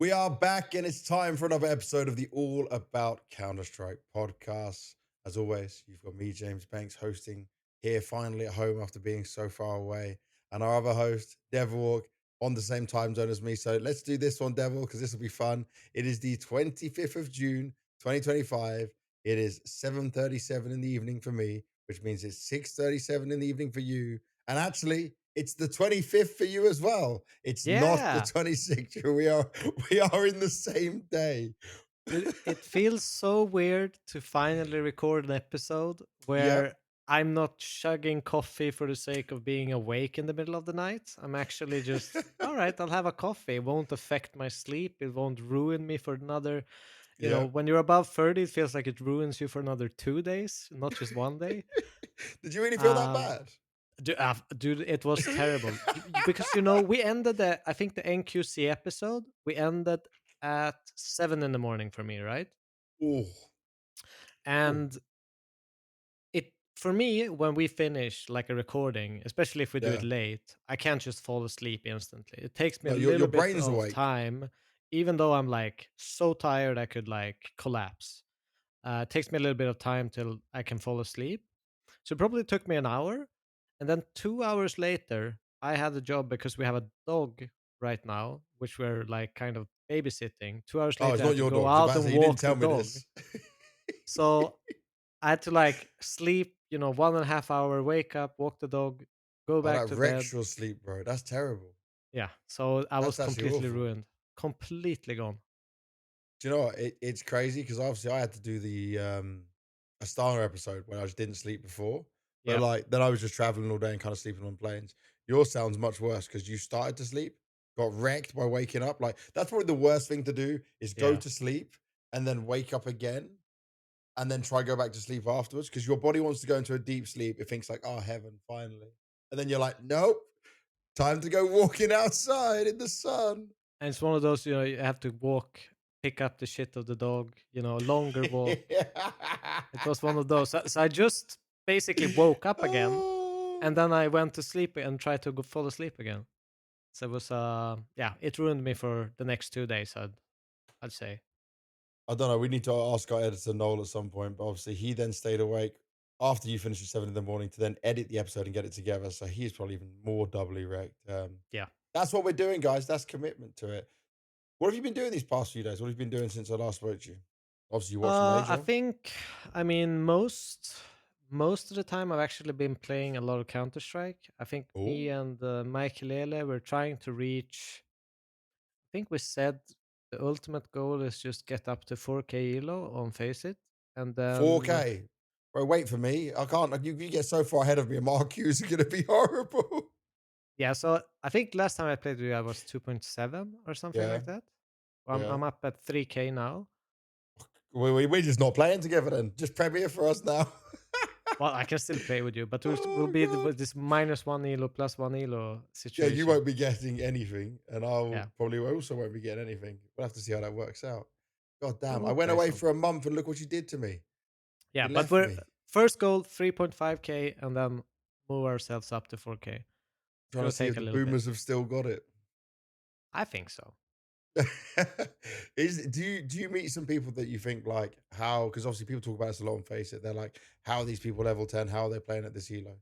We are back, and it's time for another episode of the All About Counter-Strike podcast. As always, you've got me, James Banks, hosting here finally at home after being so far away, and our other host, Devil, on the same time zone as me. So let's do this one, Devil, because this will be fun. It is the 25th of June, 2025. It is 7:37 in the evening for me, which means it's 6:37 in the evening for you. And actually, it's the 25th for you as well. It's not the Yeah, 26th. We are in the same day. dude, it feels so weird to finally record an episode Yep. where I'm not chugging coffee for the sake of being awake in the middle of the night. I'm actually just, all right, I'll have a coffee. It won't affect my sleep. It won't ruin me for another, Yep. when you're above 30, it feels like it ruins you for another 2 days, not just one day. Did you really feel that Um, bad? dude, it was terrible because, we ended I think the NQC episode, we ended at 7 in the morning for me, right? Oh, oh, And it for me, when we finish like a recording, especially if we do it yeah. late, I can't just fall asleep instantly. It takes me No, a your little bit brain's of awake. time, even though I'm like so tired I could like collapse. It takes me a little bit of time till I can fall asleep. So it probably took me an hour. And then 2 hours later, I had a job because we have a dog right now, which we're like kind of babysitting. 2 hours Oh, later, it's I not had to your go dog. I was out about to and say you didn't walk the tell me dog. this. So I had to like sleep, 1.5 hour, wake up, walk the dog, go Oh, back that to wrecks bed. your sleep, bro. That's terrible. Yeah. So I was That's actually completely awful. ruined, completely gone. Do you know what? It's crazy because obviously I had to do the Astana episode when I just didn't sleep before. But Yeah. like then I was just traveling all day and kind of sleeping on planes. Yours sounds much worse because you started to sleep, got wrecked by waking up. Like that's probably the worst thing to do is go Yeah. to sleep and then wake up again and then try go back to sleep afterwards because your body wants to go into a deep sleep. It thinks like, oh heaven, finally. And then you're like, nope, time to go walking outside in the sun. And it's one of those, you have to walk, pick up the shit of the dog, longer walk. It was one of those. So I just basically woke up again, and Oh. then I went to sleep and tried to fall asleep again. So it was, yeah, it ruined me for the next 2 days. I'd say. I don't know. We need to ask our editor Noel at some point, but obviously he then stayed awake after you finished at 7 in the morning to then edit the episode and get it together. So he's probably even more doubly wrecked. Yeah. That's what we're doing, guys. That's commitment to it. What have you been doing these past few days? What have you been doing since I last spoke to you? Obviously, you watched the I major. think, I mean, most of the time I've actually been playing a lot of Counter Strike. I think me Oh, and Mike Lele we're trying to reach. I think we said the ultimate goal is just get up to 4K elo on Face It, and then 4K. Bro, wait for me. I can't. You get so far ahead of me, and my queues are going to be horrible. yeah. So I think last time I played with you I was 2.7 or something Yeah, like that. yeah. I'm up at 3K now. We're just not playing together then. Just Premier for us now. Well, I can still play with you, but we'll Oh, be God. with this minus one elo plus one elo Yeah, you situation. won't be getting anything, and I'll Yeah, probably also won't be getting anything. We'll have to see how that works out. God but damn, I we'll went play away for a sometime. month and look what you did to me. Yeah, You but left we're me. first goal 3.5K and then move ourselves up to 4K. It's Trying to gonna see if take a the little bit. boomers have still got it. I think so. Do you meet some people that you think like how because obviously people talk about this a lot on Face It, they're like, how are these people level 10, how are they playing at this elo?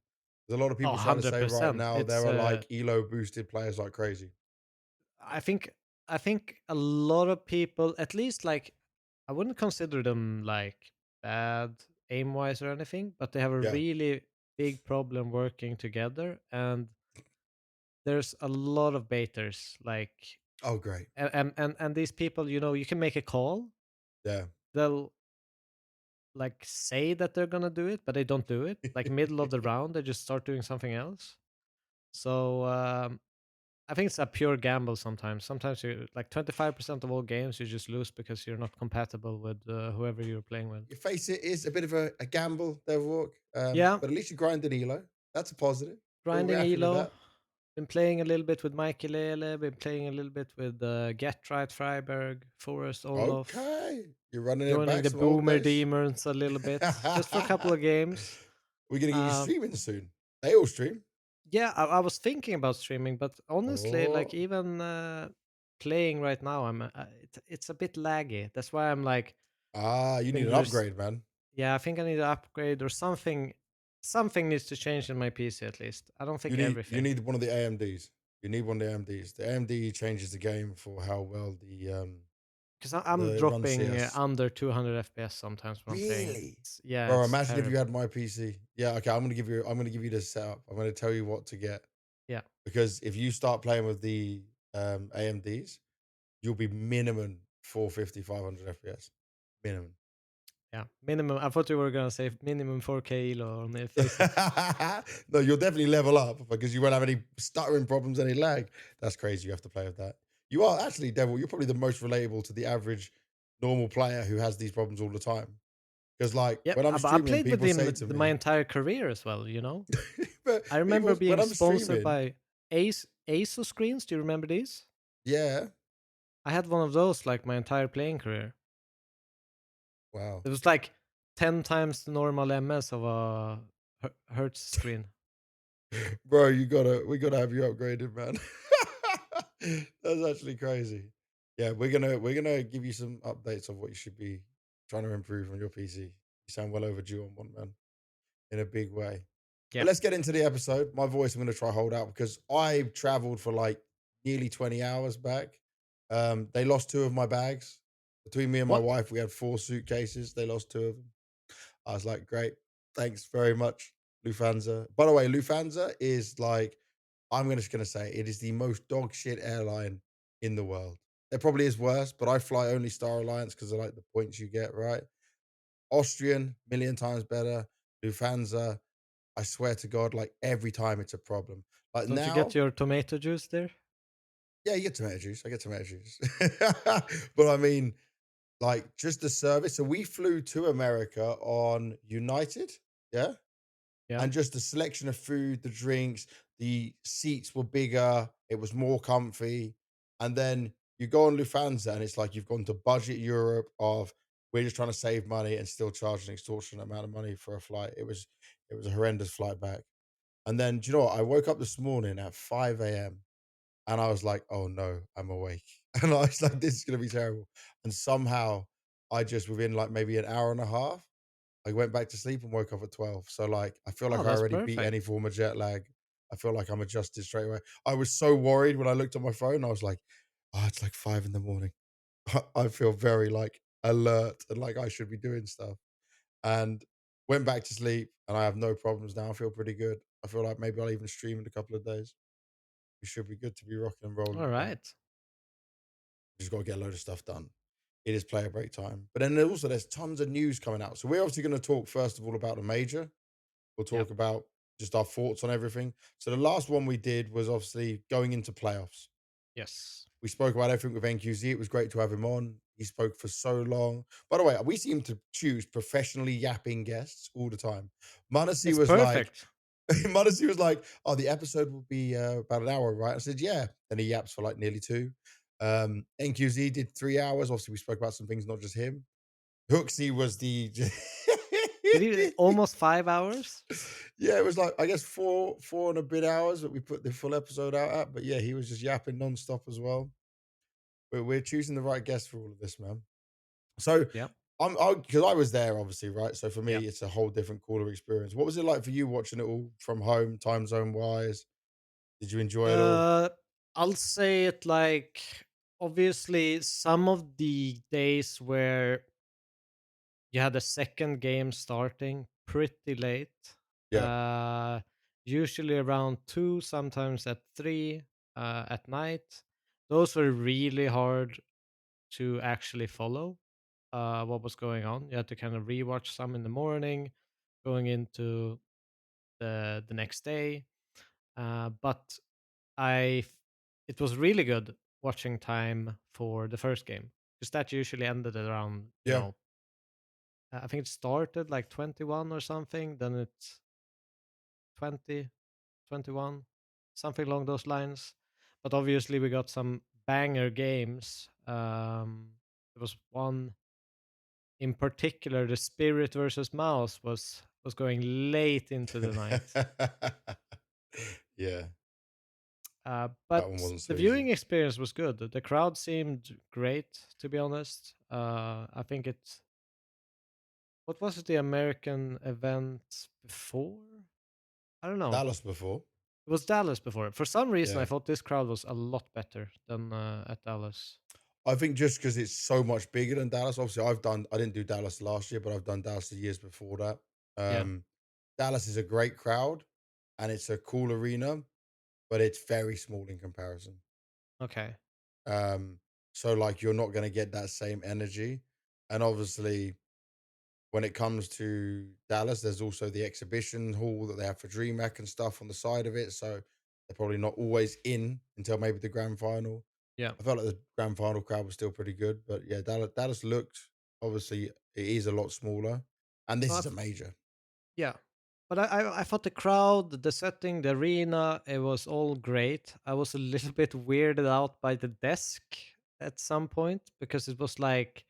There's a lot of Oh, people trying to say right 100%. now there It's are like elo boosted players like crazy. I think I think a lot of people, at least like I wouldn't consider them like bad aim wise or anything, but they have a Yeah. really big problem working together, and there's a lot of baiters like Oh great. and these people, you can make a call. Yeah. They'll like say that they're gonna do it, but they don't do it. Like middle of the round, they just start doing something else. So I think it's a pure gamble sometimes. Sometimes you like 25% of all games you just lose because you're not compatible with whoever you're playing with. Your Face It is a bit of a gamble, Devil Walk. Yeah, But at least you grinded elo. That's a positive. We're grinding happy with elo. that. Been playing a little bit with Mikey Lele. Been playing a little bit with Get Right Freiberg, Forrest Olof. Okay. You're running it Joining back the some old Boomer days. Demons a little bit, just for a couple of games. We're gonna get you Um, streaming soon. They all stream. yeah, I was thinking about streaming, but honestly, like Oh, even playing right now, it's a bit laggy. That's why I'm like, Ah, I you need think an there's upgrade, man. yeah, I think I need to upgrade or something. Something needs to change in my PC at least. I don't think You everything need one of the AMDs. You need one of the AMDs. The AMD changes the game for how well because I'm the run dropping CS. under 200 FPS sometimes when I'm playing. Really? Yeah, Bro, it's imagine if you had terrible. my PC. Yeah, okay, I'm gonna give you the setup. I'm gonna tell you what to get. Yeah, Because if you start playing with the AMDs, you'll be minimum 450, 500 FPS. Minimum. yeah. Minimum. I thought you were gonna say minimum 4K on the PC. No, you'll definitely level up because you won't have any stuttering problems, any lag. That's crazy. You have to play with that. You are actually, Devil, you're probably the most relatable to the average normal player who has these problems all the time. Because, like, Yep, when I'm but I streaming, played with people say him to my me, entire career as well. but I remember people, when being I'm sponsored streaming, by ASUS screens. Do you remember these? yeah, I had one of those like my entire playing career. wow. It was like 10 times the normal MS of a Hertz screen. Bro, we gotta have you upgraded, man. That's actually crazy. Yeah, we're gonna give you some updates of what you should be trying to improve on your PC. You sound well overdue on one, man, in a big way. Yeah. But let's get into the episode. My voice, I'm gonna try hold out because I traveled for like nearly 20 hours back. They lost two of my bags. Between me and my What? wife, we had four suitcases. They lost two of them. I was like, great, thanks very much, Lufthansa. By the way, Lufthansa is like, just gonna say it is the most dog shit airline in the world. There probably is worse, but I fly only Star Alliance because I like the points you get, right? Austrian, million times better. Lufthansa, I swear to God, like every time it's a problem. Like Don't you get now, your tomato juice there? yeah, you get tomato juice. I get tomato juice. But I mean, like just the service. So we flew to America on United, yeah? Yeah. And just the selection of food, the drinks, the seats were bigger, it was more comfy. And then you go on Lufthansa and it's like you've gone to budget Europe of we're just trying to save money and still charge an extortionate amount of money for a flight. It was a horrendous flight back. And then do you know what? I woke up this morning at 5 a.m. and I was like, oh no, I'm awake. And I was like, this is gonna be terrible. And somehow I just within like maybe an hour and a half, I went back to sleep and woke up at 12. So, like, I feel Oh, like I that's already beat perfect. any form of jet lag. I feel like I'm adjusted straight away. I was so worried when I looked at my phone. I was like, oh, it's like 5 in the morning. I feel very like alert and like I should be doing stuff. And went back to sleep and I have no problems now. I feel pretty good. I feel like maybe I'll even stream in a couple of days. We should be good to be rocking and rolling All again. right. Just got to get a load of stuff done. It is player break time. But then also there's tons of news coming out. So we're obviously going to talk first of all about the major. We'll Yep. talk about just our thoughts on everything. So the last one we did was obviously going into playoffs. Yes. We spoke about everything with NQZ. It was great to have him on. He spoke for so long. By the way, we seem to choose professionally yapping guests all the time. Manasi It's was like, perfect. Manasi was like, "Oh, the episode will be about an hour, right?" I said, "Yeah." Then he yaps for like nearly two. NQZ did 3 hours. Obviously, we spoke about some things, not just him. Hooksy was the Did you almost 5 hours? yeah, it was like I guess four and a bit hours that we put the full episode out at. But yeah, he was just yapping nonstop as well. We're choosing the right guest for all of this, man. So Yep. because I was there, obviously, right? So for me, Yep. it's a whole different, cooler experience. What was it like for you watching it all from home, time zone wise? Did you enjoy it all? Uh, I'll say it like obviously some of the days where you had a second game starting pretty late, Yeah, uh, usually around 2, sometimes at 3 at night. Those were really hard to actually follow what was going on. You had to kind of rewatch some in the morning, going into the next day. But it was really good watching time for the first game because that usually ended around yeah. I think it started like 21 or something, then it's 20, 21, something along those lines. But obviously we got some banger games. There was one in particular, the Spirit versus Mouse was going late into the night. Yeah. That one But wasn't the so viewing easy. experience was good. The crowd seemed great, to be honest. I think it. What was it? The American event before? I don't know. Dallas before. It was Dallas before. For some reason, I Yeah. thought this crowd was a lot better than at Dallas. I think just because it's so much bigger than Dallas. Obviously, I didn't do Dallas last year, but I've done Dallas the years before that. Yeah. Um, Dallas is a great crowd and it's a cool arena, but it's very small in comparison. Okay. Um, so like you're not going to get that same energy. And obviously, when it comes to Dallas, there's also the exhibition hall that they have for DreamHack and stuff on the side of it. So they're probably not always in until maybe the grand final. Yeah. I felt like the grand final crowd was still pretty good, but yeah, Dallas looked obviously it is a lot smaller, and this Well, is a major. yeah. But I thought the crowd, the setting, the arena, it was all great. I was a little bit weirded out by the desk at some point because it was like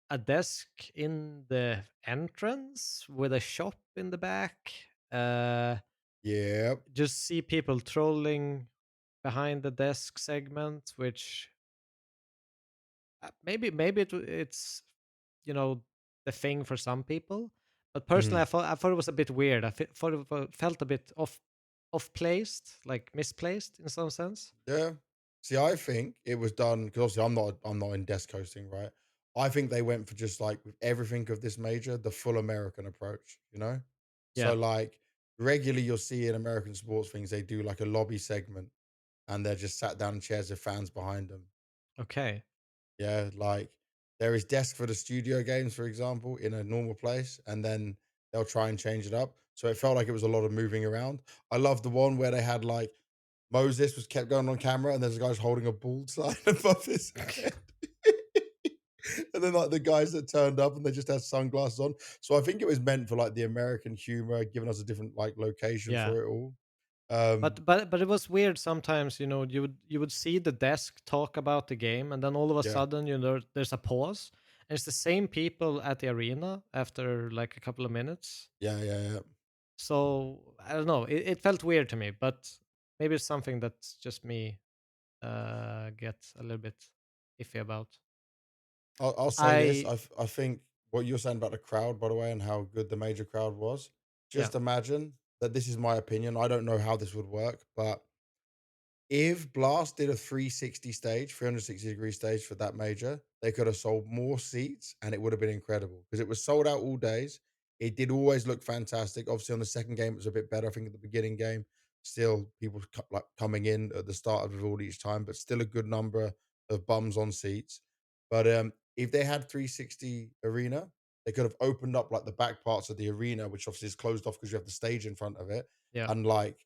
a desk in the entrance with a shop in the back. Yeah. Just see people trolling behind the desk segment, which maybe it's the thing for some people, but personally, Mhm. I thought it was a bit weird. Thought it felt a bit off placed, like misplaced in some sense. Yeah. See, I think it was done because obviously I'm not in desk hosting, right? I think they went for just like with everything of this major, the full American approach, you know? So Yeah. like regularly you'll see in American sports things, they do like a lobby segment and they're just sat down in chairs with fans behind them. Okay. Yeah, like there is desk for the studio games, for example, in a normal place, and then they'll try and change it up. So it felt like it was a lot of moving around. I love the one where they had like Moses was kept going on camera, and there's a guy's holding a bald sign above his head. And then like the guys that turned up and they just had sunglasses on. So I think it was meant for like the American humor, giving us a different like location Yeah. for it all. Um, But it was weird sometimes. You would see the desk talk about the game, and then all of a yeah, sudden, there's a pause, and it's the same people at the arena after like a couple of minutes. yeah, yeah, yeah. So I don't know. It felt weird to me, but maybe it's something that just me get a little bit iffy about. I'll say this. I I think what you're saying about the crowd, by the way, and how good the major crowd was. Yeah. Just imagine that this is my opinion. I don't know how this would work, but if Blast did a 360 stage, 360-degree stage for that major, they could have sold more seats and it would have been incredible because it was sold out all days. It did always look fantastic. Obviously, on the second game, it was a bit better. I think at the beginning game, still people like coming in at the start of all each time, but still a good number of bums on seats. But if they had 360 arena, they could have opened up like the back parts of the arena, which obviously is closed off because you have the stage in front of it, Yeah. and like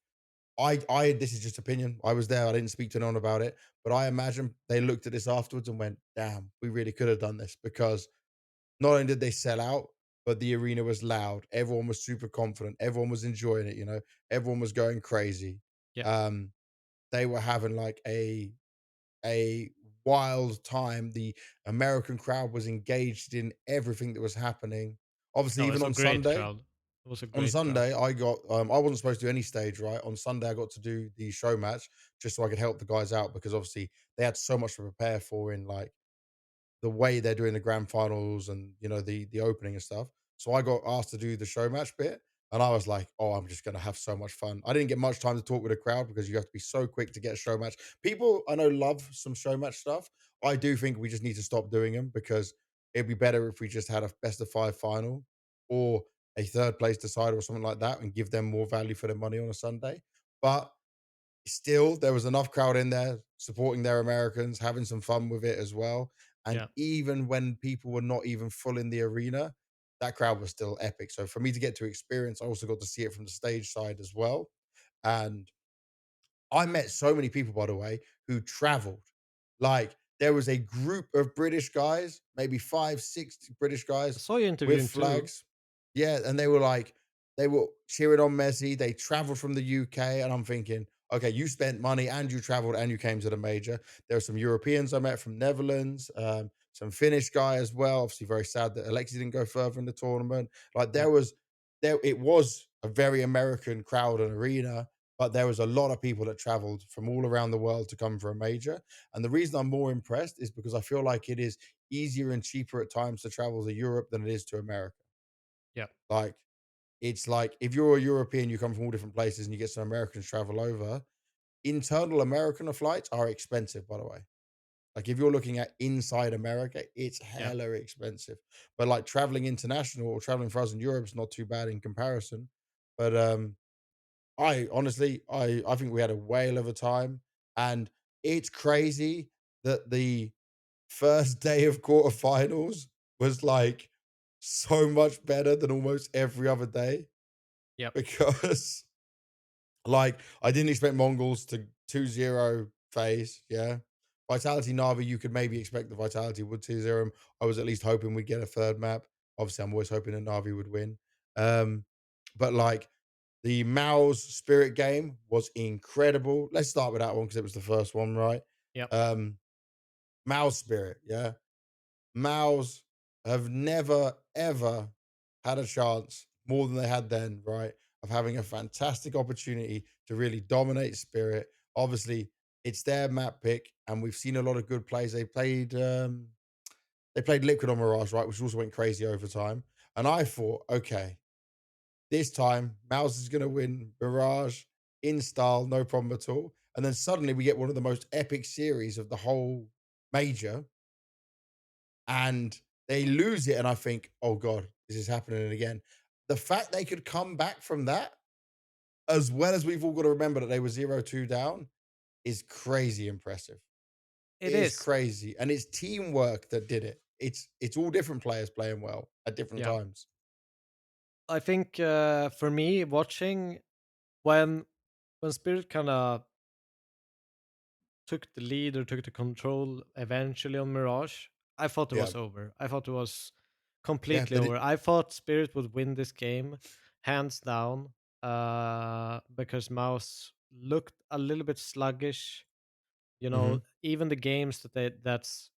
I this is just opinion. I was there. I didn't speak to anyone about it, but I imagine they looked at this afterwards and went, "Damn, we really could have done this." Because not only did they sell out, but the arena was loud. Everyone was super confident. Everyone was enjoying it. Everyone was going crazy. Yeah. Um, they were having like a wild time. The American crowd was engaged in everything that was happening. Obviously, No, even it's a on great Sunday, crowd. It was a on great crowd. Sunday, I wasn't supposed to do any stage, right? On Sunday, I got to do the show match just so I could help the guys out because obviously they had so much to prepare for in like the way they're doing the grand finals and the opening and stuff. So I got asked to do the show match bit, and I was like, "Oh, I'm just gonna have so much fun." I didn't get much time to talk with the crowd because you have to be so quick to get a show match. People I know love some show match stuff. I do think we just need to stop doing them because it'd be better if we just had a best of five final or a third place decider or something like that and give them more value for their money on a Sunday. But still, there was enough crowd in there supporting their Americans, having some fun with it as well. And Yeah. even when people were not even full in the arena, that crowd was still epic. So for me to get to experience, I also got to see it from the stage side as well. And I met so many people, by the way, who traveled. Like there was a group of British guys, maybe five, six British I guys saw you with interviewing too. flags. Yeah, and they were cheering on Messi. They traveled from the UK, and I'm thinking, okay, you spent money and you traveled and you came to the major. There were some Europeans I met from Netherlands, some Finnish guy as well. Obviously, very sad that Alexi didn't go further in the tournament. Like Yeah. it was a very American crowd and arena, but there was a lot of people that traveled from all around the world to come for a major. And the reason I'm more impressed is because I feel like it is easier and cheaper at times to travel to Europe than it is to America. Yeah. Like, it's like if you're a European, you come from all different places and you get some Americans travel over. Internal American flights are expensive, by the way. Like if you're looking at inside America, it's Yeah. hella expensive. But like traveling international or traveling for us in Europe is not too bad in comparison. But I honestly, I think we had a whale of a time, and it's crazy that the first day of quarterfinals was like so much better than almost every other day Yep. because like, I didn't expect Mongols to 2-0 phase, yeah. Vitality Na'Vi, you could maybe expect the Vitality would 2-0 'em. I was at least hoping we'd get a third map. Obviously, I'm always hoping that Na'Vi would win. But like the Mao's Spirit game was incredible. Let's start with that one because it was the first one, right? Yep. Um, Mao's Spirit, yeah. Mao's have never ever had a chance more than they had then, right? Of having a fantastic opportunity to really dominate Spirit. Obviously, it's their map pick, and we've seen a lot of good plays. They played Liquid on Mirage, right, which also went crazy over time. And I thought, okay, this time Mouse is going to win Mirage in style, no problem at all. And then suddenly we get one of the most epic series of the whole major, and they lose it, and I think, "Oh god, this is happening again." The fact they could come back from that, as well as we've all got to remember that they were 0-2 down, is crazy impressive. It It is is. crazy, and it's teamwork that did it. It's all different players playing well at different Yeah. times. I think for me, watching when Spirit kind of took the lead or took the control eventually on Mirage, I thought it Yeah. was over. I thought it was Yeah, completely but over. I thought Spirit would win this game, hands down, because Mouse looked a little bit sluggish. You know, Mhm. even the games that's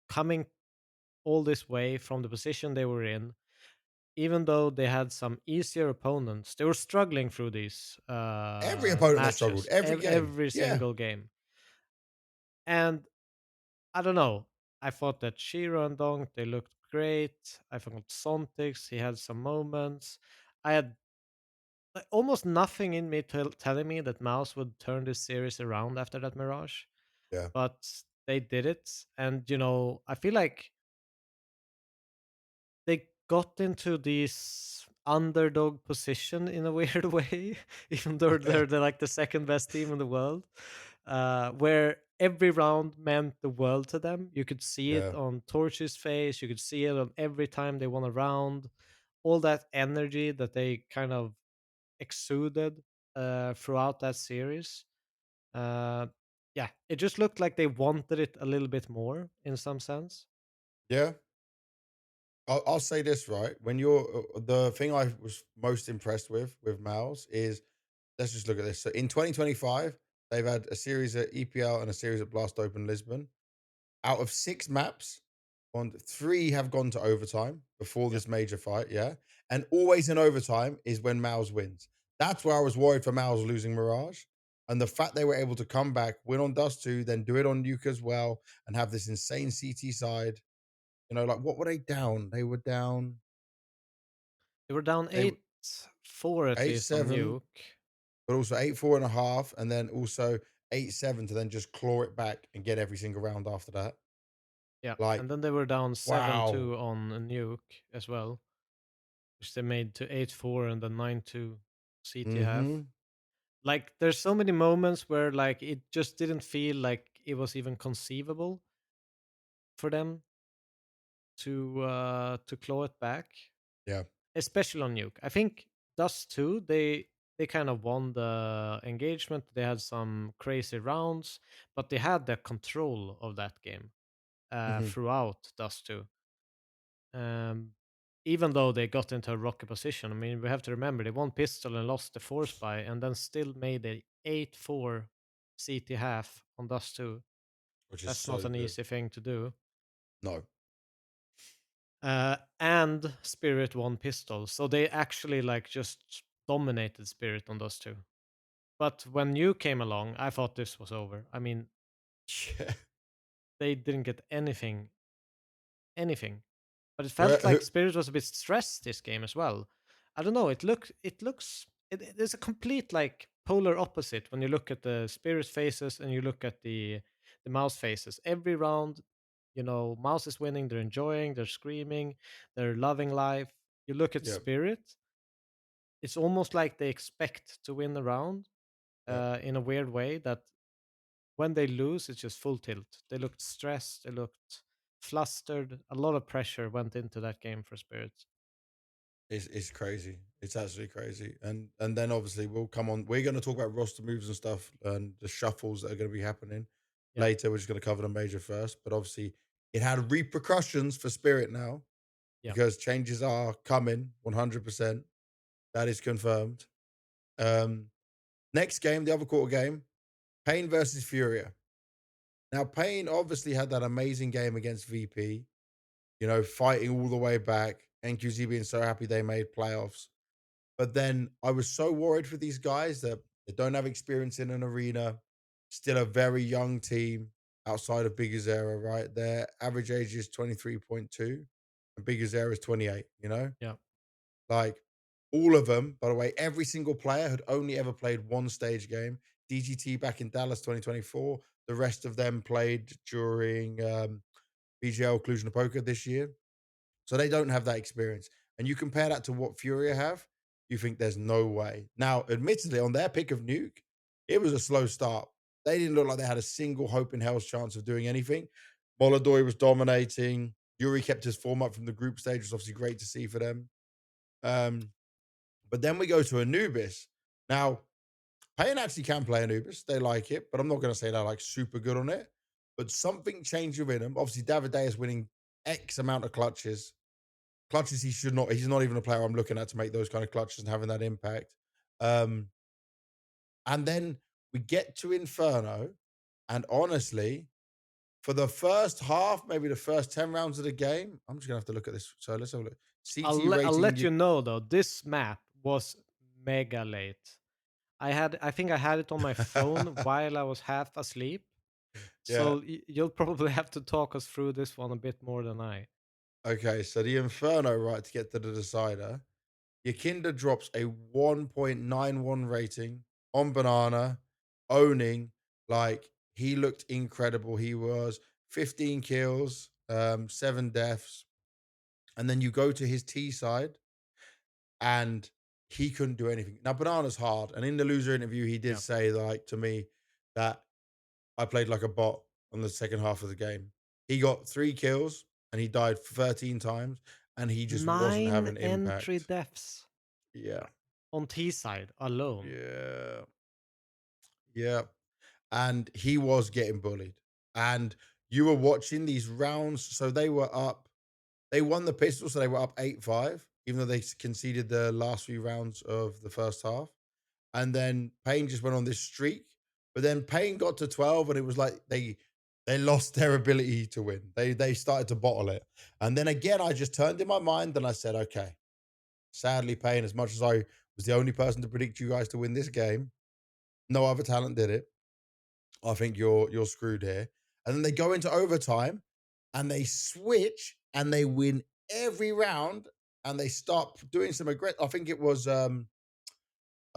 coming all this way from the position they were in, even though they had some easier opponents, they were struggling through these Every opponent has struggled, matches, every game. every Yeah. single game. And I don't know. I thought that Shiro and Donk, they looked great. I thought Sontix, he had some moments. I had almost nothing in me telling me that Mouse would turn this series around after that Mirage, Yeah. but they did it. And, I feel like they got into this underdog position in a weird way, even though Yeah. they're like the second best team in the world, where every round meant the world to them. You could see it Yeah. on Torch's face, you could see it on every time they won a round, all that energy that they kind of exuded throughout that series. Uh, yeah, it just looked like they wanted it a little bit more in some sense. Yeah. I'll say this, right? When you're the thing I was most impressed with Miles is, let's just look at this. So in 2025, they've had a series at EPL and a series at Blast Open Lisbon. Out of 6 maps, on 3 have gone to overtime before Yep. this major fight, yeah? And always in overtime is when Miles wins. That's where I was worried for Miles losing Mirage. And the fact they were able to come back, win on Dust 2, then do it on Nuke as well, and have this insane CT side. Like what were they down? They were down. They were down They were 8-4 at least on 8-7, Nuke. but also 8-4 and a half, and then also 8-7 to then just claw it back and get every single round after that. Yeah, Like, and then they were down wow. 7-2 on a Nuke as well, which they made to 8-4 and then 9-2 CT half. Mm-hmm. Like, there's so many moments where like it just didn't feel like it was even conceivable for them to claw it back, Yeah. especially on Nuke. I think Dust 2, they kind of won the engagement. They had some crazy rounds, but they had the control of that game Mm-hmm. throughout Dust 2. Um, Even though they got into a rocky position, I mean, we have to remember they won pistol and lost the force by, and then still made a 8-4 CT half on Dust 2. Which is That's not so an good. easy thing to do. No. And Spirit won pistol, so they actually like just dominated Spirit on those two. But when you came along, I thought this was over. I mean, Yeah. they didn't get anything. But it Where, felt like Spirit was a bit stressed this game as well. I don't know. It's a complete like polar opposite when you look at the Spirit faces and you look at the Mouse faces. Every round, Mouse is winning. They're enjoying. They're screaming. They're loving life. You look at yeah, Spirit. It's almost like they expect to win the round yeah. in a weird way. That when they lose, it's just full tilt. They looked stressed. They looked flustered. A lot of pressure went into that game for Spirits. It's crazy. It's absolutely crazy. And then obviously we'll come on. We're going to talk about roster moves and stuff and the shuffles that are going to be happening Yeah, later. We're just going to cover the major first, but obviously it had repercussions for Spirit now yeah. because changes are coming 100%. That is confirmed. Um, Next game, the other quarter game, Payne versus Furia. Now, Payne obviously had that amazing game against VP, fighting all the way back. NQZ being so happy they made playoffs. But then I was so worried for these guys that they don't have experience in an arena, still a very young team outside of Big Azera, right? Their average age is 23.2 and Big Azera is 28. Yeah. Like all of them, by the way, every single player had only ever played one stage game. DGT back in Dallas 2024. The rest of them played during BGL Cluj Poker this year. So they don't have that experience. And you compare that to what Furia have, you think there's no way. Now, admittedly, on their pick of Nuke, it was a slow start. They didn't look like they had a single hope in hell's chance of doing anything. Molodoi was dominating. Yuri kept his form up from the group stage, which was obviously great to see for them. Um, but then we go to Anubis. Now, Payne actually can play Anubis. They like it, but I'm not going to say they're like super good on it. But something changed within them. Obviously, David Day is winning X amount of clutches. Clutches he should not. He's not even a player I'm looking at to make those kind of clutches and having that impact. Um, and then we get to Inferno, and honestly, for the first half, maybe the first 10 rounds of the game, I'm just gonna have to look at this. So let's have a look. CT I'll rating. let you know though. This map was mega late. I think I had it on my phone while I was half asleep. Yeah. So you'll probably have to talk us through this one a bit more than I. Okay. So the Inferno, right, to get to the decider. Yakinda drops a 1.91 rating on Banana, owning like he looked incredible. He was 15 kills, 7 deaths. And then you go to his T side and he couldn't do anything. Now, Banana's hard. And in the loser interview, he did Yeah. say, like, to me, that I played like a bot on the second half of the game. He got 3 kills and he died 13 times and he just wasn't 9 having entry impact. deaths Yeah. on T side alone. Yeah. Yeah. And he was getting bullied. And you were watching these rounds. So they were up, they won the pistol. So they were up 8-5, even though they conceded the last few rounds of the first half. And then Payne just went on this streak. But then Payne got to 12 and it was like they lost their ability to win. They started to bottle it. And then again, I just turned in my mind and I said, okay, sadly, Payne, as much as I was the only person to predict you guys to win this game, no other talent did it. I think you're screwed here. And then they go into overtime and they switch and they win every round and they start doing some aggressive. I think it was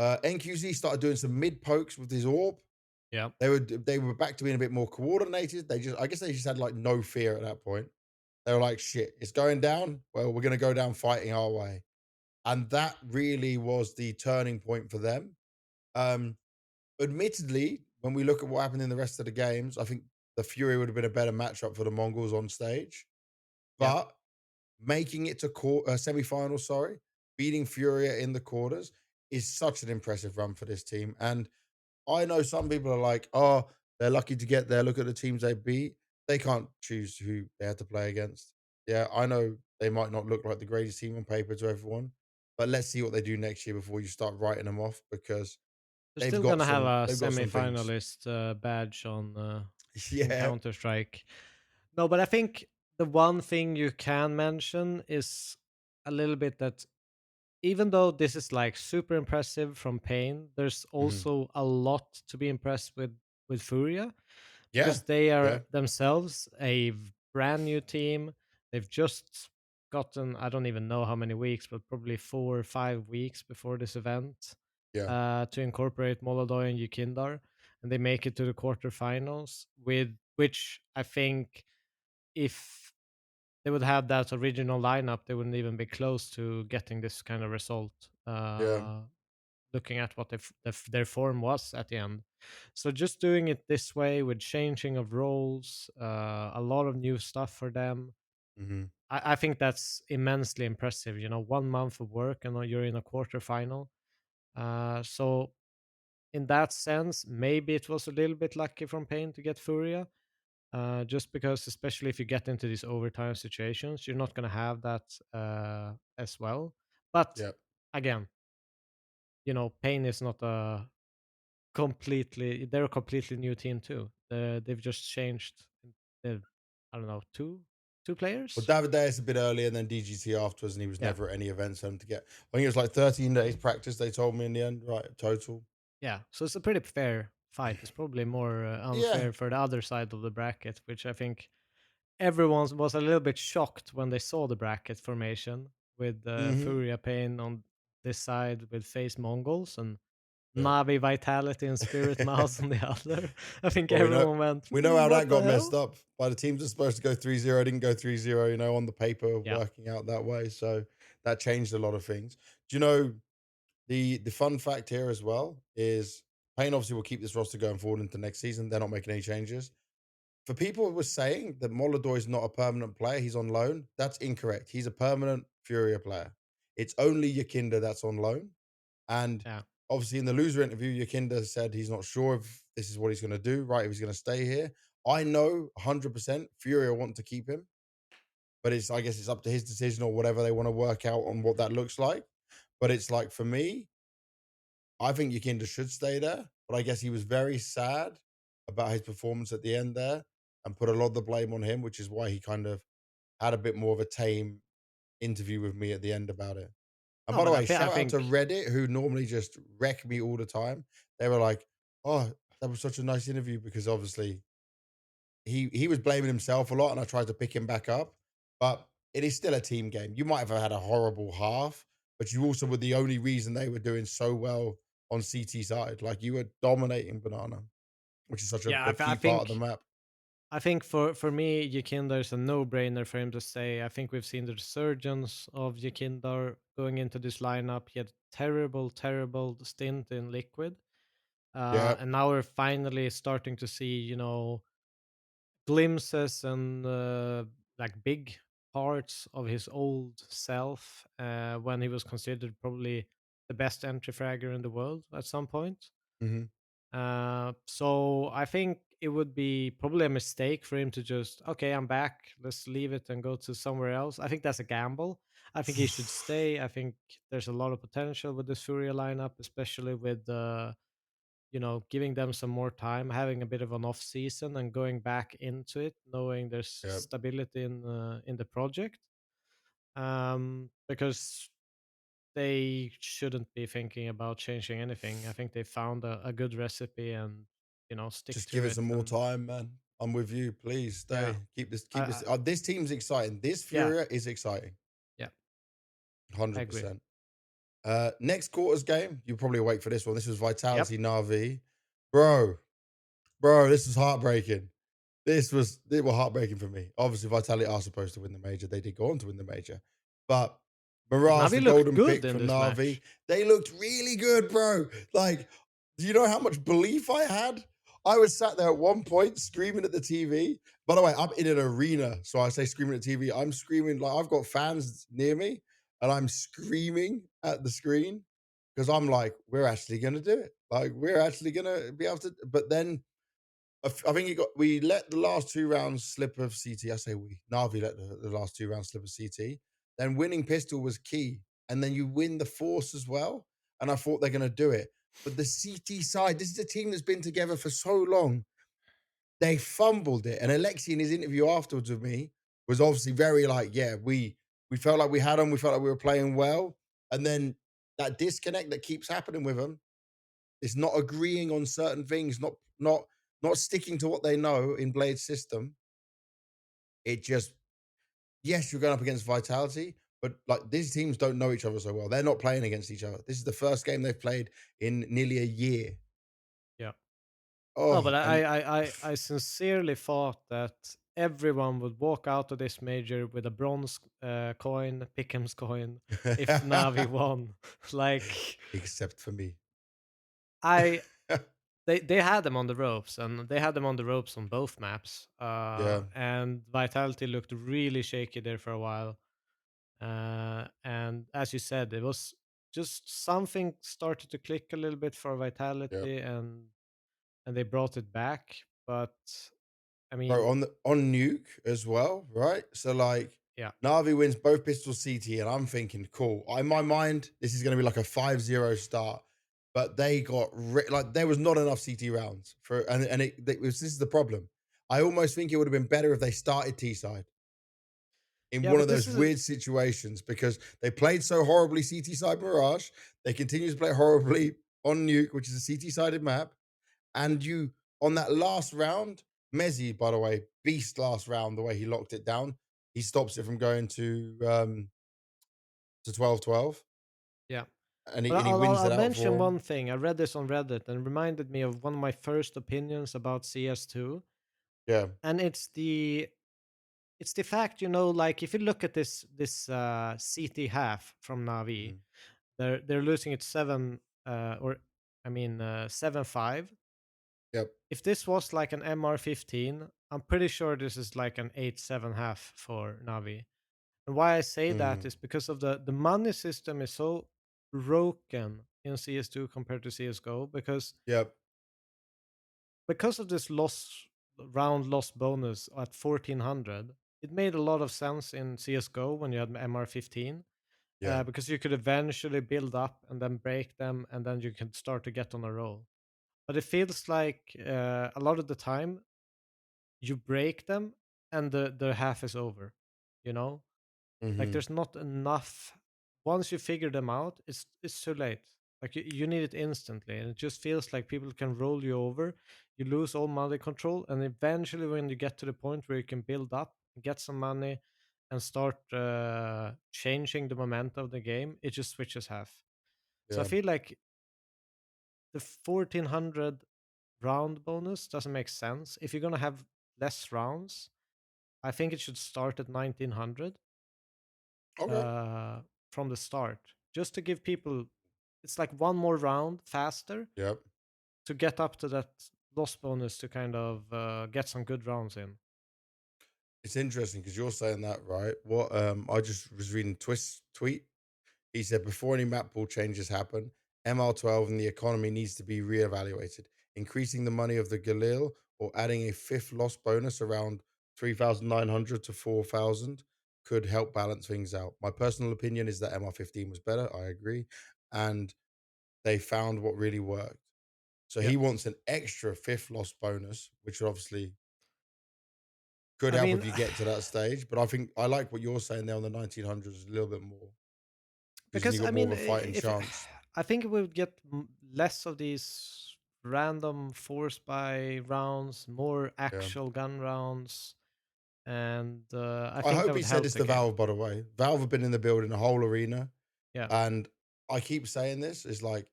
NQZ started doing some mid pokes with his orb. Yeah. They were back to being a bit more coordinated. I guess they just had like no fear at that point. They were like, shit, it's going down. Well, we're gonna go down fighting our way. And that really was the turning point for them. Um, Admittedly, when we look at what happened in the rest of the games, I think the Fury would have been a better matchup for the Mongols on stage. Yeah. But making it to semi-final, sorry, beating Furia in the quarters is such an impressive run for this team. And I know some people are like, oh, they're lucky to get there. Look at the teams they beat. They can't choose who they had to play against. Yeah, I know they might not look like the greatest team on paper to everyone, but let's see what they do next year before you start writing them off because They're they've still got gonna have some a they've got some things. semi-finalist badge on in Yeah. Counter Strike. No, but I think the one thing you can mention is a little bit that even though this is like super impressive from Pain, there's Mhm. also a lot to be impressed with Furia, Yeah. because they are Yeah. themselves a brand new team. They've just gotten, I don't even know how many weeks, but probably 4 or 5 weeks before this event, Yeah. to incorporate Molodoi and Yukindar, and they make it to the quarterfinals, with which I think if they would have that original lineup, they wouldn't even be close to getting this kind of result. Yeah. Looking at what their form was at the end. So just doing it this way with changing of roles, a lot of new stuff for them. Mhm. I think that's immensely impressive. 1 month of work and now you're in a quarterfinal. So in that sense, maybe it was a little bit lucky from Payne to get Furia. Just because, especially if you get into these overtime situations, you're not going to have that as well. But Yeah. again, Payne is not a they're a completely new team too. They've just changed. The, I don't know, two Well, players. David Day is a bit earlier, and then DGT afterwards, and he was Yeah, never at any events for him to get. I think it was like 13 days practice. They told me in the end, right? Total. yeah. So it's a pretty fair fight. It's probably more Yeah. unfair for the other side of the bracket, which I think everyone was a little bit shocked when they saw the bracket formation with Hmm. Furia Pain on this side with Face Mongols and Yeah. Navi Vitality and Spirit Mouse on the other. I think Well, everyone went, we know how what that the got messed hell? up. By the teams are supposed to go 3-0, didn't go 3-0, on the paper Yeah, working out that way. So that changed a lot of things. Do you know the fun fact here as well is Payne obviously will keep this roster going forward into next season. They're not making any changes. For people who were saying that Molodoi is not a permanent player, he's on loan, that's incorrect. He's a permanent Furia player. It's only Yakinda that's on loan. And yeah. obviously, in the loser interview, Yakinda said he's not sure if this is what he's going to do, right? If he's going to stay here. I know 100% Furia want to keep him, but I guess it's up to his decision or whatever they want to work out on what that looks like. But it's like for me, I think Yakinda should stay there, but I guess he was very sad about his performance at the end there and put a lot of the blame on him, which is why he kind of had a bit more of a tame interview with me at the end about it. And No, by the but way, I shout out to think Reddit, who normally just wreck me all the time. They were like, "Oh, that was such a nice interview," because obviously he was blaming himself a lot, and I tried to pick him back up. But it is still a team game. You might have had a horrible half, but you also were the only reason they were doing so well on CT side. Like you were dominating Banana, which is such yeah, a I key part of the think map. for me, Yekindar is a no-brainer for him to say. I think we've seen the resurgence of Yekindar going into this lineup. He had a terrible, terrible stint in Liquid, Yeah. and now we're finally starting to see, glimpses and like big parts of his old self when he was considered probably the best entry fragger in the world at some point. Hmm. So I think it would be probably a mistake for him to just, okay, I'm back, let's leave it and go to somewhere else. I think that's a gamble. I think he should stay. I think there's a lot of potential with this Furia lineup, especially with giving them some more time, having a bit of an off season and going back into it, knowing there's Yeah. stability in the project. Because they shouldn't be thinking about changing anything. I think they found a good recipe and stick Just to give it it. some more And time, man. I'm with you. Please yeah, stay. Keep this. I, Keep this. I This team's exciting. This yeah, Furia is exciting. yeah, I agree. 100%. Next quarter's game, you'll probably wait for this one. This was Yep. Vitality Navi. Bro, bro, this was heartbreaking. They were heartbreaking for me. Obviously, Vitality are supposed to win the major. They did go on to win the major. But But Mirage, Navi the looked golden good pick in for this Navi, match. they looked really good, bro. Like, do you know how much belief I had? I was sat there at one point screaming at the TV. By the way, I'm in an arena. So I say screaming at TV. I'm screaming like I've got fans near me and I'm screaming at the screen because I'm like, we're actually going to do it. Like, we're actually going to be able to. But then I think we let the last two rounds slip of CT. I say we. Navi let the last two rounds slip of CT. Then winning pistol was key. And then you win the force as well. And I thought they're going to do it. But the CT side, this is a team that's been together for so long. They fumbled it. And Alexi in his interview afterwards with me was obviously very like, yeah, we felt like we had them. We felt like we were playing well. And then that disconnect that keeps happening with them is not agreeing on certain things, not sticking to what they know in Blade's system. It just yes, you're going up against Vitality, but like these teams don't know each other so well. They're not playing against each other. This is the first game they've played in nearly a year. Yeah. No, but Oh, and I sincerely thought that everyone would walk out of this major with a bronze coin, Pickham's coin, if Navi won. Like except for me. I, they had them on the ropes, and they had them on the ropes on both maps. Yeah, And Vitality looked really shaky there for a while. And as you said, it was just something started to click a little bit for yeah. Vitality, and they brought it back. But I Bro, mean, on Nuke as well, right? So like yeah. Navi wins both pistols CT, and I'm thinking, cool. In my mind, this is going to be like a 5-0 start. But they got like there was not enough CT rounds for, and it was this is the problem. I almost think it would have been better if they started T side in Yeah, one but of this those is weird situations because they played so horribly CT side Mirage. They continue to play horribly on Nuke, which is a CT sided map. And you on that last round, Mezzi, by the way, beast last round, the way he locked it down. He stops it from going to 12-12, yeah. and But he I'll wins I'll it out mention for him. one thing. I read this on Reddit and it reminded me of one of my first opinions about CS2, Yeah. and it's the fact, like if you look at this CT half from Navi, Mhm. they're losing it 7-5. Yep. If this was like an MR15, I'm pretty sure this is like an 8-7 half for Navi. And why I say that Mm. is because of the money system is so broken in CS2 compared to CS:GO, Yep. because of this loss bonus at 1400. It made a lot of sense in CS:GO when you had MR15, Yeah. because you could eventually build up and then break them, and then you can start to get on a roll. But it feels like a lot of the time you break them and the half is over, you know? Like Mhm. there's not enough. Once you figure them out, it's too late. Like you need it instantly, and it just feels like people can roll you over. You lose all money control, and eventually, when you get to the point where you can build up, get some money, and start changing the momentum of the game, it just switches half. So I Yeah. feel like the 1400 round bonus doesn't make sense. If you're gonna have less rounds, I think it should start at 1900 Okay. uh, from the start, just to give people, it's like one more round faster Yep. to get up to that loss bonus to kind of get some good rounds in. It's interesting because you're saying that, right? What I just was reading Twist's tweet. He said before any map pool changes happen, MR12 and the economy needs to be reevaluated. Increasing the money of the Galil or adding a fifth loss bonus around 3,900 to 4,000 could help balance things out. My personal opinion is that MR15 was better. I agree. And they found what really worked. So Yeah, he wants an extra fifth loss bonus, which obviously could I help mean, if you get to that stage. But I think I like what you're saying there on the 1900s a little bit more because then because you I got more mean, of a fighting if chance. I think we would get less of these random force by rounds, more Yeah. actual gun rounds, and I I think that hope he would said help this the to game. Valve, by the way. Valve have been in the building, a whole arena. Yeah, And I keep saying this is like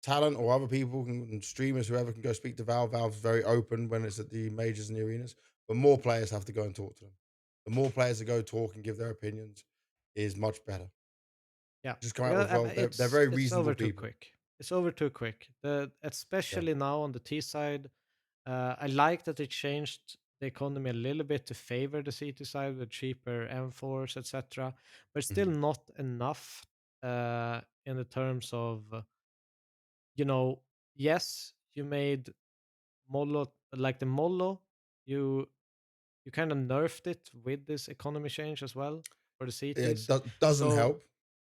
talent or other people can, streamers, whoever can go speak to Valve. Valve's very open when it's at the majors and the arenas, but more players have to go and talk to them. The more players that go talk and give their opinions is much better. yeah. Just come out Because with, well, they're very it's reasonable over too people. quick. It's over too quick. The Yeah. especially now on the T side. I like that they changed the economy a little bit to favor the city side with cheaper M4s, etc. But still Mhm. not enough in the terms of, yes, you made Mollo, like the Mollo, you you kind of nerfed it with this economy change as well for the Yeah, cities. doesn't So help.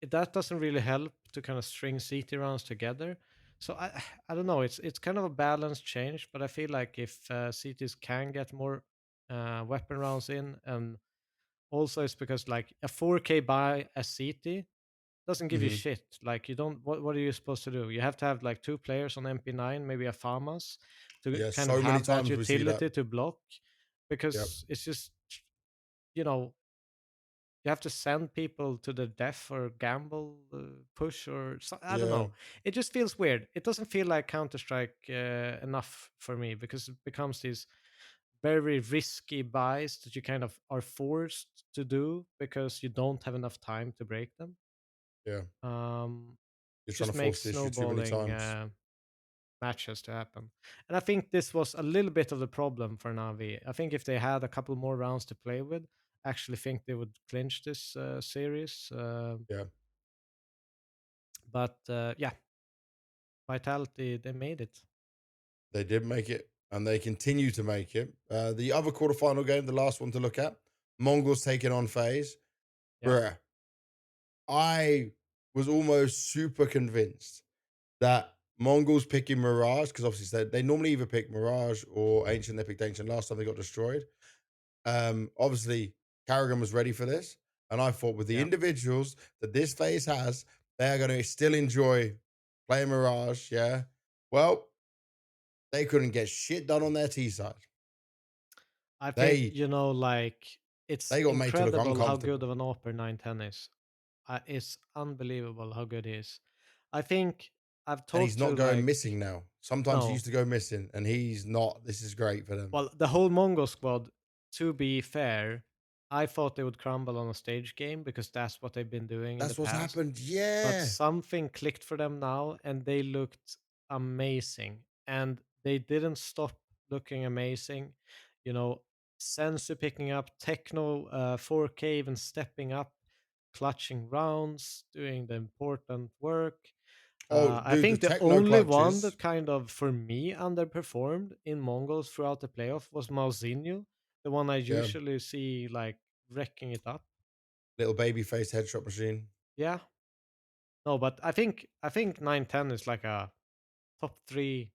that doesn't really help to kind of string CT rounds together. So I don't know. It's kind of a balanced change, but I feel like if CTs can get more weapon rounds in, and also it's because like a 4K buy a CT doesn't give you Hmm. shit. Like you don't. What are you supposed to do? You have to have like two players on MP9, maybe a Famas, to Yeah, kind of so many have that times we see that. utility to block, Yep. because it's just, you know, you have to send people to the death or gamble, push, or I don't Yeah. know. It just feels weird. It doesn't feel like Counter Strike enough for me, because it becomes these very risky buys that you kind of are forced to do because you don't have enough time to break them. Yeah. Um, You're trying just to force makes the issue too many snowballing times. matches to happen. And I think this was a little bit of the problem for Navi. I think if they had a couple more rounds to play with, I actually think they would clinch this series. Yeah. But yeah, Vitality, they made it. They did make it, and they continue to make it. The other quarterfinal game, the last one to look at, Mongols taking on FaZe. Yeah, Bruh, I was almost super convinced that Mongols picking Mirage, because obviously they normally either pick Mirage or Ancient. They picked Ancient last time they got destroyed. Obviously, Karrigan was ready for this. And I thought with the yeah. individuals that this phase has, they are going to still enjoy playing Mirage. Yeah. Well, they couldn't get shit done on their T side. I think, They like, it's they got made to look incredible how good uncomfortable. of an Opera 910 is. It's unbelievable how good he is. I think I've And he's talked not to, going like, missing now. Sometimes he no, used to go missing, and he's not. This is great for them. well, the whole Mongo squad, to be fair, I thought they would crumble on a stage game because that's what they've been doing in the That's what's past. happened. But Yeah. something clicked for them now, and they looked amazing. And they didn't stop looking amazing. You know, Sensu picking up, Techno 4K even stepping up, clutching rounds, doing the important work. Oh, I dude, the think the techno only one clutches. that kind of, for me, underperformed in Mongols throughout the playoff was Mauzinho, the one I Yeah. usually see like wrecking it up. Little baby faced headshot machine. Yeah, no, but I think 910 is like a top three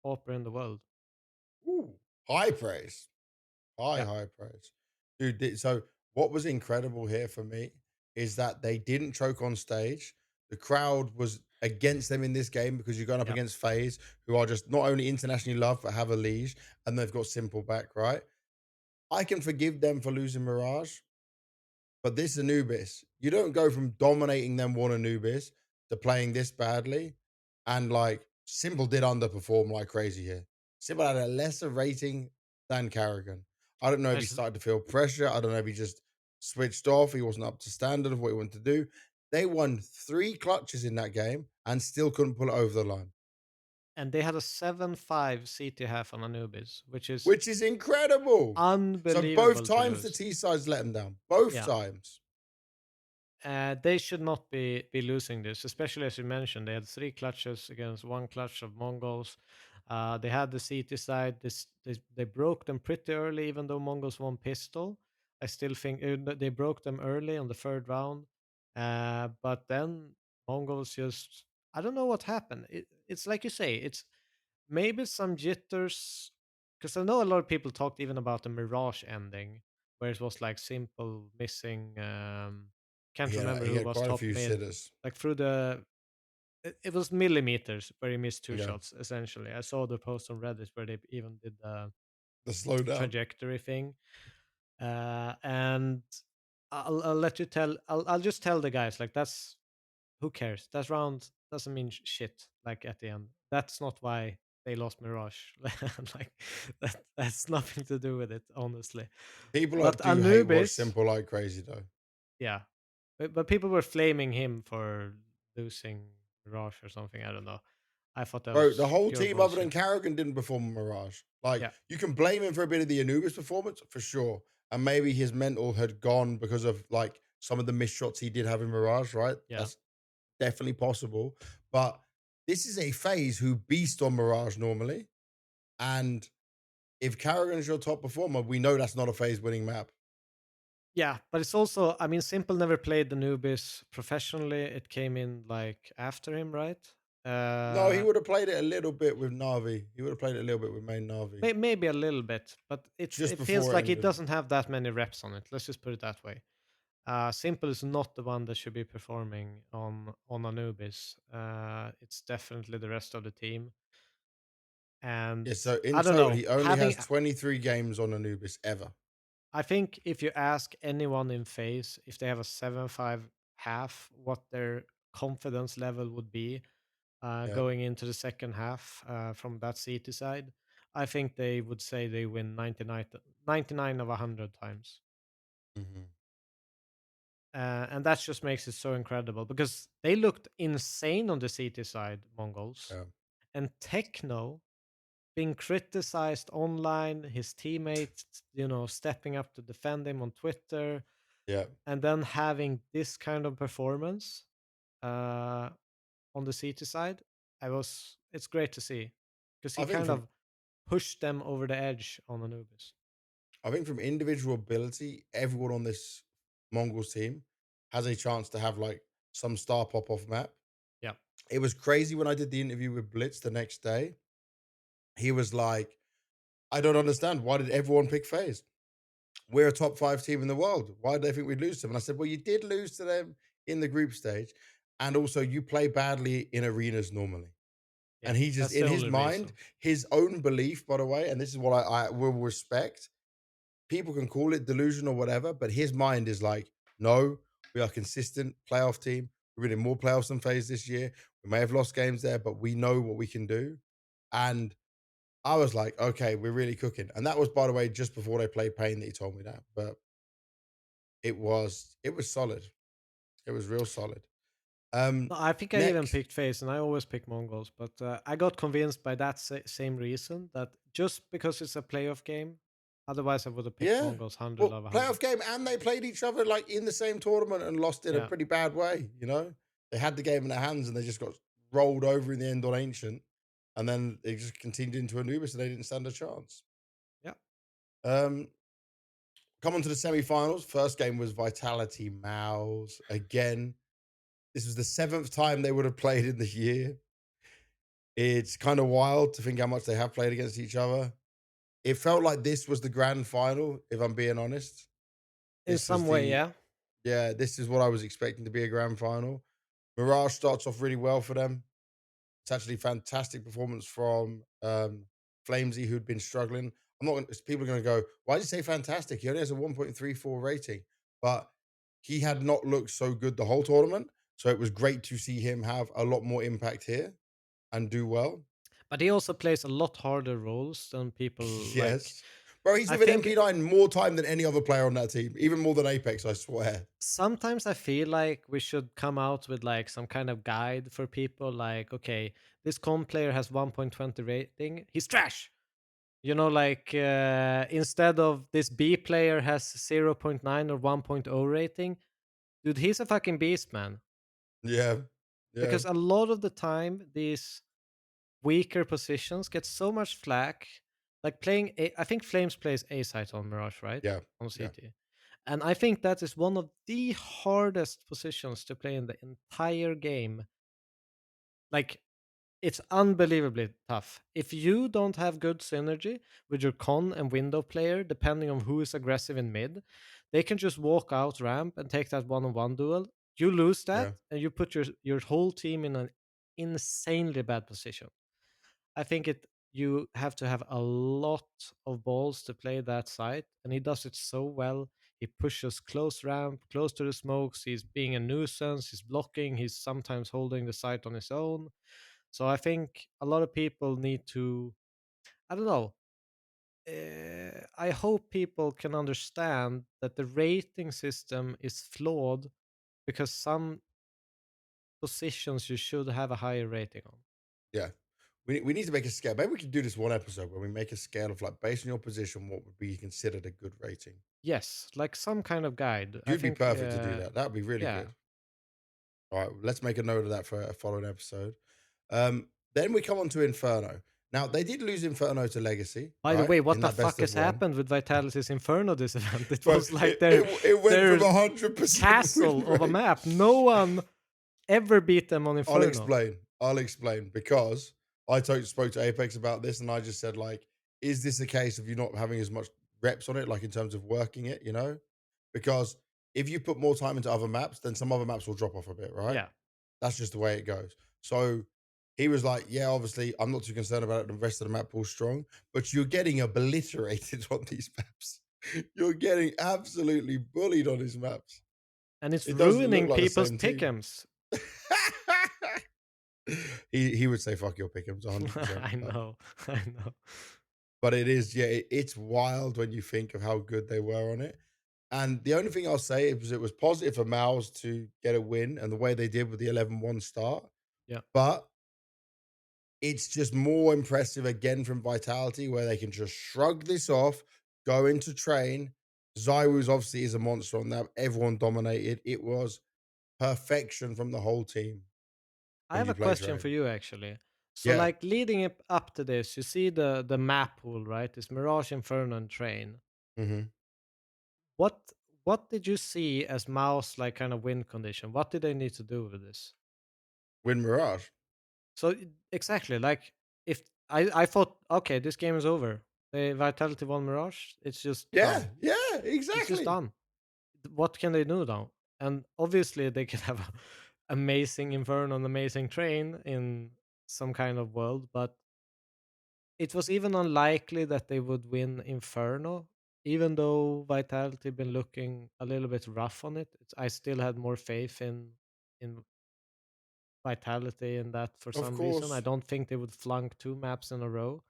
opera in the world. Ooh. High praise. High, Yeah, high praise. Dude, so what was incredible here for me is that they didn't choke on stage. The crowd was against them in this game because you're going up yeah. against FaZe, who are just not only internationally loved, but have a leash, and they've got simple back, right? I can forgive them for losing Mirage. But this Anubis, you don't go from dominating them one Anubis to playing this badly. And like Simple did underperform like crazy here. Simple had a lesser rating than Carrigan. I don't know if he There's started to feel pressure. I don't know if he just switched off. He wasn't up to standard of what he wanted to do. They won 3 clutches in that game and still couldn't pull it over the line, and they had a 7-5 CT half on Anubis, which is which is incredible. So both unbelievable to times the lose. T sides let them down. Both Yeah. times. They should not be losing this, especially as you mentioned. They had three clutches against one clutch of Mongols. They had the CT side. They broke them pretty early, even though Mongols won pistol. I still think they broke them early on the third round. But then Mongols just, I don't know what happened. It's like you say, it's maybe some jitters, because I know a lot of people talked even about the Mirage ending, where it was like simple missing. Can't remember He who had was quite a top few mid. sitters. Like through it was millimeters where he missed two Yeah. shots. Essentially, I saw the post on Reddit where they even did the The slowdown. trajectory thing. And I'll let you tell. I'll just tell the guys like that's, who cares? That round doesn't mean shit. Like at the end, that's not why they lost Mirage. Like that's nothing to do with it, honestly. People But do hate watch Anubis, Simple like crazy though. yeah, but people were flaming him for losing Mirage or something. I don't know. I thought that Bro, the was whole pure team other bullshit. than Carrigan didn't perform in Mirage. Like, Yeah, you can blame him for a bit of the Anubis performance for sure. And maybe his mental had gone because of like some of the missed shots he did have in Mirage, right? yeah. That's definitely possible. But this is a phase who beast on Mirage normally. And if Carrigan is your top performer, we know that's not a phase winning map. Yeah, but it's also, I mean, Simple never played the Nubis professionally. It came in like after him, right? No, he Uh, would have played it a little bit with Navi. He would have played it a little bit with main Navi maybe a little bit, but just it feels before it like he ended. doesn't have that many reps on it. Let's just put it that way. Simple is not the one that should be performing on Anubis. It's definitely the rest of the team. And Yeah, so in I don't total, know, he only having has 23 games on Anubis ever. I think if you ask anyone in FaZe if they have a 7-5 half, what their confidence level would be Yeah. going into the second half from that CT side, I think they would say they win 99 of 100 times. Mhm. And that just makes it so incredible because they looked insane on the CT side, Mongols. Yeah. And Techno being criticized online, his teammates, stepping up to defend him on Twitter, Yeah. and then having this kind of performance uh, on the CT side, it's great to see because he I think kind from of pushed them over the edge on Anubis. I think from individual ability, everyone on this Mongols team has a chance to have like some star pop off map. Yeah. It was crazy when I did the interview with Blitz the next day. He was like, I don't understand. Why did everyone pick FaZe? We're a top 5 team in the world. Why do they think we'd lose to them? And I said, well, you did lose to them in the group stage. And also, you play badly in arenas normally. Yeah, And he just, that's in the his only mind, reason. his own belief, by the way, and this is what I will respect. People can call it delusion or whatever, but his mind is like, no, we are consistent playoff team. We're winning more playoffs than FaZe this year. We may have lost games there, but we know what we can do. And I was like, okay, we're really cooking. And that was, by the way, just before they played Pain that he told me that. But it was solid. It was real solid. No, I think I even Next, picked FaZe, and I always pick Mongols, but I got convinced by that same reason that just because it's a playoff game, otherwise I would have picked yeah. Mongols 100 Well, of 100. playoff game, and they played each other like in the same tournament and lost in a Yeah, pretty bad way. They had the game in their hands and they just got rolled over in the end on Ancient, and then they just continued into Anubis and they didn't stand a chance. yeah. Um, come on to the semi-finals. First game was Vitality Mouse again. This was the 7th time they would have played in the year. It's kind of wild to think how much they have played against each other. It felt like this was the grand final, if I'm being honest. In This was some way, the yeah. Yeah, this is what I was expecting to be a grand final. Mirage starts off really well for them. It's actually fantastic performance from Flamesy, who'd been struggling. I'm not gonna, people are going to go, why did you say fantastic? He only has a 1.34 rating, but he had not looked so good the whole tournament. So it was great to see him have a lot more impact here and do well. But he also plays a lot harder roles than people like. Yes. Bro, he's I with think MP9 more time than any other player on that team, even more than Apex, I swear. sometimes I feel like we should come out with like some kind of guide for people like, okay, this comp player has 1.20 rating, he's trash. Like instead of this B player has zero point 0.9 or 1.0 rating, dude, he's a fucking beast, man. Yeah. Yeah. Because a lot of the time, these weaker positions get so much flack. Like I think Flames plays A site on Mirage, right? Yeah. On Yeah. CT. And I think that is one of the hardest positions to play in the entire game. Like, it's unbelievably tough. If you don't have good synergy with your con and window player, depending on who is aggressive in mid, they can just walk out ramp and take that one-on-one duel. You lose that, Yeah. and you put your whole team in an insanely bad position. I think you have to have a lot of balls to play that side, and he does it so well. He pushes close ramp, close to the smokes. He's being a nuisance. He's blocking. He's sometimes holding the site on his own. So I think a lot of people need to. I don't know. I hope people can understand that the rating system is flawed because some positions you should have a higher rating on. Yeah. We need to make a scale. Maybe we could do this one episode where we make a scale of like based on your position, what would be considered a good rating. Yes, like some kind of guide. I You'd be think, perfect to do that. That would be really yeah. good. All right, let's make a note of that for a following episode. Then we come on to Inferno. Now they did lose Inferno to Legacy, By the right? way, what In the that best fuck of has one. happened with Vitality's Inferno this event? It Bro, was like it, it, it went their from 100% win castle of a rate. map. No one ever beat them on I'll Inferno. explain. I'll explain because spoke to Apex about this, and I just said like, is this a case of you not having as much reps on it, like in terms of working it? Because if you put more time into other maps, then some other maps will drop off a bit, right? Yeah. That's just the way it goes. So he was like, "Yeah, obviously, I'm not too concerned about it. The rest of the map pool's strong, but you're getting obliterated on these maps. You're getting absolutely bullied on these maps. And it's It doesn't look ruining like the people's same team." pick'ems. He would say, "Fuck your pickums," 100%. I know. I know. But it is, yeah, it's wild when you think of how good they were on it. And the only thing I'll say is it was positive for Mouse to get a win and the way they did with the 11-1 start. Yeah. But it's just more impressive again from Vitality, where they can just shrug this off, go into train. Zyru's obviously is a monster on that. Everyone dominated. It was perfection from the whole team I when have you a play question for train. you actually. So Yeah. like leading up to this, you see the map pool, right? It's Mirage, Inferno, and Train. Hmm. What what did you see as Mouse like kind of win condition? What did they need to do with this? Win Mirage. So exactly, like if I thought, okay, this game is over. The Vitality won Mirage. It's just Yeah. done. Yeah. It's just Exactly. done. What can they do now? And obviously they could have a amazing Inferno and amazing Train in some kind of world, but it was even unlikely that they would win Inferno, even though Vitality been looking a little bit rough on it. I still had more faith in Vitality in that for Of some reason. I course. don't think they would flunk two maps in a row,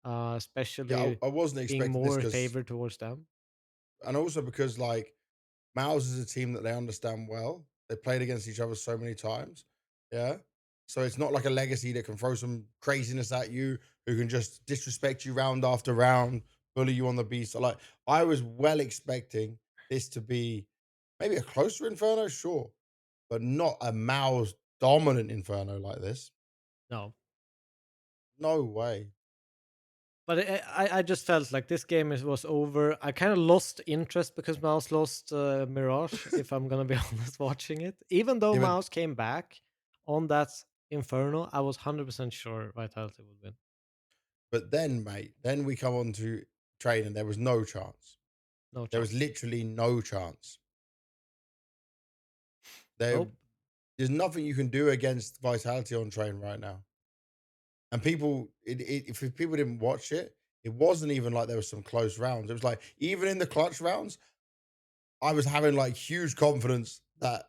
Yeah. especially I wasn't being expecting this more because, favored towards them. and also because like Mouse is a team that they understand well. They played against each other so many times. Yeah. So it's not like a legacy that can throw some craziness at you, who can just disrespect you round after round, bully you on the beat. So like I was well expecting this to be maybe a closer Inferno, sure, but not a Mouse dominant Inferno like this. No, No way. but I just felt like this game was over. I kind of lost interest because Mouse lost Mirage, if I'm going to be honest, watching it. Even though Yeah, but Mouse came back on that Inferno, I was 100% sure Vitality would win. then, mate, then we come on to train and there was no chance. No There was chance. literally no chance. There Nope. There's nothing you can do against Vitality on train right now. And people, if people didn't watch it, it wasn't even like there was some close rounds. It was like even in the clutch rounds, I was having like huge confidence that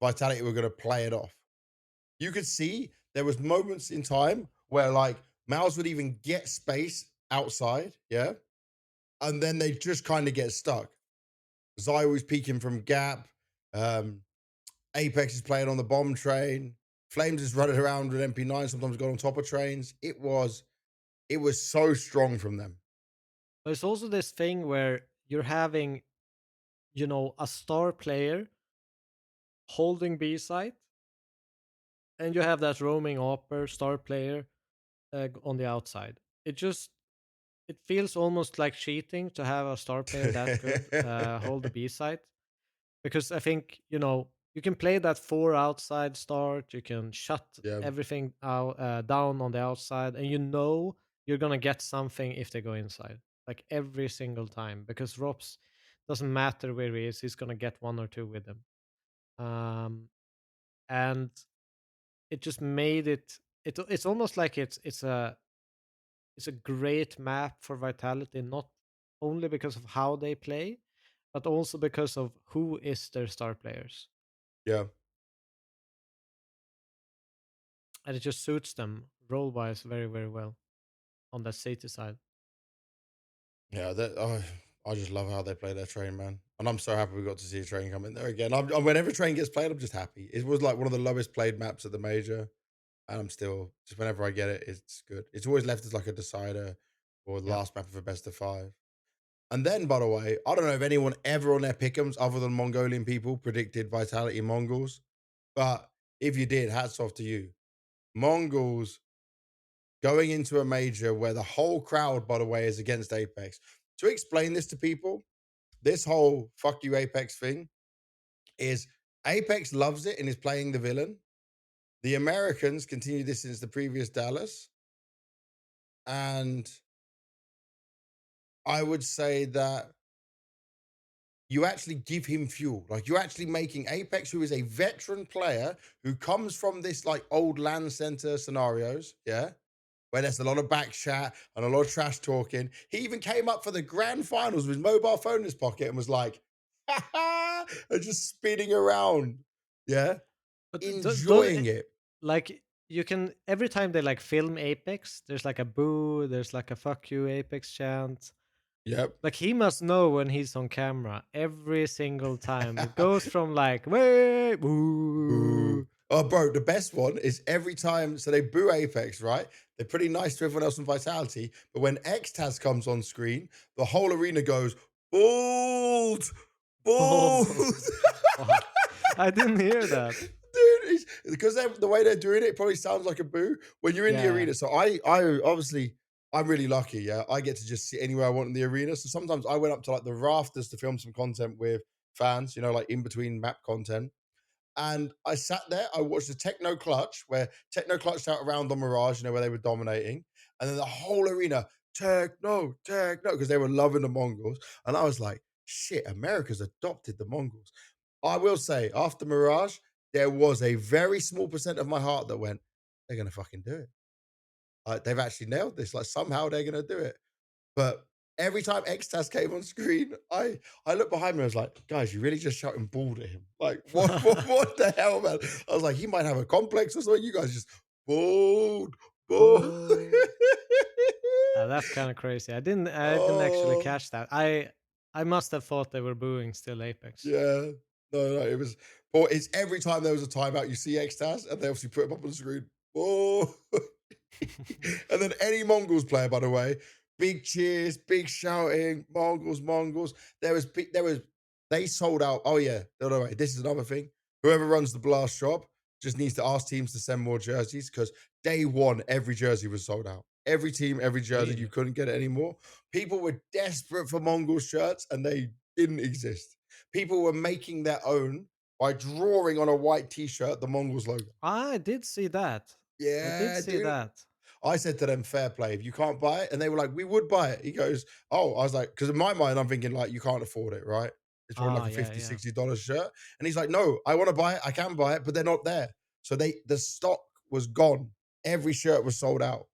Vitality were going to play it off. You could see there was moments in time where like Miles would even get space outside, yeah, and then they just kind of get stuck. Zai was peeking from gap. Um, Apex is playing on the bomb train. Flames is running around with MP9, sometimes got on top of trains. It was so strong from them. There's also this thing where you're having, a star player holding B site, and you have that roaming upper star player on the outside. It feels almost like cheating to have a star player that good hold the B site, because I think you can play that four outside start. You can shut Yeah, everything out down on the outside, and you're gonna get something if they go inside, like every single time. Because Rops doesn't matter where he is, he's gonna get one or two with him. Um, and it just made it. It's almost like it's a great map for Vitality, not only because of how they play, but also because of who is their star players. yeah, And it just suits them role wise very, very well on that safety side. yeah. I just love how they play their train, man. And I'm so happy we got to see a train come in there again. Whenever train gets played, I'm just happy. It was like one of the lowest played maps at the major, and I'm still just whenever I get it, it's good. It's always left as like a decider or the Yeah. last map of a best of five. And then, by the way, I don't know if anyone ever on their pickums, other than Mongolian people, predicted Vitality Mongols. But if you did, hats off to you. Mongols going into a major where the whole crowd, by the way, is against Apex. To explain this to people, this whole fuck you Apex thing is Apex loves it and is playing the villain. The Americans continue this since the previous Dallas. And I would say that you actually give him fuel. Like you're actually making Apex, who is a veteran player who comes from this like old land center scenarios, yeah, where there's a lot of back chat and a lot of trash talking. He even came up for the grand finals with his mobile phone in his pocket and was like, ha ha, and just spinning around, yeah, But enjoying it. like you can every time they like film Apex, there's like a boo, there's like a fuck you Apex chant. Yep. Like he must know when he's on camera every single time. It goes from like wait, Boo. boo. Oh, bro, the best one is every time. So they boo Apex, right? They're pretty nice to everyone else in Vitality. But when Xtaz comes on screen, the whole arena goes, bold, bold. Oh, fuck. I didn't hear that. Dude, because the way they're doing it, it probably sounds like a boo when you're in the Yeah. arena. So I obviously, I'm really lucky. Yeah, I get to just sit anywhere I want in the arena. So sometimes I went up to like the rafters to film some content with fans, like in between map content. And I sat there, I watched the Techno Clutch, where Techno clutched out around on Mirage, where they were dominating. And then the whole arena, Techno, Techno, because they were loving the Mongols. And I was like, shit, America's adopted the Mongols. I will say, after Mirage, there was a very small percent of my heart that went, they're going to fucking do it. Like, they've actually nailed this. Like, somehow they're going to do it. But every time Xtas came on screen, I looked behind me. I was like, guys, you really just shouting bald at him? Like, what the hell, man? I was like, he might have a complex or something. You guys just bald, bald. Boo. That's kind of crazy. I didn't actually Oh, catch that. I must have thought they were booing still Apex. yeah. No, it was. But it's every time there was a timeout, you see Xtas, and they obviously put him up on the screen. Oh, and then any Mongols player, by the way, big cheers, big shouting, Mongols, Mongols. They sold out. Oh yeah, no, no, wait, this is another thing. Whoever runs the blast shop just needs to ask teams to send more jerseys because day one, every jersey was sold out. Every team, every jersey, you Really? couldn't get it anymore. People were desperate for Mongol shirts and they didn't exist. People were making their own by drawing on a white t-shirt the Mongols logo. I did see that. I did Yeah, see dude. that. I said to them, fair play. If you can't buy it, and they were like, we would buy it. He goes, oh, I was like, because in my mind, I'm thinking, like, you can't afford it, right? It's probably like Ah, a yeah, 50, yeah. $60 shirt. And he's like, no, I want to buy it. I can buy it, but they're not there. So the stock was gone. Every shirt was sold out.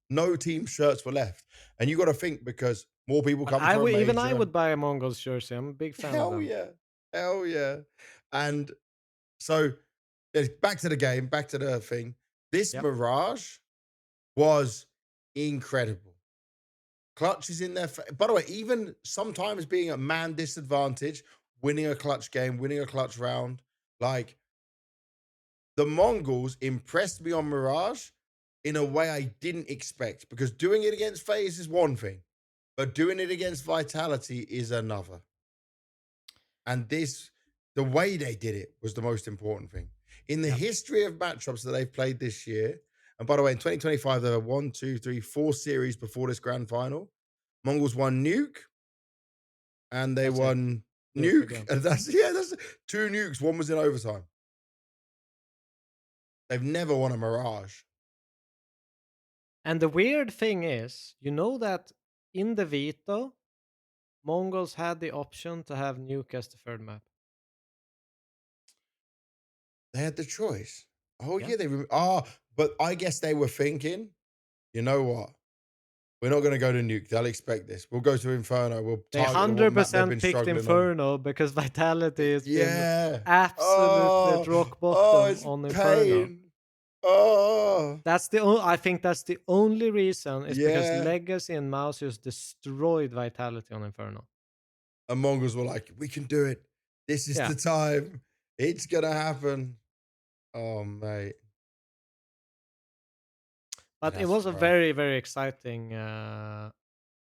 No team shirts were left. And you got to think because more people But come for a even I major. would buy a Mongols jersey. I'm a big fan of Hell them. yeah. Hell yeah. And so back to the game, back to the thing. This Yep. Mirage was incredible. Clutch is in there. By the way, even sometimes being a man disadvantage, winning a clutch game, winning a clutch round, like the Mongols impressed me on Mirage in a way I didn't expect because doing it against FaZe is one thing, but doing it against Vitality is another. And the way they did it was the most important thing. In the Yep. history of matchups that they've played this year, and by the way, in 2025, there were one, two, three, four series before this grand final. Mongols won Nuke and they That's it. won Nuke Nuke. again. And that's two nukes. One was in overtime. They've never won a Mirage. And the weird thing is, you know that in the veto, Mongols had the option to have Nuke as the third map. They had the choice. Oh, Yeah. yeah. But I guess they were thinking, you know what? We're not going to go to Nuke. They'll expect this. We'll go to Inferno. We'll They target what map they've 100% been picked struggling on. Inferno because Vitality has been Yeah. absolutely at Oh, rock oh, bottom it's on Inferno. pain. Oh, I think that's the only reason is because yeah. Legacy and Mouse just destroyed Vitality on Inferno. And Mongols were like, we can do it. This is Yeah, the time. It's going to happen. Oh, mate. but it That's was a rough. very very exciting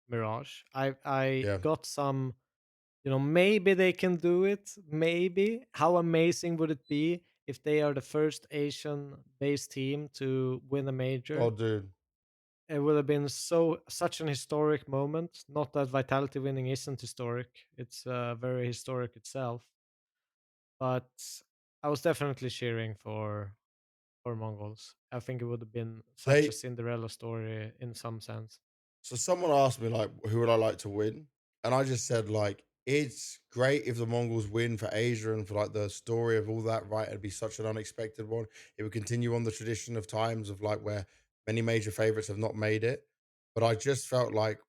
Mirage. I Yeah. got some, maybe they can do it. Maybe how amazing would it be if they are the first Asian based team to win a Oh, major? dude. It would have been such an historic moment. Not that Vitality winning isn't historic; it's very historic itself. But I was definitely cheering for Mongols. I think it would have been such a They, Cinderella story in some sense. so someone asked me, like, who would I like to win? And I just said, like, It's great if the Mongols win for Asia and for like the story of all that, right? It'd be such an unexpected one. It would continue on the tradition of times of like where many major favorites have not made it. But I just felt like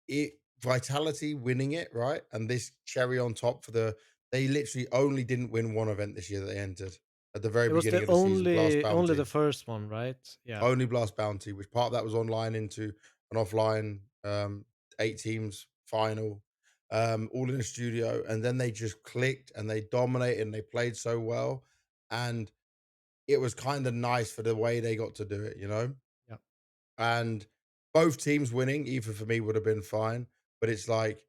it Vitality winning it, right? And this cherry on top for they literally only didn't win one event this year that they entered at the very It was beginning the of the season, Blast only the Bounty. first one, right? Yeah, Only Blast Bounty, which part of that was online into an offline 8 teams final, all in the studio. And then they just clicked and they dominated and they played so well. And it was kind of nice for the way they got to do it, you know? yeah, And both teams winning, even for me, would have been fine. But it's like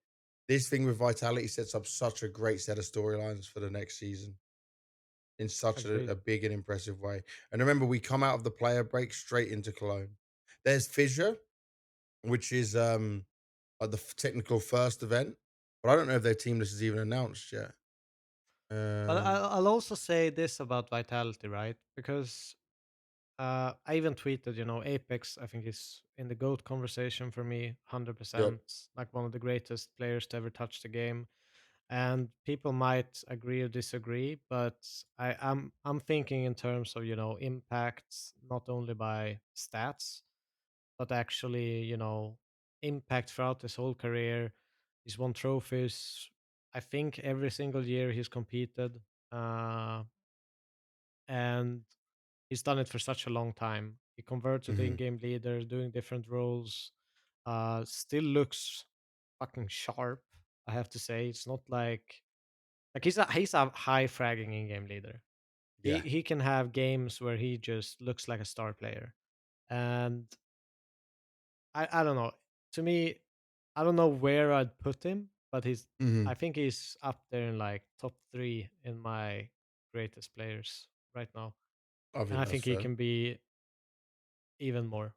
this thing with Vitality sets up such a great set of storylines for the next season in such a agreed. big and impressive way. And remember, we come out of the player break straight into Cologne. There's Fissure, which is like the technical first event, but I don't know if their team list is even announced yet. But Um, I'll also say this about Vitality, right? Because I even tweeted, Apex, I think is in the GOAT conversation for me, yep. 100%, like one of the greatest players to ever touch the game. And people might agree or disagree, but I'm thinking in terms of, impacts, not only by stats, but actually, impact throughout his whole career. He's won trophies, I think, every single year he's competed. Uh, and he's done it for such a long time. He converted to Hmm. in-game leader, doing different roles. Still looks fucking sharp. I have to say, it's not like he's a high fragging in-game leader. He Yeah. he can have games where he just looks like a star player, and I don't know. To me, I don't know where I'd put him, but Hmm. I think he's up there in like top 3 in my greatest players right now, I and think I that's think he fair. can be even more.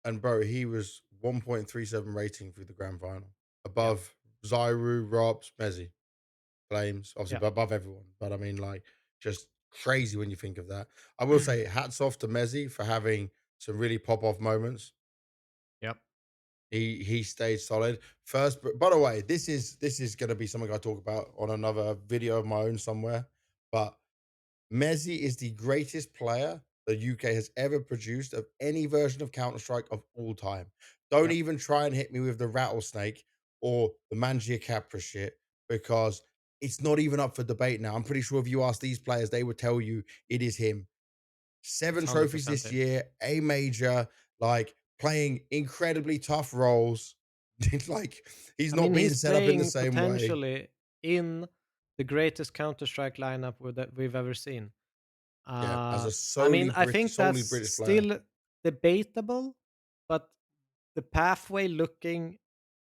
And bro, he was 1.37 rating through the grand final, Yeah, above Zyru, Robs, Mezzi, Flames, obviously yeah, but above everyone. But I mean, like, just crazy when you think of that. I will say, hats off to Mezzi for having some really pop off moments. yep. He stayed solid. First, but by the way, this is gonna be something I talk about on another video of my own somewhere. But Messi is the greatest player the UK has ever produced of any version of Counter-Strike of all time. Don't Yep. even try and hit me with the rattlesnake or the Mangia Capra shit because it's not even up for debate now. I'm pretty sure if you ask these players, they would tell you it is him. It's 7 trophies 100% this him. year, a major, like playing incredibly tough roles. It's like he's I not mean, being he's set up in the playing same way. potentially in the greatest Counter Strike lineup that we've ever seen. Yeah, as a I mean, I think solely that's British player. still debatable, but the pathway looking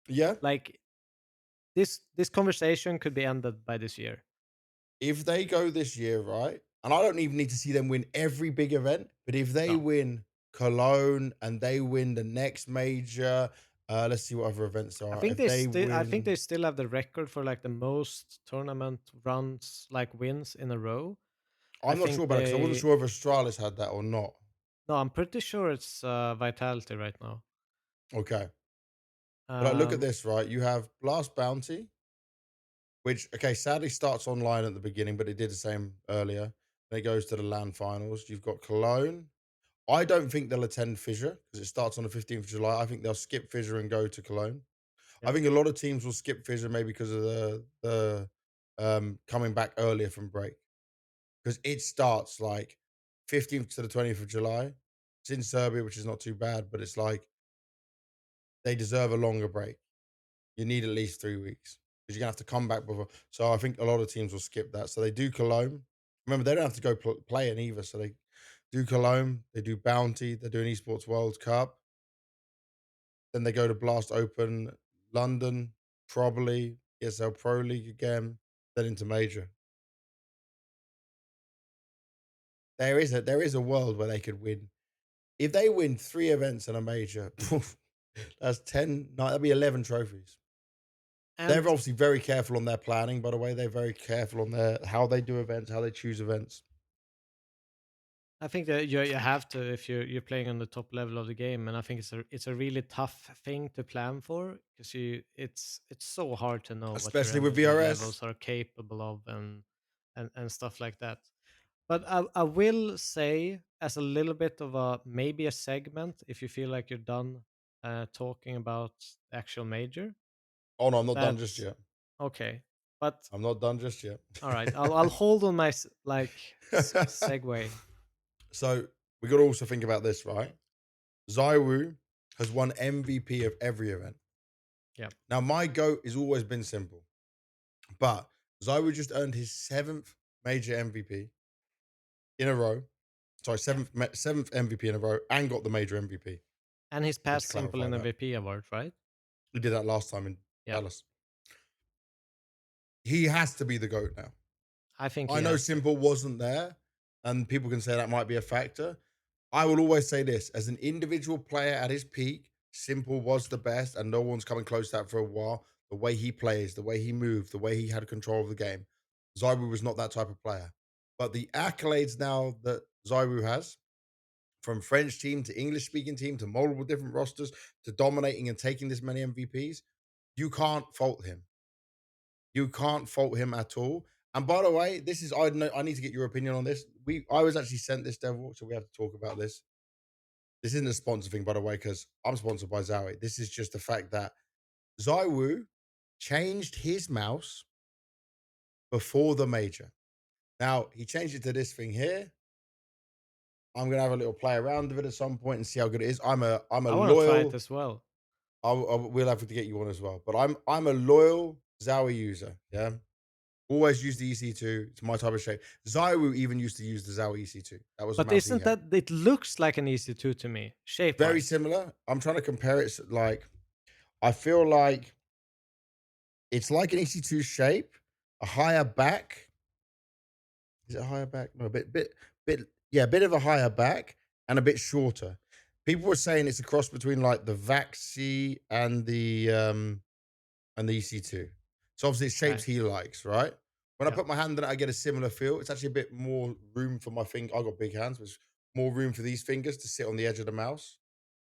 Yeah, like this conversation could be ended by this year. if they go this year, right? And I don't even need to see them win every big event, but if they No, win Cologne and they win the next major, let's see what other events there are. If they I think win, they still have the record for like the most tournament runs, like wins in a row. I I'm not sure think about it because I wasn't they sure if Astralis had that or not. no, I'm pretty sure it's Vitality right now. Okay. But like, look at Um, this, right? You have Blast Bounty, which, okay, sadly starts online at the beginning, but it did the same earlier. Then it goes to the LAN finals. You've got Cologne. I don't think they'll attend Fissure because it starts on the 15th of July. I think they'll skip Fissure and go to Cologne. I yep. think a lot of teams will skip Fissure maybe because of the coming back earlier from break because it starts like 15th to the 20th of July. It's in Serbia, which is not too bad, but it's like they deserve a longer break. You need at least 3 weeks because you're gonna have to come back before. So I think a lot of teams will skip that. So they do Cologne. Remember, they don't have to go play in either. So they do Cologne, they do Bounty, they're doing Esports World Cup. Then they go to Blast Open London, probably ESL Pro League again, then into Major. There is a world where they could win. If they win 3 events in a major, that's 10, no, that'd be 11 trophies. They're And obviously very careful on their planning, by the way. They're very careful on their how they do events, how they choose events. I think that you have to if you're playing on the top level of the game, and I think it's a really tough thing to plan for because it's so hard to know what your especially with energy VRS. levels are capable of and stuff like that. But I will say as a little bit of a maybe a segment if you feel like you're done talking about the actual major. Oh no, I'm not done just That's yet. okay. But I'm not done just yet. all right, I'll hold on my segue. So we got to also think about this, right? Zywu has won MVP of every event. Yeah, Now, my GOAT has always been simple, but Zywu just earned his seventh major MVP in a row. Sorry, yeah. seventh MVP in a row, and got the major MVP. And he's Just to past Simple clarify in that, MVP award, right? he did that last time in Yeah, Dallas. He has to be the GOAT now. I think I he know has to. Simple wasn't there, and people can say that might be a factor. I will always say this as an individual player at his peak, Simple was the best, and no one's coming close to that for a while. The way he plays, the way he moved, the way he had control of the game. Zywu was not that type of player. But the accolades now that Zywu has, from French team to English speaking team to multiple different rosters to dominating and taking this many MVPs, you can't fault him. You can't fault him at all. And by the way, this is I need to get your opinion on this. I was actually sent this devil, so we have to talk about this. This isn't a sponsor thing, by the way, because I'm sponsored by Zowie. This is just the fact that Zywu changed his mouse before the major. Now he changed it to this thing here. I'm gonna have a little play around with it at some point and see how good it is. I'm a I want to try it loyal. as well. We'll have to get you on as well. But I'm a loyal Zowie user. Yeah, always use the EC2. It's my type of shape. Zywu even used to use the Zowie EC2. That was the But mouse he isn't had. that it looks like an EC2 to me, shape Very wise? similar. I'm trying to compare it. Like I feel like it's like an EC2 shape, a higher back. Is it a higher back? No, a bit of a higher back and a bit shorter. People were saying it's a cross between like the Vaxi and the EC2. So obviously it's shapes Okay. he likes, right? When I Yeah. put my hand on it, I get a similar feel. It's actually a bit more room for my finger. I got big hands, but it's more room for these fingers to sit on the edge of the mouse.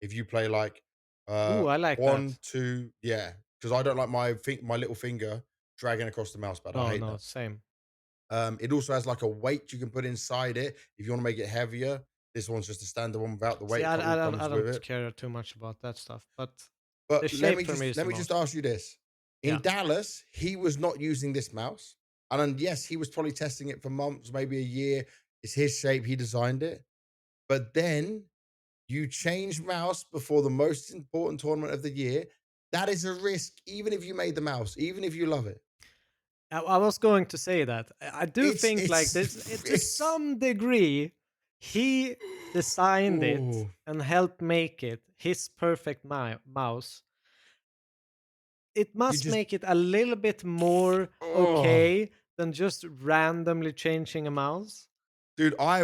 If you play like Ooh, I like one, that. two, yeah, because I don't like my little finger dragging across the mouse pad. I No, hate no, that. same. It also has like a weight you can put inside it if you want to make it heavier. This one's just a standard one without the See, weight. It all I comes with don't it. care too much about that stuff, but the But shape for me is let the me just most. ask you this: Yeah. in Dallas, he was not using this mouse, and then, yes, he was probably testing it for months, maybe a year. It's his shape; he designed it. But then you change mouse before the most important tournament of the year. That is a risk, even if you made the mouse, even if you love it. I was going to say that. I do think like this to It's some degree he designed it oh, and helped make it his perfect mouse. It you must just make it a little bit more oh. okay than just randomly changing a mouse. Dude, I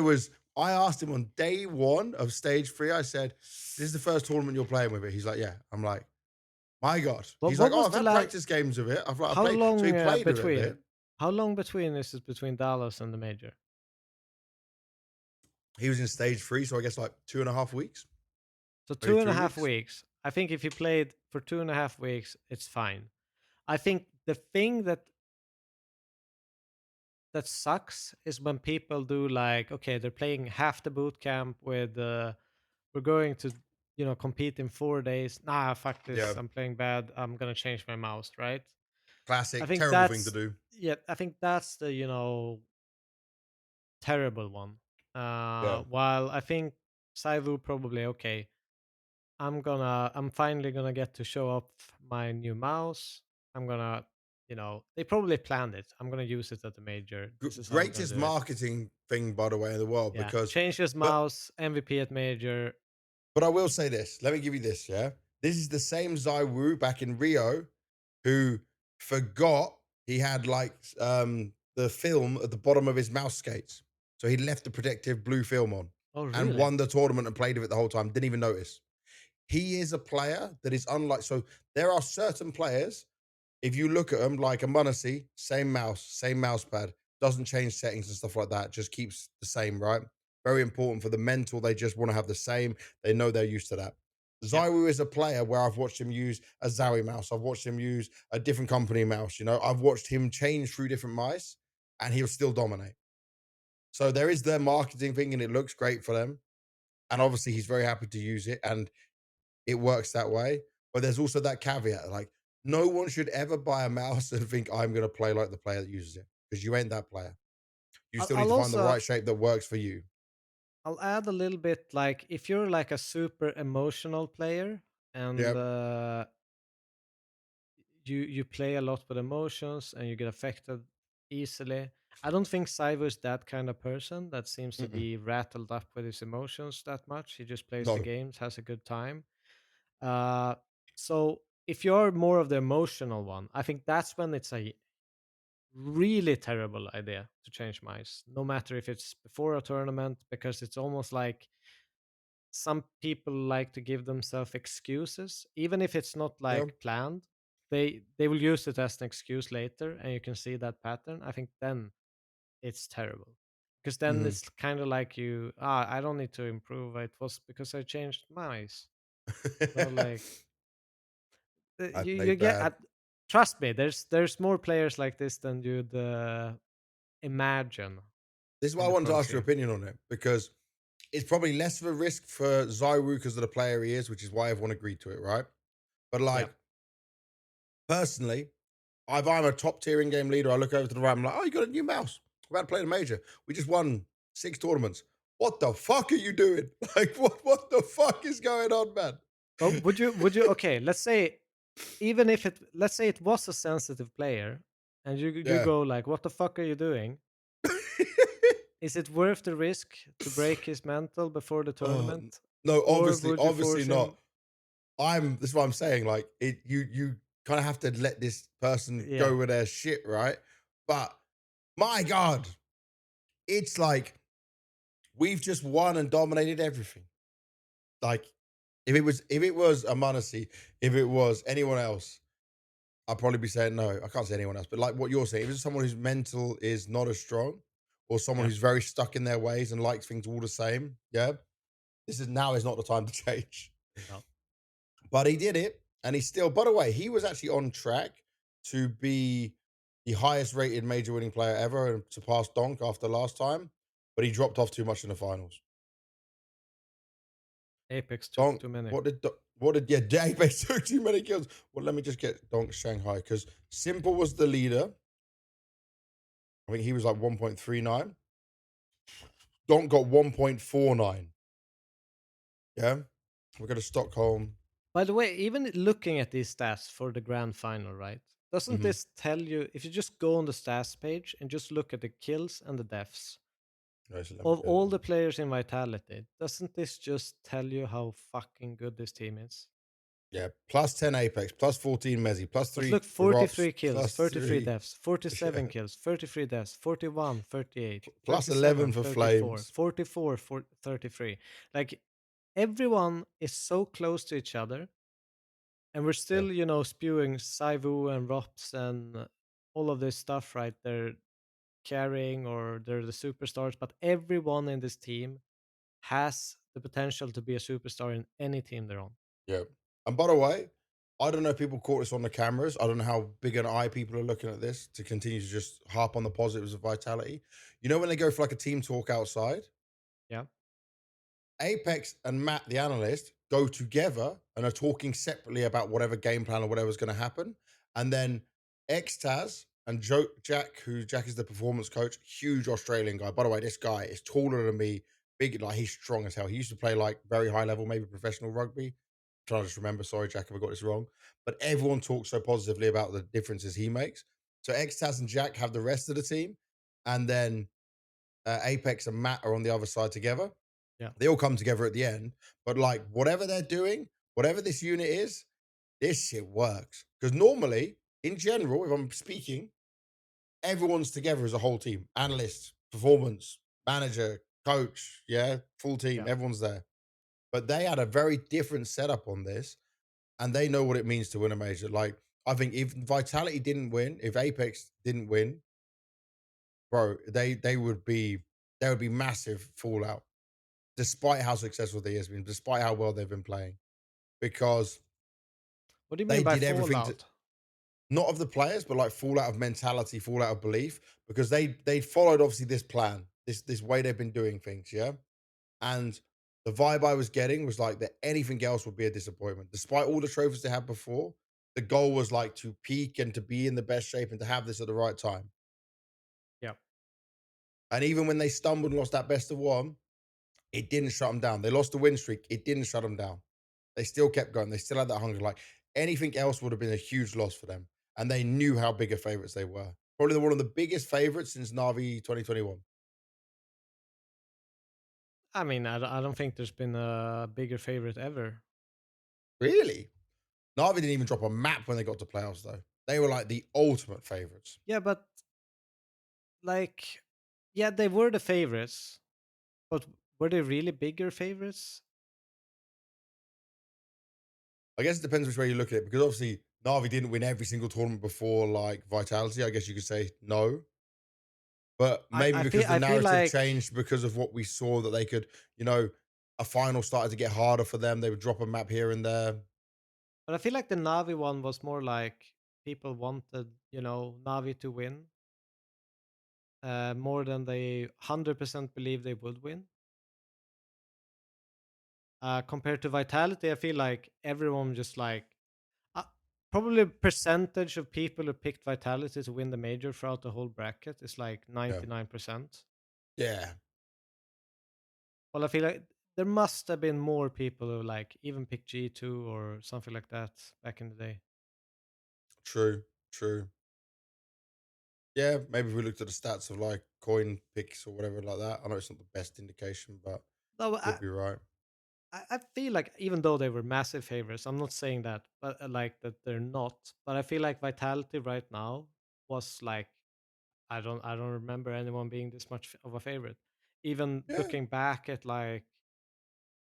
asked him on day one of stage three. I said, "This is the first tournament you're playing with it." He's like, "Yeah." I'm like, "My God." He's like, What "Oh, was I've the had practice games with it. I how played." So he long played with it a between? bit. How long between is it between Dallas and the major? He was in stage three, so I guess like 2.5 weeks, So maybe two and a three half weeks. weeks. I think if you played for 2.5 weeks, it's fine. I think the thing that sucks is when people do like, okay, they're playing half the boot camp with we're going to compete in 4 days. Nah, fuck Yeah, this. I'm playing bad. I'm gonna change my mouse, right? I classic, think terrible thing to that's do. yeah, I think that's the terrible one. Yeah, While I think Saivu probably okay. I'm finally gonna get to show off my new mouse. I'm gonna, they probably planned it. I'm gonna use it at the major. This is how I'm gonna greatest do it. marketing thing, by the way, in the world. Yeah, Because, change this but mouse, MVP at major. But I will say this. Let me give you this. Yeah, this is the same Zai Wu back in Rio who forgot he had like the film at the bottom of his mouse skates, so he left the protective blue film on Oh, and really? won the tournament and played with it the whole time. Didn't even notice. He is a player that is unlike. So there are certain players. If you look at them, like a Munacy, same mouse pad, doesn't change settings and stuff like that, just keeps the same, right? Very important for the mental. They just want to have the same. They know they're used to that. Yeah. Zywu is a player where I've watched him use a Zowie mouse. I've watched him use a different company mouse. I've watched him change through different mice and he'll still dominate. So there is their marketing thing and it looks great for them. And obviously he's very happy to use it and it works that way. But there's also that caveat like no one should ever buy a mouse and think I'm going to play like the player that uses it because you ain't that player. You I'll, still need I'll to find the also right shape that works for you. I'll add a little bit like if you're like a super emotional player and Yep. you play a lot with emotions and you get affected easily. I don't think Saivo is that kind of person that seems to Mm-mm. be rattled up with his emotions that much. He just plays the No. games, has a good time. Uh, so if you're more of the emotional one, I think that's when it's a really terrible idea to change mice, no matter if it's before a tournament, because it's almost like some people like to give themselves excuses, even if it's not Yeah. like planned. They will use it as an excuse later, and you can see that pattern. I think then it's terrible because then Mhm. it's kind of like I don't need to improve. It was because I changed mice. Like I you played get. bad. Trust me, there's more players like this than you'd imagine This is why in I the wanted to pro ask your scene. opinion on it because it's probably less of a risk for Zyru because of the player he is, which is why everyone agreed to it, right? But Yeah. like personally, if I'm a top tier in game leader, I look over to the right, I'm like, oh, you got a new mouse. We're about to play the major. We just won 6 tournaments. What the fuck are you doing? Like, what the fuck is going on, man? But would you okay, let's say even if it let's say it was a sensitive player and you Yeah. go like what the fuck are you doing? Is it worth the risk to break his mental before the Oh, tournament? no, Or obviously, would you obviously force not. him? This is what I'm saying. Like you kind of have to let this person Yeah, go with their shit, right? But my God, it's like we've just won and dominated everything. Like if it was Amanasi, if it was anyone else, I'd probably be saying no. I can't say anyone else, but like what you're saying, if it's someone whose mental is not as strong, or someone yeah, who's very stuck in their ways and likes things all the same, yeah, this is now is not the time to change. no. But he did it, and he's still. By the way, he was actually on track to be the highest rated major winning player ever and surpass Donk after last time, but he dropped off too much in the finals. Apex took Donk, too many. what did yeah, Apex took too many kills. Well, let me just get Donk Shanghai because Simple was the leader. I think he was like 1.39. Donk got 1.49. Yeah. We're going to Stockholm. By the way, even looking at these stats for the grand final, right? Doesn't Hmm. this tell you if you just go on the stats page and just look at the kills and the deaths Right, so let me of get it all up. the players in Vitality, doesn't this just tell you how fucking good this team is? Yeah. Plus 10 Apex, plus 14 Mezzi, plus But 3 look, Rops, 43 kills, plus 33 3. deaths, 47 Yeah. kills, 33 deaths, 41, 38, Plus 11 37, for 34, Flames. 44, 33. Like everyone is so close to each other, and we're Yeah. still, spewing Saivu and Rops and all of this stuff, right? They're carrying or they're the superstars, but everyone in this team has the potential to be a superstar in any team they're on. Yeah. And by the way, I don't know if people caught this on the cameras. I don't know how big an eye people are looking at this to continue to just harp on the positives of Vitality. You know, when they go for like a team talk outside, Yeah, Apex and Matt, the analyst, go together and are talking separately about whatever game plan or whatever's going to happen. And then Xtaz and Jack, who Jack is the performance coach, huge Australian guy. By the way, this guy is taller than me, big, like he's strong as hell. He used to play like very high level, maybe professional rugby. Trying to just remember, sorry, Jack, if I got this wrong. But everyone talks so positively about the differences he makes. So Xtaz and Jack have the rest of the team. And then Apex and Matt are on the other side together. yeah, They all come together at the end, but like whatever they're doing, whatever this unit is, this shit works. Because normally, in general, if I'm speaking, everyone's together as a whole team. Analysts, performance, manager, coach, yeah, full team, yeah. everyone's there. But they had a very different setup on this, and they know what it means to win a major. Like, I think if Vitality didn't win, if Apex didn't win, bro, they would be massive fallout. despite how successful they has been, despite how well they've been playing, because What do you mean they by did everything to fallout? not of the players, but like fallout of mentality, fallout of belief, because they followed obviously this plan, this way they've been doing things, yeah. And the vibe I was getting was like that anything else would be a disappointment, despite all the trophies they had before. The goal was like to peak and to be in the best shape and to have this at the right time. Yeah. And even when they stumbled and lost that best of one, it didn't shut them down. They lost the win streak. It didn't shut them down. They still kept going. They still had that hunger. Like anything else would have been a huge loss for them. And they knew how big of favorites they were. Probably one of the biggest favorites since Navi 2021. I mean, I don't think there's been a bigger favorite ever. Really? Navi didn't even drop a map when they got to playoffs, though. They were like the ultimate favorites. Yeah, but like, yeah, they were the favorites, but were they really bigger favorites? I guess it depends which way you look at it, because obviously Navi didn't win every single tournament before like Vitality. I guess you could say no. But maybe because the I feel narrative like, changed because of what we saw that they could, you know, a final started to get harder for them. They would drop a map here and there. but I feel like the Navi one was more like people wanted, Navi to win more than they 100% believe they would win. Compared to Vitality, I feel like everyone just like uh, probably percentage of people who picked Vitality to win the major throughout the whole bracket is like Yeah. 99%. Yeah. Well, I feel like there must have been more people who like even picked G2 or something like that back in the day. True. True. Yeah. Maybe if we looked at the stats of like coin picks or whatever like that. I know it's not the best indication, but No, you'll be right. I feel like even though they were massive favorites, I'm not saying that, but like that they're not. But I feel like Vitality right now was like I don't remember anyone being this much of a favorite. Even Yeah. looking back at like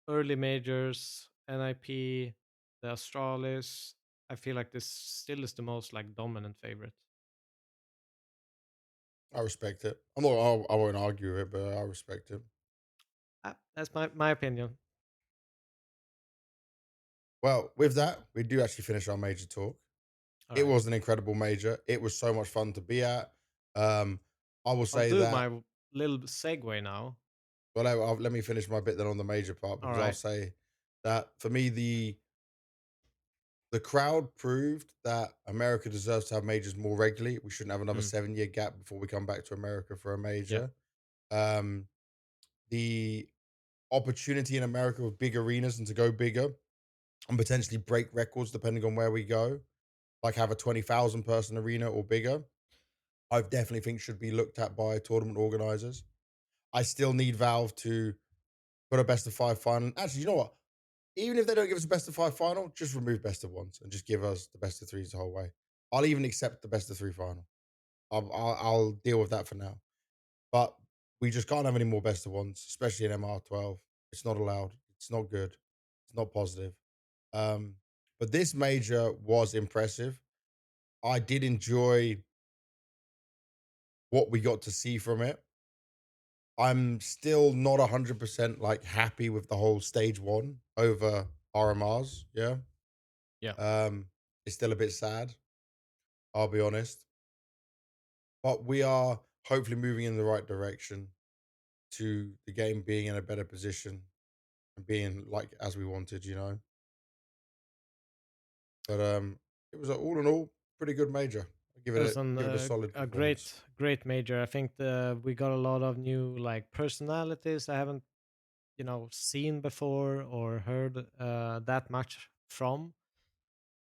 early majors, NIP, the Astralis, I feel like this still is the most like dominant favorite. I respect it. I'm not, I won't argue it, but I respect it. That's my opinion. Well, with that, we do actually finish our major talk. All It right, was an incredible major. It was so much fun to be at. Um, I will I'll say do that. my little segue now. Well, let me finish my bit then on the major part, All because I'll right. say that for me, the crowd proved that America deserves to have majors more regularly. We shouldn't have another Mm, 7 year gap before we come back to America for a yeah. major. Um, the opportunity in America with big arenas and to go bigger and potentially break records depending on where we go, like have a 20,000 person arena or bigger, I definitely think should be looked at by tournament organizers. I still need Valve to put a best of five final. Actually, you know what? Even if they don't give us a best of five final, just remove best of ones and just give us the best of threes the whole way. I'll even accept the best of three final. I'll deal with that for now. But we just can't have any more best of ones, especially in MR12. It's not allowed. It's not good. It's not positive. Um, but this major was impressive. I did enjoy what we got to see from it. I'm still not 100% like happy with the whole stage one over RMRs. Yeah. Yeah. Um, it's still a bit sad, I'll be honest. But we are hopefully moving in the right direction to the game being in a better position and being like as we wanted, you know. But it was all in all pretty good major. I It was give it a solid a performance. great major. I think we got a lot of new like personalities I haven't seen before or heard that much from.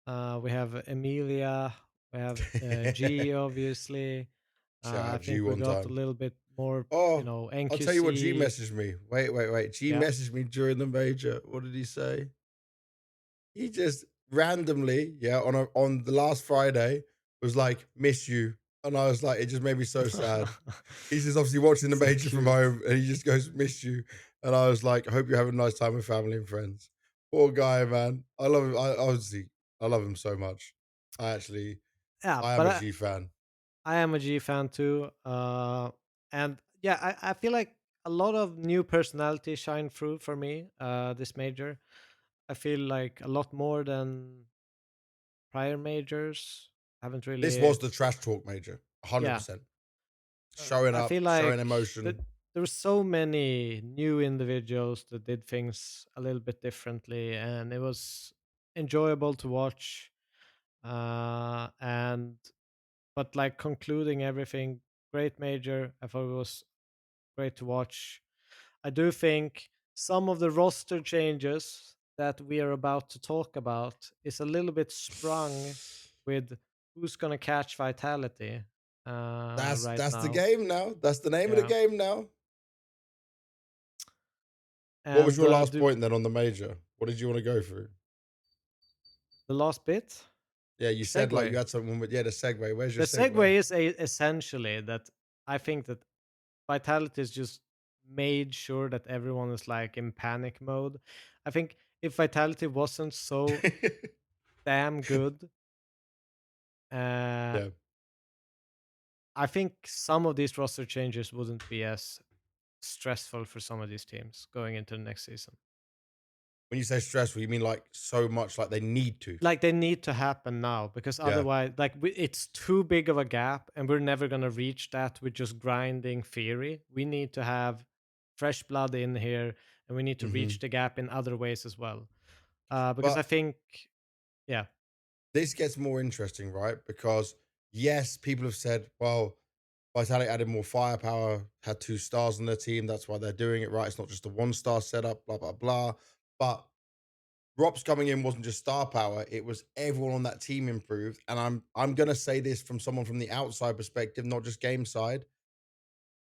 We have Emilia, we have G obviously. Shout I out G think we one got a time. little bit more, Oh, I'll tell you what G NQC. messaged me. Wait. G Yeah. messaged me during the major. What did he say? He just randomly, yeah, on the last Friday was like, miss you. And I was like, it just made me so sad. He's just obviously watching the So major from cute. home and he just goes, miss you. And I was like, I hope you're having a nice time with family and friends. Poor guy, man. I love him. I love him so much. Yeah, I am but a G fan. I am a G fan too. And yeah, I feel like a lot of new personality shine through for me. This major, I feel like a lot more than prior majors. Haven't This really, was the trash talk major, yeah. 100%. Showing I feel up, showing like that emotion. there were so many new individuals that did things a little bit differently, and it was enjoyable to watch. And but like concluding everything, great major. I thought it was great to watch. I do think some of the roster changes that we are about to talk about is a little bit sprung with who's gonna catch Vitality right That's the now. game now. That's the name of the Yeah, game now. What was and your last do point then on the major? What did you want to go through? the last bit, Yeah, the you said like you segue. had something with the segue. Where's your The segue? segue is essentially that I think that Vitality is just made sure that everyone is like in panic mode. I think if Vitality wasn't so damn good, uh, Yeah. I think some of these roster changes wouldn't be as stressful for some of these teams going into the next season. When you say stressful, you mean like so much like they need to. Like they need to happen now because Yeah. otherwise, like it's too big of a gap, and we're never gonna reach that with just grinding theory. We need to have fresh blood in here, and we need to Hmm. reach the gap in other ways as well. Because I But think, yeah, this gets more interesting, right? Because yes, people have said, well, Vitality added more firepower, had 2 stars on their team. That's why they're doing it, right? It's not just a 1 star setup, blah, blah, blah. But Rop's coming in wasn't just star power, it was everyone on that team improved. And I'm gonna say this from someone from the outside perspective, not just game side.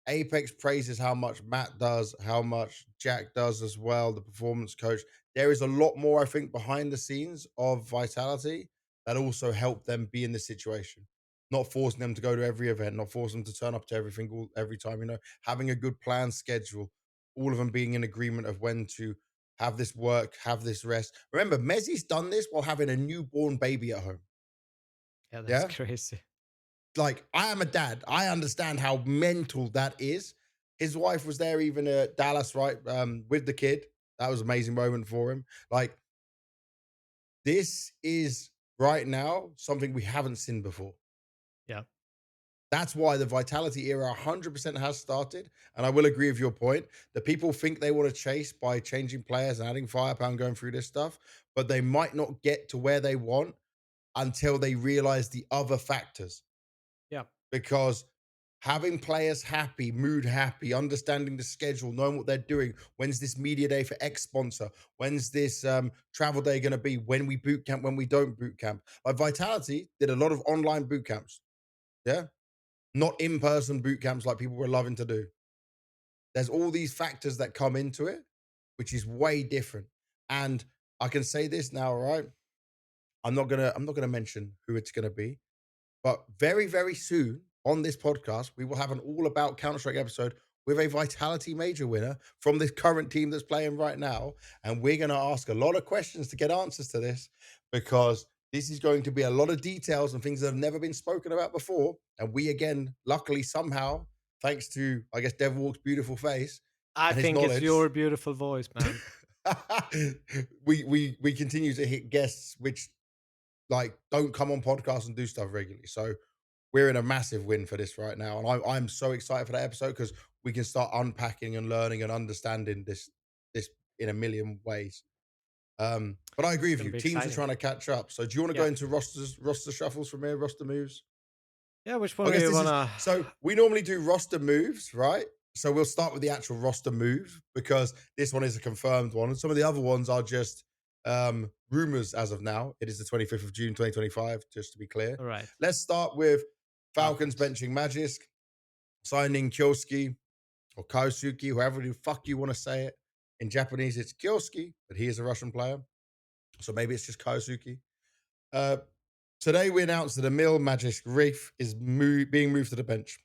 Apex praises how much Matt does, how much Jack does as well, the performance coach. There is a lot more, I think, behind the scenes of Vitality that also help them be in this situation. Not forcing them to go to every event, not forcing them to turn up to everything every time, having a good plan schedule, all of them being in agreement of when to have this work, have this rest. Remember, Mezzi's done this while having a newborn baby at home. yeah, that's Yeah. crazy. Like, I am a dad. I understand how mental that is. His wife was there even at Dallas, right? With the kid. That was an amazing moment for him. Like, this is right now something we haven't seen before. Yeah, That's why the Vitality era 100% has started. And I will agree with your point that people think they want to chase by changing players and adding firepower and going through this stuff, but they might not get to where they want until they realize the other factors. yeah, Because having players happy, mood happy, understanding the schedule, knowing what they're doing, when's this media day for X sponsor, when's this travel day going to be, when we boot camp, when we don't boot camp. Like Vitality did a lot of online boot camps, yeah, not in person boot camps like people were loving to do. There's all these factors that come into it, which is way different. And I can say this now, right? I'm not gonna mention who it's gonna be. But very, very soon on this podcast, we will have an all about Counter Strike episode with a Vitality Major winner from this current team that's playing right now. And we're going to ask a lot of questions to get answers to this because this is going to be a lot of details and things that have never been spoken about before. And we, again, luckily, somehow, thanks to, I guess, Devilwalk's beautiful face I and his think it's knowledge, your beautiful voice, man. we continue to hit guests which like don't come on podcasts and do stuff regularly. So we're in a massive win for this right now, and I'm so excited for that episode because we can start unpacking and learning and understanding this in a million ways. But I agree It's with gonna you. be Teams are exciting. trying to catch up. So do you want to go Yeah, into roster shuffles from here, roster moves? yeah. Which one I do guess you this is wanna? so we normally do roster moves, right? So we'll start with the actual roster move because this one is a confirmed one, and some of the other ones are just rumors as of now. It is the 25th of June, 2025, just to be clear. All right, Let's start with Falcons Falcons. benching Magisk, signing Kyoski or Kosuke, whoever the fuck you want to say it. In Japanese, it's Kyoski, but he is a Russian player. So maybe it's just Kosuke. Uh, Today, we announced that Emil Magisk Reef is being moved to the bench.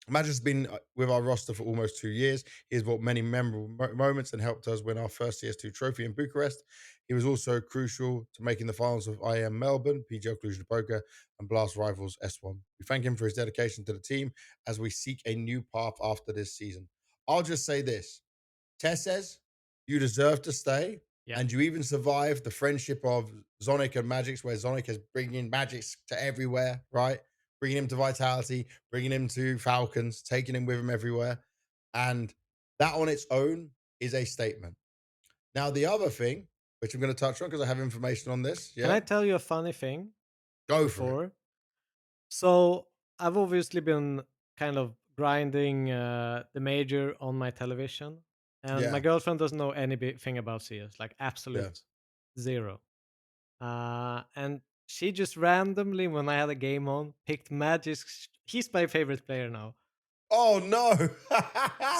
Magic has been with our roster for almost 2 years. He has brought many memorable moments and helped us win our first CS2 trophy in Bucharest. He was also crucial to making the finals of IM Melbourne, PGL Cluj-Napoca, and Blast Rivals S1. We thank him for his dedication to the team as we seek a new path after this season. I'll just say this. Tess says you deserve to stay, Yeah. and you even survived the friendship of Zonic and Magix, where Zonic is bringing Magix to everywhere, right? Bringing him to Vitality, bringing him to Falcons, taking him with him everywhere. And that on its own is a statement. Now, the other thing, which I'm going to touch on because I have information on this, Can I yeah? tell you a funny thing Go for it. before? So I've obviously been kind of grinding the major on my television, and my Yeah, girlfriend doesn't know anything about CS, like yeah. absolute zero. And she just randomly, when I had a game on, picked Magic. He's my favorite player now. Oh, no.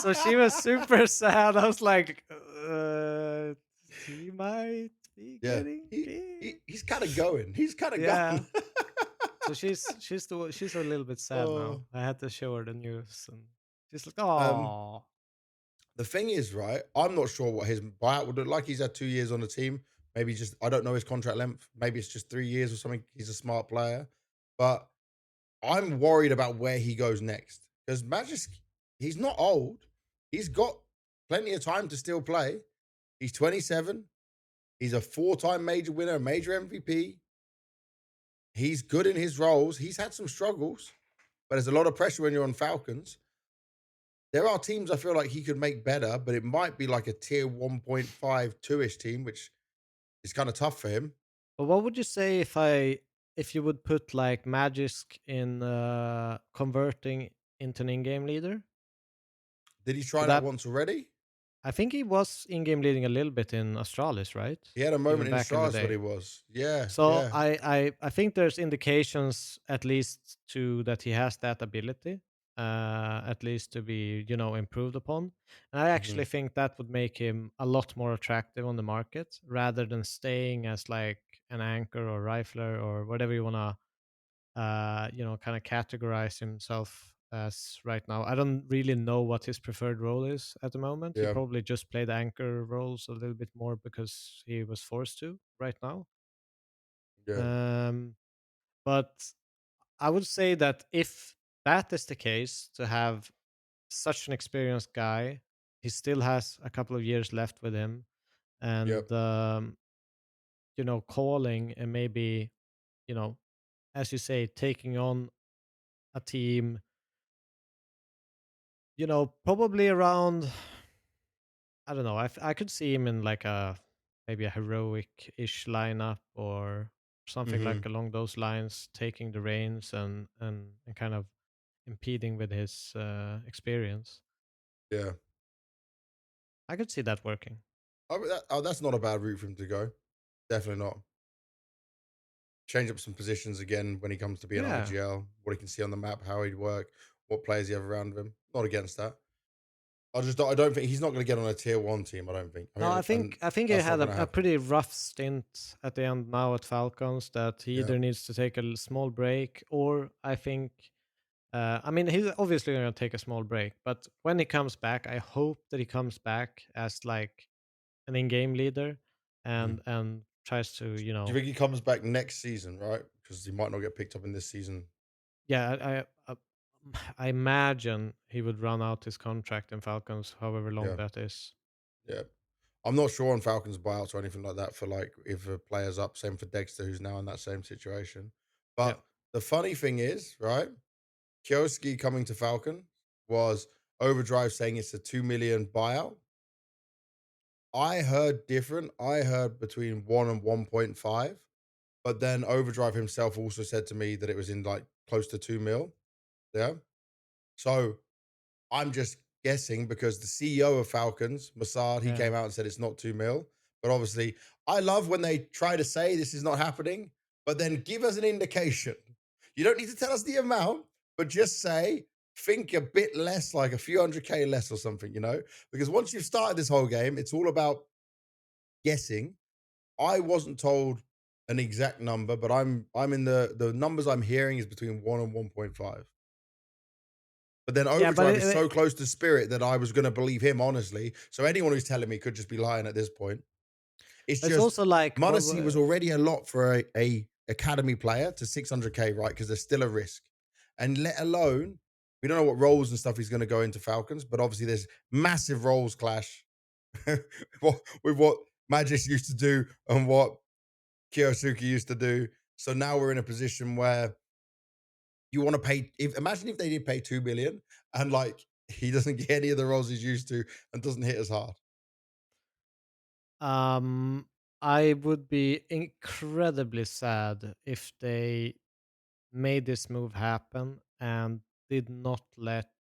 So she was super sad. I was like, he might be Yeah. getting He's kind of picked. going. He's kind of gone. Yeah. So she's a little bit sad Oh. now. I had to show her the news, and she's like, Um, "Oh, the thing is, right, I'm not sure what his buyout would look like. He's had 2 years on the team. Maybe just I don't know his contract length. Maybe it's just 3 years or something. He's a smart player. But I'm worried about where he goes next because Magic, he's not old. He's got plenty of time to still play. He's 27. He's a four-time major winner, a major MVP. He's good in his roles. He's had some struggles, but there's a lot of pressure when you're on Falcons. There are teams I feel like he could make better, but it might be like a tier 1.5, 2-ish team, which is kind of tough for him. but what would you say if you would put like Magisk in converting into an in-game leader? Did he So try that that once already? I think he was in-game leading a little bit in Astralis, right? He had a Even moment in back in the Stars, but he day. was. Yeah, So yeah. I think there's indications at least to that he has that ability, at least to be improved upon. And I Mhm. actually think that would make him a lot more attractive on the market rather than staying as like an anchor or rifler or whatever you wanna kind of categorize himself as right now. I don't really know what his preferred role is at the moment. He Yeah, probably just played anchor roles a little bit more because he was forced to right now. yeah, Um, but I would say that if that is the case, to have such an experienced guy, he still has a couple of years left with him, yep, and calling and maybe you know, as you say, taking on a team, probably around. I don't know. I could see him in like a maybe a heroic-ish lineup or something like mhm, along those lines, taking the reins and kind of impeding with his experience. yeah. I could see that working. That's not a bad route for him to go. Definitely not. Change up some positions again when he comes to be an Yeah. IGL, what he can see on the map, how he'd work, what players he have around him. Not against that. I don't think he's not going to get on a tier one team. I don't think. I No, mean, and I think he that's not had going to a happen. pretty rough stint at the end now at Falcons that he Yeah, either needs to take a small break or I think I mean he's obviously going to take a small break, but when he comes back, I hope that he comes back as like an in-game leader mhm. and tries to Do you think he comes back next season? Right, because he might not get picked up in this season. yeah I imagine he would run out his contract in Falcons, however long Yeah, that is. yeah. I'm not sure on Falcons buyouts or anything like that for like if a player's up. Same for Dexter, who's now in that same situation. Yeah, But the funny thing is, right? Kioski coming to Falcon was Overdrive saying it's a 2 million buyout. I heard different. I heard between 1 and 1.5, but then Overdrive himself also said to me that it was in like close to 2 mil. Yeah. So I'm just guessing because the CEO of Falcons, Mossad, he yeah. came out and said it's not 2 mil. But obviously, I love when they try to say this is not happening, but then give us an indication. You don't need to tell us the amount, but just say, think a bit less, like a few hundred K less or something, Because once you've started this whole game, it's all about guessing. I wasn't told an exact number, but I'm in the numbers I'm hearing is between 1 and 1.5. But then Yeah, but Overdrive is so close to Spirit that I was gonna believe him, honestly. So anyone who's telling me could just be lying at this point. It's it's just also like Munacy was already a lot for a academy player to 600K, right? Because there's still a risk. And let alone We don't know what roles and stuff he's going to go into Falcons, but obviously there's massive roles clash with what Magic used to do and what Kyosuke used to do. So now we're in a position where you want to pay. If imagine if they did pay 2 billion and like he doesn't get any of the roles he's used to and doesn't hit as hard. Um, I would be incredibly sad if they made this move happen and did not let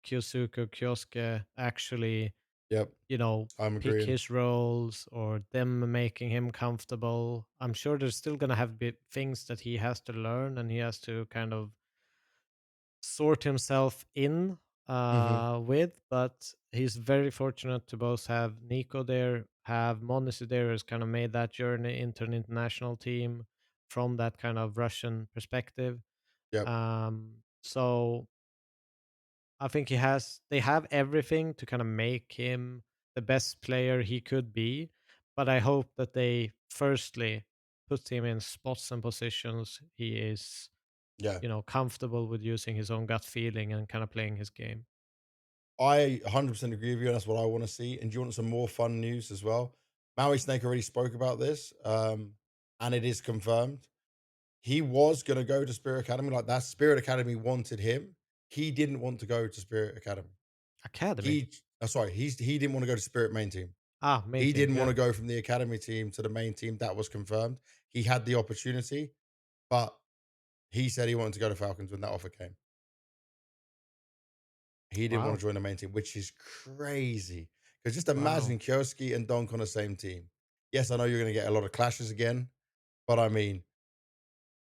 Kyosuke actually, Yep, you know, I'm pick agreeing. his roles or them making him comfortable. I'm sure there's still gonna have bit things that he has to learn and he has to kind of sort himself in Hmm. with, but he's very fortunate to both have Nico there, have Monesi there, who's kind of made that journey into an international team from that kind of Russian perspective. Yep. So I think they have everything to kind of make him the best player he could be. But I hope that they firstly put him in spots and positions he is, Yeah. comfortable with using his own gut feeling and kind of playing his game. I 100% agree with you. And that's what I want to see. And do you want some more fun news as well? Maui Snake already spoke about this, and it is confirmed. He was going to go to Spirit Academy. Like that Spirit Academy wanted him. He didn't want to go to Spirit Academy. Academy. He didn't want to go to Spirit main team. Ah, main He team. didn't want Yeah. to go from the academy team to the main team. That was confirmed. He had the opportunity, but he said he wanted to go to Falcons when that offer came. He didn't want Wow. to join the main team, which is crazy. Because just Wow. imagine Kioski and Donk on the same team. Yes, I know you're going to get a lot of clashes again, but I mean,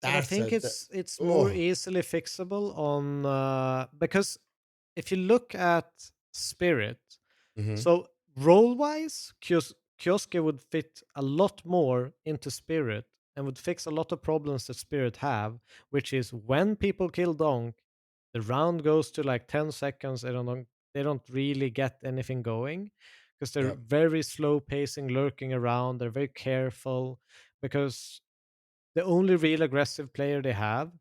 But I that's think a it's more oh, easily fixable on because if you look at Spirit, hmm, so role wise, Kioske would fit a lot more into Spirit and would fix a lot of problems that Spirit have, which is when people kill Donk, the round goes to like 10 seconds. They don't really get anything going because they're yeah, very slow pacing, lurking around. They're very careful because the only real aggressive player they have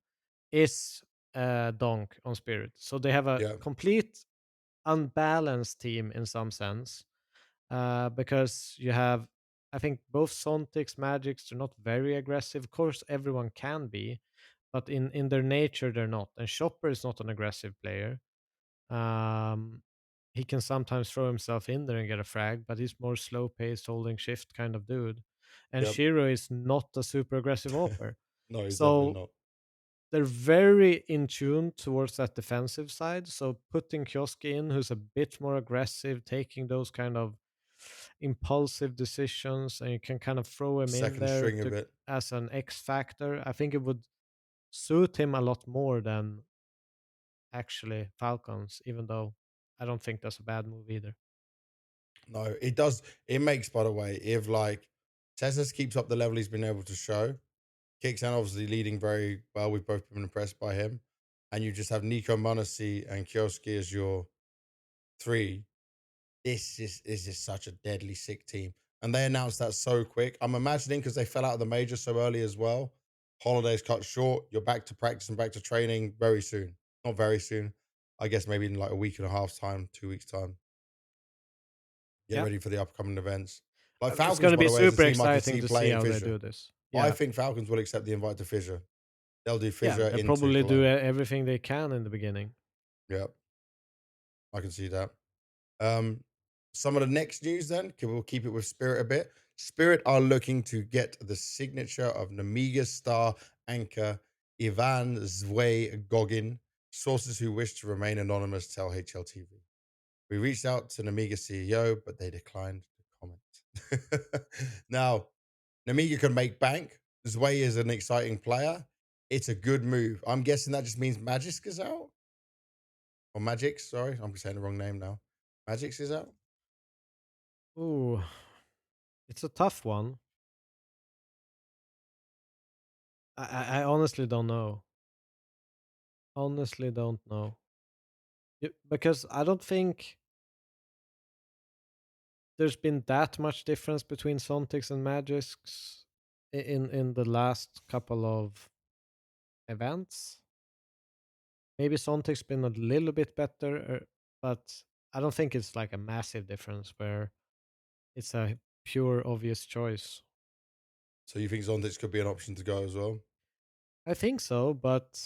is Donk on Spirit. So they have a yeah, complete unbalanced team in some sense because you have, I think, both Sontics, Magics, they're not very aggressive. Of course, everyone can be, but in their nature, they're not. And Chopper is not an aggressive player. Um, he can sometimes throw himself in there and get a frag, but he's more slow paced, holding shift kind of dude. And yep. Shiro is not a super aggressive AWPer. No, he's definitely So not. they're very in tune towards that defensive side. So putting Kioski in, who's a bit more aggressive, taking those kind of impulsive decisions, and you can kind of throw him in Second there string of to it. as an X factor. I think it would suit him a lot more than actually Falcons, even though I don't think that's a bad move either. No, it does. It makes, by the way, if like Tessus keeps up the level he's been able to show, Kixan obviously leading very well. We've both been impressed by him. And you just have Nico Monasi and Kioski as your three. This is just such a deadly sick team. And they announced that so quick. I'm imagining because they fell out of the major so early as well. Holidays cut short. You're back to practice and back to training very soon. Not very soon. I guess maybe in like a week and a half time, 2 weeks time. Get Yeah, ready for the upcoming events. Like it's Falcons, going to by be the way, is a super team I could exciting see to see playing how they Fissure. do this. I Yeah, think Falcons will accept the invite to Fissure. They'll do yeah, Fissure they into probably do Cologne. everything they can in the beginning. Yeah, I can see that. Um, some of the next news then, we'll keep it with Spirit a bit. Spirit are looking to get the signature of Namiga star anchor Ivan Zway Gogin. Sources who wish to remain anonymous tell HLTV. We reached out to Namiga CEO, but they declined to comment. Now, Namiga can make bank. Zway is an exciting player. It's a good move. I'm guessing that just means Magix is out. Or Magix, sorry. I'm saying the wrong name now. Magix is out. Ooh, it's a tough one. I honestly don't know. Honestly, don't know. Because I don't think there's been that much difference between Sontics and Magics in the last couple of events. Maybe Sontek's been a little bit better, but I don't think it's like a massive difference where it's a pure obvious choice. So you think Zontic could be an option to go as well? I think so, but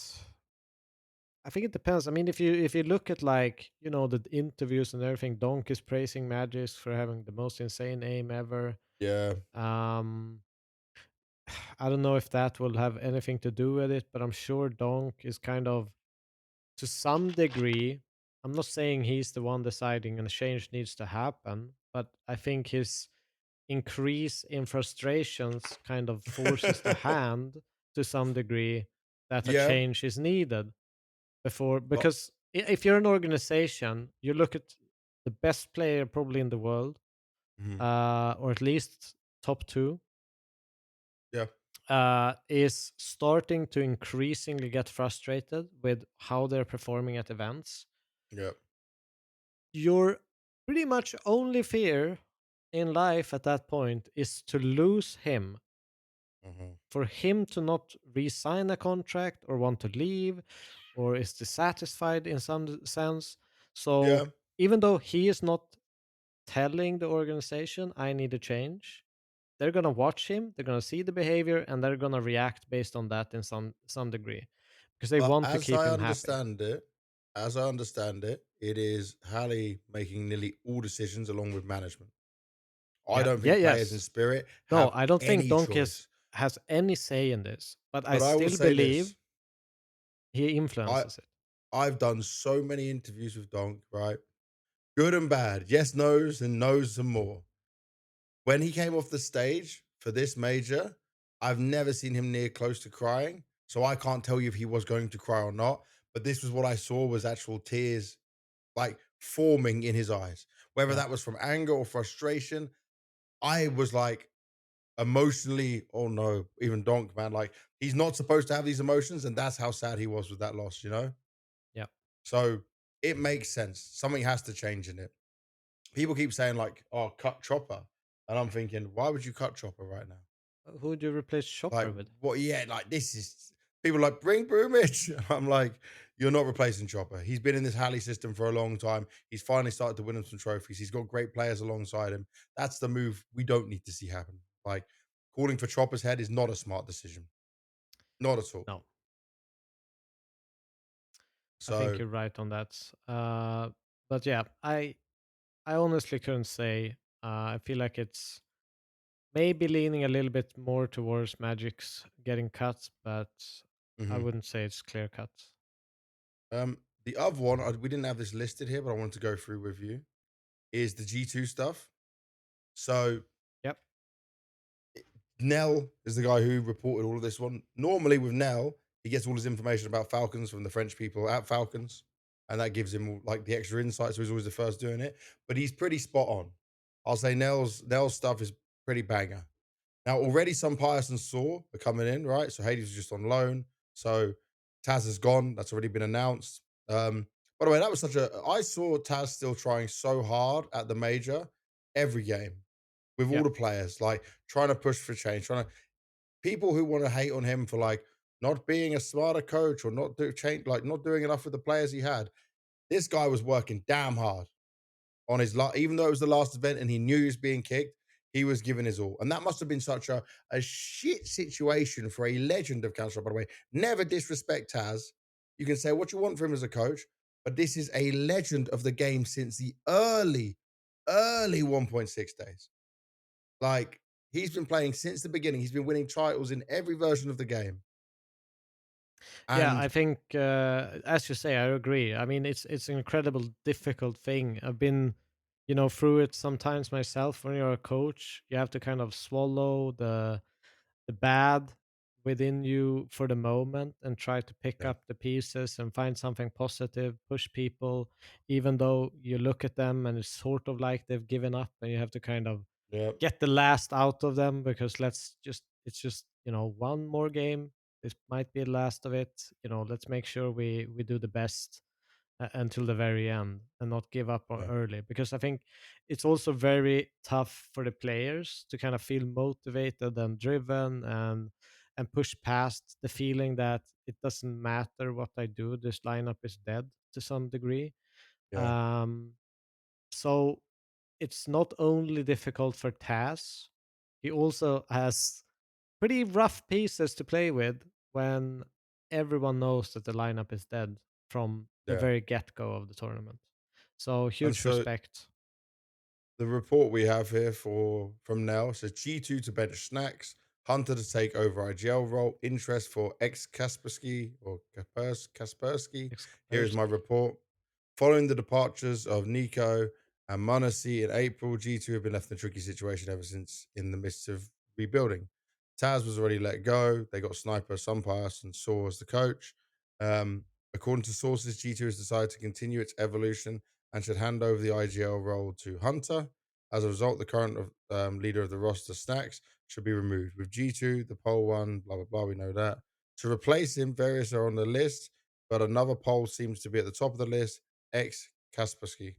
I think it depends. I mean, if you look at like the interviews and everything, Donk is praising Magis for having the most insane aim ever. Yeah. Um, I don't know if that will have anything to do with it, but I'm sure Donk is kind of to some degree. I'm not saying he's the one deciding and a change needs to happen, but I think his increase in frustrations kind of forces the hand to some degree that a Yeah. change is needed before, But because if you're an organization, you look at the best player probably in the world, mhm, or at least top two, yeah. is starting to increasingly get frustrated with how they're performing at events. Yeah. Your pretty much only fear in life at that point is to lose him, Hmm. for him to not re-sign a contract or want to leave or is dissatisfied in some sense. Yeah. So even though he is not telling the organization I need a change, they're gonna watch him, they're gonna see the behavior, and they're gonna react based on that in some degree because they But want to keep him happy. as I understand it, it is Halley making nearly all decisions along with management. I Yeah, don't yeah, think players in yes. spirit No, have I don't think any Donkey choice. has any say in this, but I But I will still say believe this. he I influences it. I've done so many interviews with Donk, right? Good and bad. Yes, knows and knows some more. When he came off the stage for this major, I've never seen him near close to crying. So I can't tell you if he was going to cry or not. But this was what I saw was actual tears like forming in his eyes. Whether Yeah, that was from anger or frustration, I was like emotionally, oh no, even Donk, man. Like he's not supposed to have these emotions, and that's how sad he was with that loss, you know? yeah. So it makes sense. Something has to change in it. People keep saying, like, oh, cut Chopper. And I'm thinking, why would you cut Chopper right now? Who would you replace Like, Chopper with? what? Yeah, like this is people are like bring Broomich. I'm like, you're not replacing Chopper. He's been in this Halley system for a long time. He's finally started to win him some trophies. He's got great players alongside him. That's the move we don't need to see happen. Like, calling for Chopper's head is not a smart decision. Not at all. No, I think So, you're right on that. But yeah, I honestly couldn't say. I feel like it's maybe leaning a little bit more towards Magic's getting cut, but I mhm. wouldn't say it's clear cut. The other one, we didn't have this listed here, but I wanted to go through with you, is the G2 stuff. So, Yep. Nell is the guy who reported all of this one. Normally, with Nell, he gets all his information about Falcons from the French people at Falcons, and that gives him like the extra insight. So he's always the first doing it. But he's pretty spot on. I'll say Nell's stuff is pretty banger. Now, already some Pius and Saw are coming in, right? So Hades is just on loan. So Taz is gone. That's already been announced. By the way, that was such a. I saw Taz still trying so hard at the major every game with all Yeah. the players, like trying to push for change, trying to people who want to hate on him for like not being a smarter coach or not do change, like not doing enough with the players he had. This guy was working damn hard on his even though it was the last event and he knew he was being kicked, he was giving his all. And that must have been such a shit situation for a legend of Counter Strike, by the way. Never disrespect Taz. You can say what you want from him as a coach, but this is a legend of the game since the early 1.6 days. Like he's been playing since the beginning. He's been winning titles in every version of the game. Yeah, I And think as you say, I agree. I mean, it's an incredible difficult thing. I've been, through it sometimes myself. When you're a coach, you have to kind of swallow the bad within you for the moment and try to pick yeah, up the pieces and find something positive, push people, even though you look at them and it's sort of like they've given up, and you have to kind of yeah, get the last out of them, because it's just one more game. This might be the last of it. Let's make sure we do the best until the very end and not give up yeah, early, because I think it's also very tough for the players to kind of feel motivated and driven, and push past the feeling that it doesn't matter what I do, this lineup is dead to some degree. Yeah. Um, so it's not only difficult for Taz, he also has pretty rough pieces to play with when everyone knows that the lineup is dead from the Yeah. very get go of the tournament. So And huge so respect. the report we have here for from Nell says G2 to bench Snacks, Hunter to take over IGL role, interest for ex Kaspersky or Kaspersky. Here is my Kaspersky. report. Following the departures of Nico and Monasi in April, G2 have been left in a tricky situation ever since in the midst of rebuilding. Taz was already let go. They got Sniper, Sunpass, and Saw as the coach. According to sources, G2 has decided to continue its evolution and should hand over the IGL role to Hunter. As a result, the current leader of the roster, Stacks, should be removed. With G2, the pole one, blah, blah, blah, we know that. To replace him, various are on the list, but another pole seems to be at the top of the list, ex Kaspersky,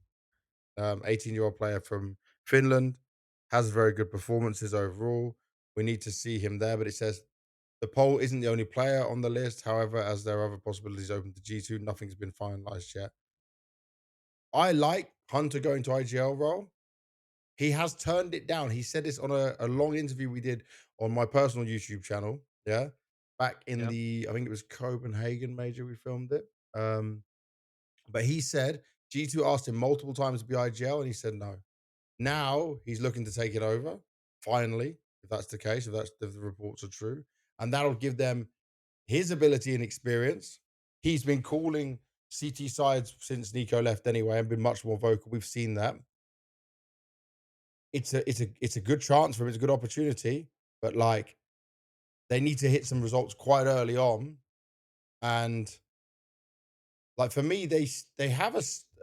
18-year-old player from Finland, has very good performances overall. We need to see him there, but it says the poll isn't the only player on the list. However, as there are other possibilities open to G2, nothing's been finalized yet. I like Hunter going to IGL role. He has turned it down. He said this on a long interview we did on my personal YouTube channel. Yeah. Back in Yep. the, I think it was Copenhagen major, we filmed it. But he said G2 asked him multiple times to be IGL and he said no. Now he's looking to take it over, finally, if that's the case, if the reports are true. And that'll give them his ability and experience. He's been calling CT sides since Nico left anyway and been much more vocal. We've seen that. It's a good chance for him. It's a good opportunity, but like they need to hit some results quite early on. And like for me, they have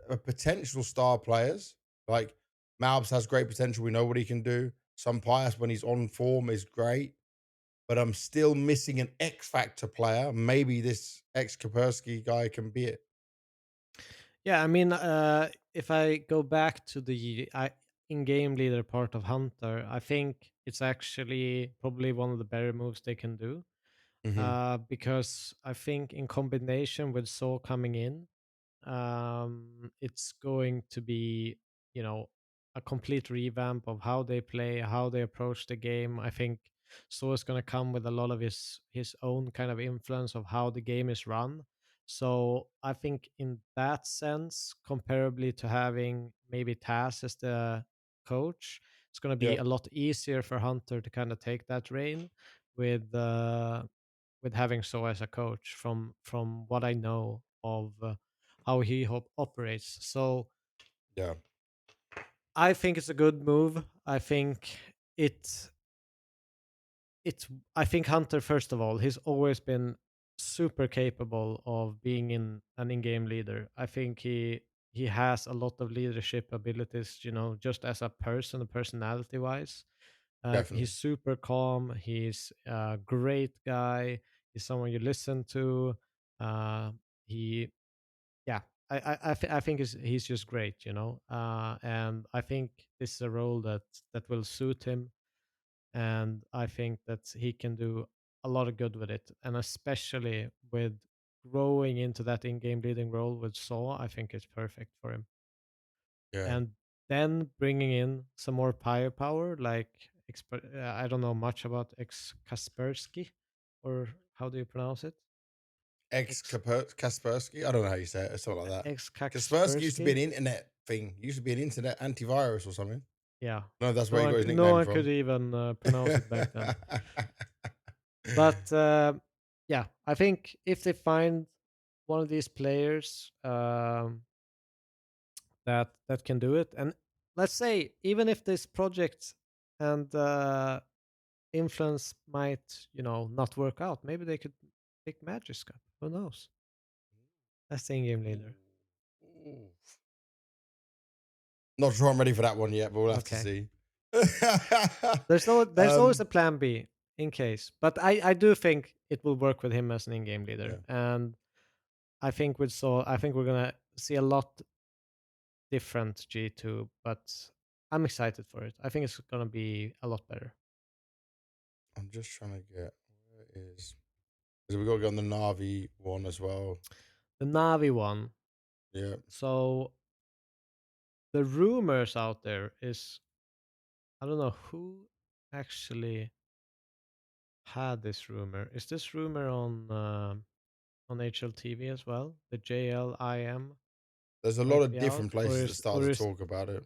a potential star players. Like Malbs has great potential. We know what he can do. Some Pius when he's on form is great, but I'm still missing an X factor player. Maybe this ex Kapersky guy can be it. Yeah, I mean, if I go back to the in-game leader part of Hunter, I think it's actually probably one of the better moves they can do. Hmm. Because I think in combination with Saw coming in, it's going to be, you know, a complete revamp of how they play, how they approach the game. I think Saw is going to come with a lot of his own kind of influence of how the game is run. So I think in that sense, comparably to having maybe Taz as the coach, it's going to be Yeah, a lot easier for Hunter to kind of take that reign with with having So as a coach from what I know of how he operates. So yeah, I think it's a good move. I think it it's I think Hunter, first of all, he's always been super capable of being in an in-game leader. I think he has a lot of leadership abilities, you know, just as a person, personality wise. He's definitely. super calm. He's a great guy. He's someone you listen to. Uh, he, yeah, I think he's just great, you know. And I think this is a role that will suit him, and I think that he can do a lot of good with it, and especially with growing into that in-game leading role with Saw, I think it's perfect for him. Yeah. And then bringing in some more firepower, like I don't know much about ex Kaspersky, or how do you pronounce it? Ex Ex Kaspersky. I don't know how you say it. It's something like that. ex Kaspersky used to be Kaspersky. an internet thing. Used to be an internet antivirus or something. Yeah, No, that's no where he one got his no nickname one could from. even pronounce it back then. But yeah, I think if they find one of these players that can do it, and let's say even if this project and influence might, you know, not work out, maybe they could pick Magic Cup. Who knows? That's the in-game Ooh. leader. Ooh. Not sure I'm ready for that one yet, but we'll have to Okay. see. There's always um, a plan B in case, but I do think it will work with him as an in-game yeah, leader, and I think with Saw, I think we're gonna see a lot different G2, but I'm excited for it. I think it's gonna be a lot better. I'm just trying to get. is. Because we got to go on the Navi one as well. The Navi one. Yeah. So the rumors out there is I don't know who actually had this rumor. Is this rumor on HLTV as well? The JLIM There's a lot might of be out, different places that start to talk about it.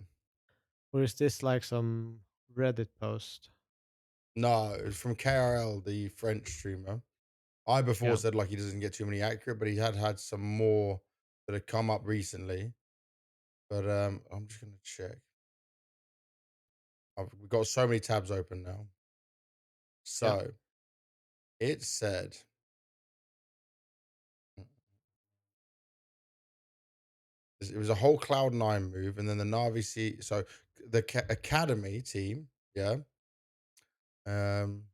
or is this like some Reddit post? No, it was from KRL, the French streamer. I before Yeah. said like he doesn't get too many accurate, but he had some more that had come up recently. But I'm just gonna check. We've got so many tabs open now. Yeah. So it said it was a whole Cloud9 move, and then the Navi C. So the Academy team, yeah. Um,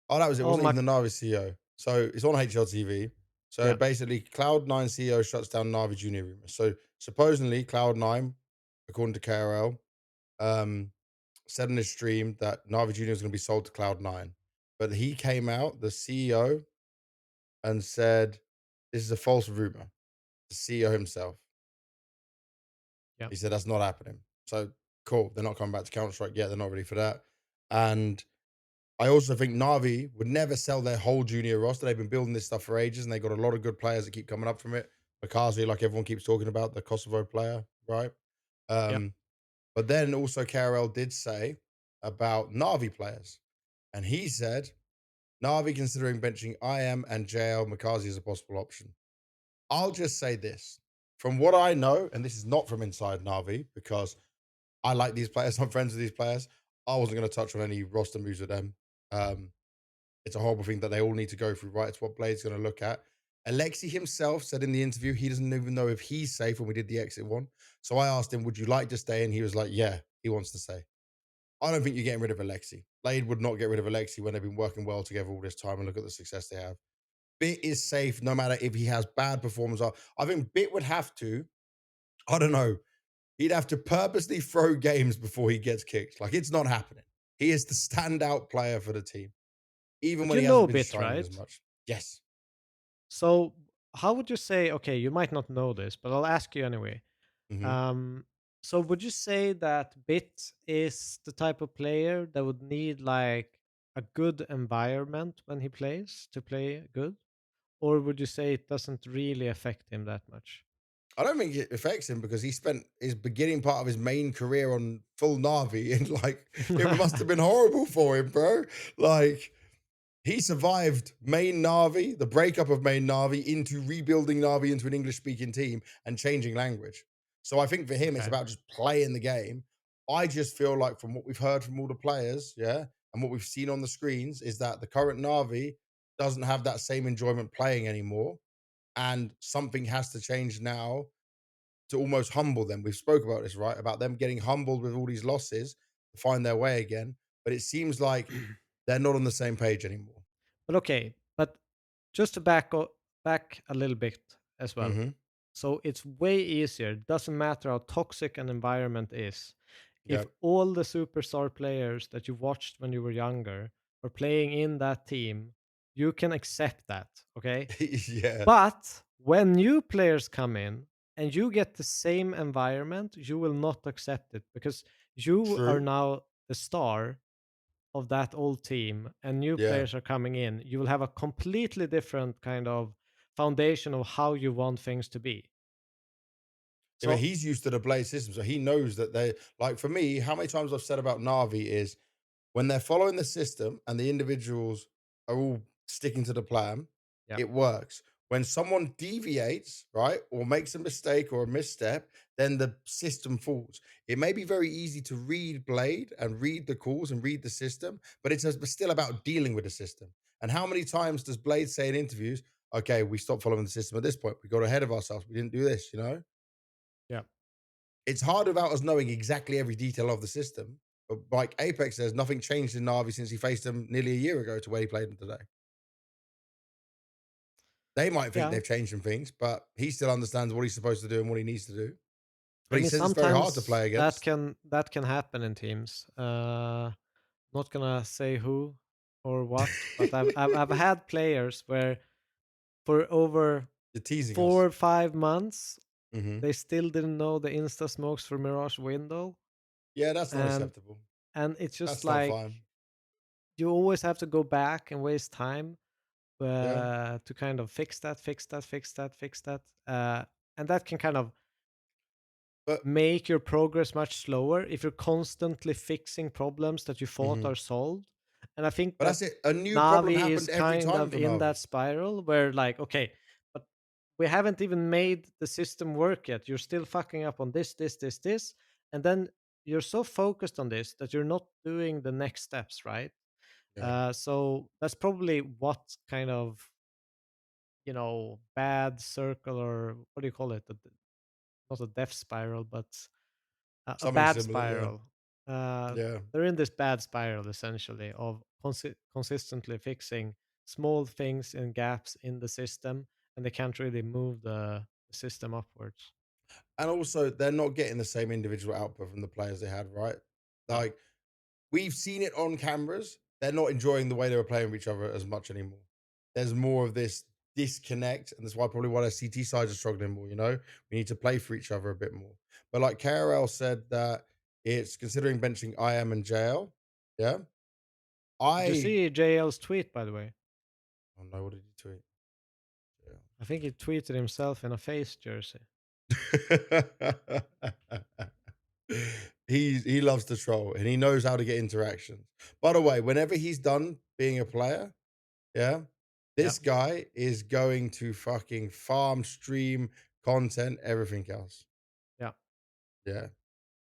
oh, that was it. Oh Wasn't my. even the Navi CEO. So it's on HLTV. So Yeah. basically, Cloud9 CEO shuts down Navi Junior rumors. So supposedly, Cloud9, according to KRL, um, said in his stream that Navi Junior is going to be sold to Cloud9, but he came out, the CEO, and said this is a false rumor. The CEO himself. Yeah. He said that's not happening. So cool. They're not coming back to Counter Strike yet. They're not ready for that. And I also think Navi would never sell their whole junior roster. They've been building this stuff for ages, and they got a lot of good players that keep coming up from it. Makazi, like everyone keeps talking about, the Kosovo player, right? Yeah. Um, but then also KRL did say about Navi players, and he said Navi considering benching IM and JL Makazi as a possible option. I'll just say this from what I know, and this is not from inside Navi because I like these players. I'm friends with these players. I wasn't going to touch on any roster moves with them. Um, it's a horrible thing that they all need to go through, right? It's what Blade's going to look at. Alexi himself said in the interview he doesn't even know if he's safe when we did the exit one. So I asked him, would you like to stay? And he was like, yeah, he wants to stay. I don't think you're getting rid of Alexi. Blade would not get rid of Alexi when they've been working well together all this time and look at the success they have. Bit is safe no matter if he has bad performance. I think Bit would have to, I don't know, he'd have to purposely throw games before he gets kicked. Like it's not happening. He is the standout player for the team, even But when you he know hasn't a been bit, shining as right? much. Yes. So how would you say? Okay, you might not know this, but I'll ask you anyway. Hmm. Um, so would you say that Bit is the type of player that would need like a good environment when he plays to play good? Or would you say it doesn't really affect him that much? I don't think it affects him because he spent his beginning part of his main career on full Navi and like it must have been horrible for him, bro. Like he survived main Navi, the breakup of main Navi, into rebuilding Navi into an English speaking team and changing language. So I think for him, it's Okay. about just playing the game. I just feel like from what we've heard from all the players, yeah, and what we've seen on the screens, is that the current Navi doesn't have that same enjoyment playing anymore. And something has to change now to almost humble them. We've spoke about this, right? About them getting humbled with all these losses to find their way again. But it seems like they're not on the same page anymore. But okay, but just to back a little bit as well. Hmm. So it's way easier. It doesn't matter how toxic an environment is. If Yep. all the superstar players that you watched when you were younger are playing in that team, you can accept that, okay? Yeah. But when new players come in and you get the same environment, you will not accept it because you are True. now the star of that old team and new Yeah. players are coming in. You will have a completely different kind of foundation of how you want things to be. Yeah, but So, he's used to the Blade system, so he knows that they like for me, how many times I've said about Navi is when they're following the system and the individuals are all sticking to the plan, yeah, it works. When someone deviates, right, or makes a mistake or a misstep, then the system falls. It may be very easy to read Blade and read the calls and read the system, but it's still about dealing with the system. And how many times does Blade say in interviews, okay, we stopped following the system at this point. We got ahead of ourselves. We didn't do this, you know? yeah. It's hard without us knowing exactly every detail of the system. But like Apex says, nothing changed in Navi since he faced them nearly a year ago to where he played them today. They might think Yeah. they've changed some things, but he still understands what he's supposed to do and what he needs to do. But I he mean, says it's very hard to sometimes play against. that can happen in teams. Not gonna say who or what, but I've had players where for over You're teasing four us. or 5 months Hmm. they still didn't know the insta smokes for Mirage window, Yeah, that's not and acceptable. it's just That's not like fine. you always have to go back and waste time Yeah, to kind of fix that, and that can kind of but make your progress much slower if you're constantly fixing problems that you thought are mhm. solved. And I think But that that's it. A new problem Navi is happened every kind time of for in that Navi. spiral where, like, okay, but we haven't even made the system work yet. You're still fucking up on this. And then you're so focused on this that you're not doing the next steps, right? Yeah, So that's probably what kind of, bad circle, or what do you call it? Not a death spiral, but a something bad similar. Yeah, spiral. Uh, yeah. they're in this bad spiral essentially of consistently fixing small things and gaps in the system, and they can't really move the system upwards. And also, they're not getting the same individual output from the players they had, right? No, Like we've seen it on cameras. They're not enjoying the way they were playing with each other as much anymore. There's more of this disconnect, and that's why our CT sides are struggling more. We need to play for each other a bit more. But like KRL said that it's considering benching IM and JL. Yeah, did you I see JL's tweet, by the way? don't know what did you tweet. I think he tweeted himself in a face jersey. Yeah. He loves to troll and he knows how to get interactions. By the way, whenever he's done being a player, yeah, Yeah, this guy is going to fucking farm, stream, content, everything else. yeah. Yeah.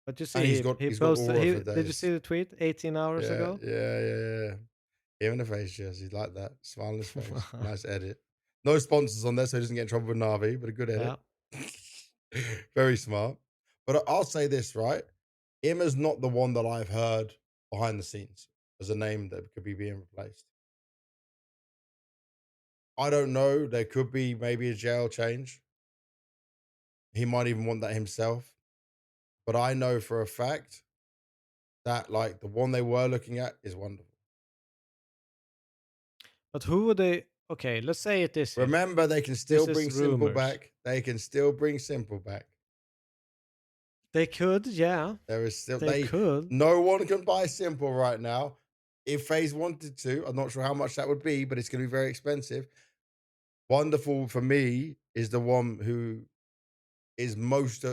But you And see, he's he got he he's got posted. aura He for did you see days. the tweet 18 hours Yeah, ago? yeah, yeah, yeah. Him in the face, Jesse. Like that. Smile on his face. Nice edit. No sponsors on there, so he doesn't get in trouble with Navi, but a good Yeah, edit. Very smart. But I'll say this, right? Imma's not the one that I've heard behind the scenes as a name that could be being replaced. I don't know. There could be maybe a jail change. He might even want that himself. But I know for a fact that like the one they were looking at is wonderful. but who would they? Okay, let's say it is him. Remember, they can still This is bring Simple rumors. back. They can still bring Simple back. They could, yeah, There is still they they could. no one can buy Simple right now. If FaZe wanted to, I'm not sure how much that would be, but it's gonna be very expensive. Wonderful for me is the one who is most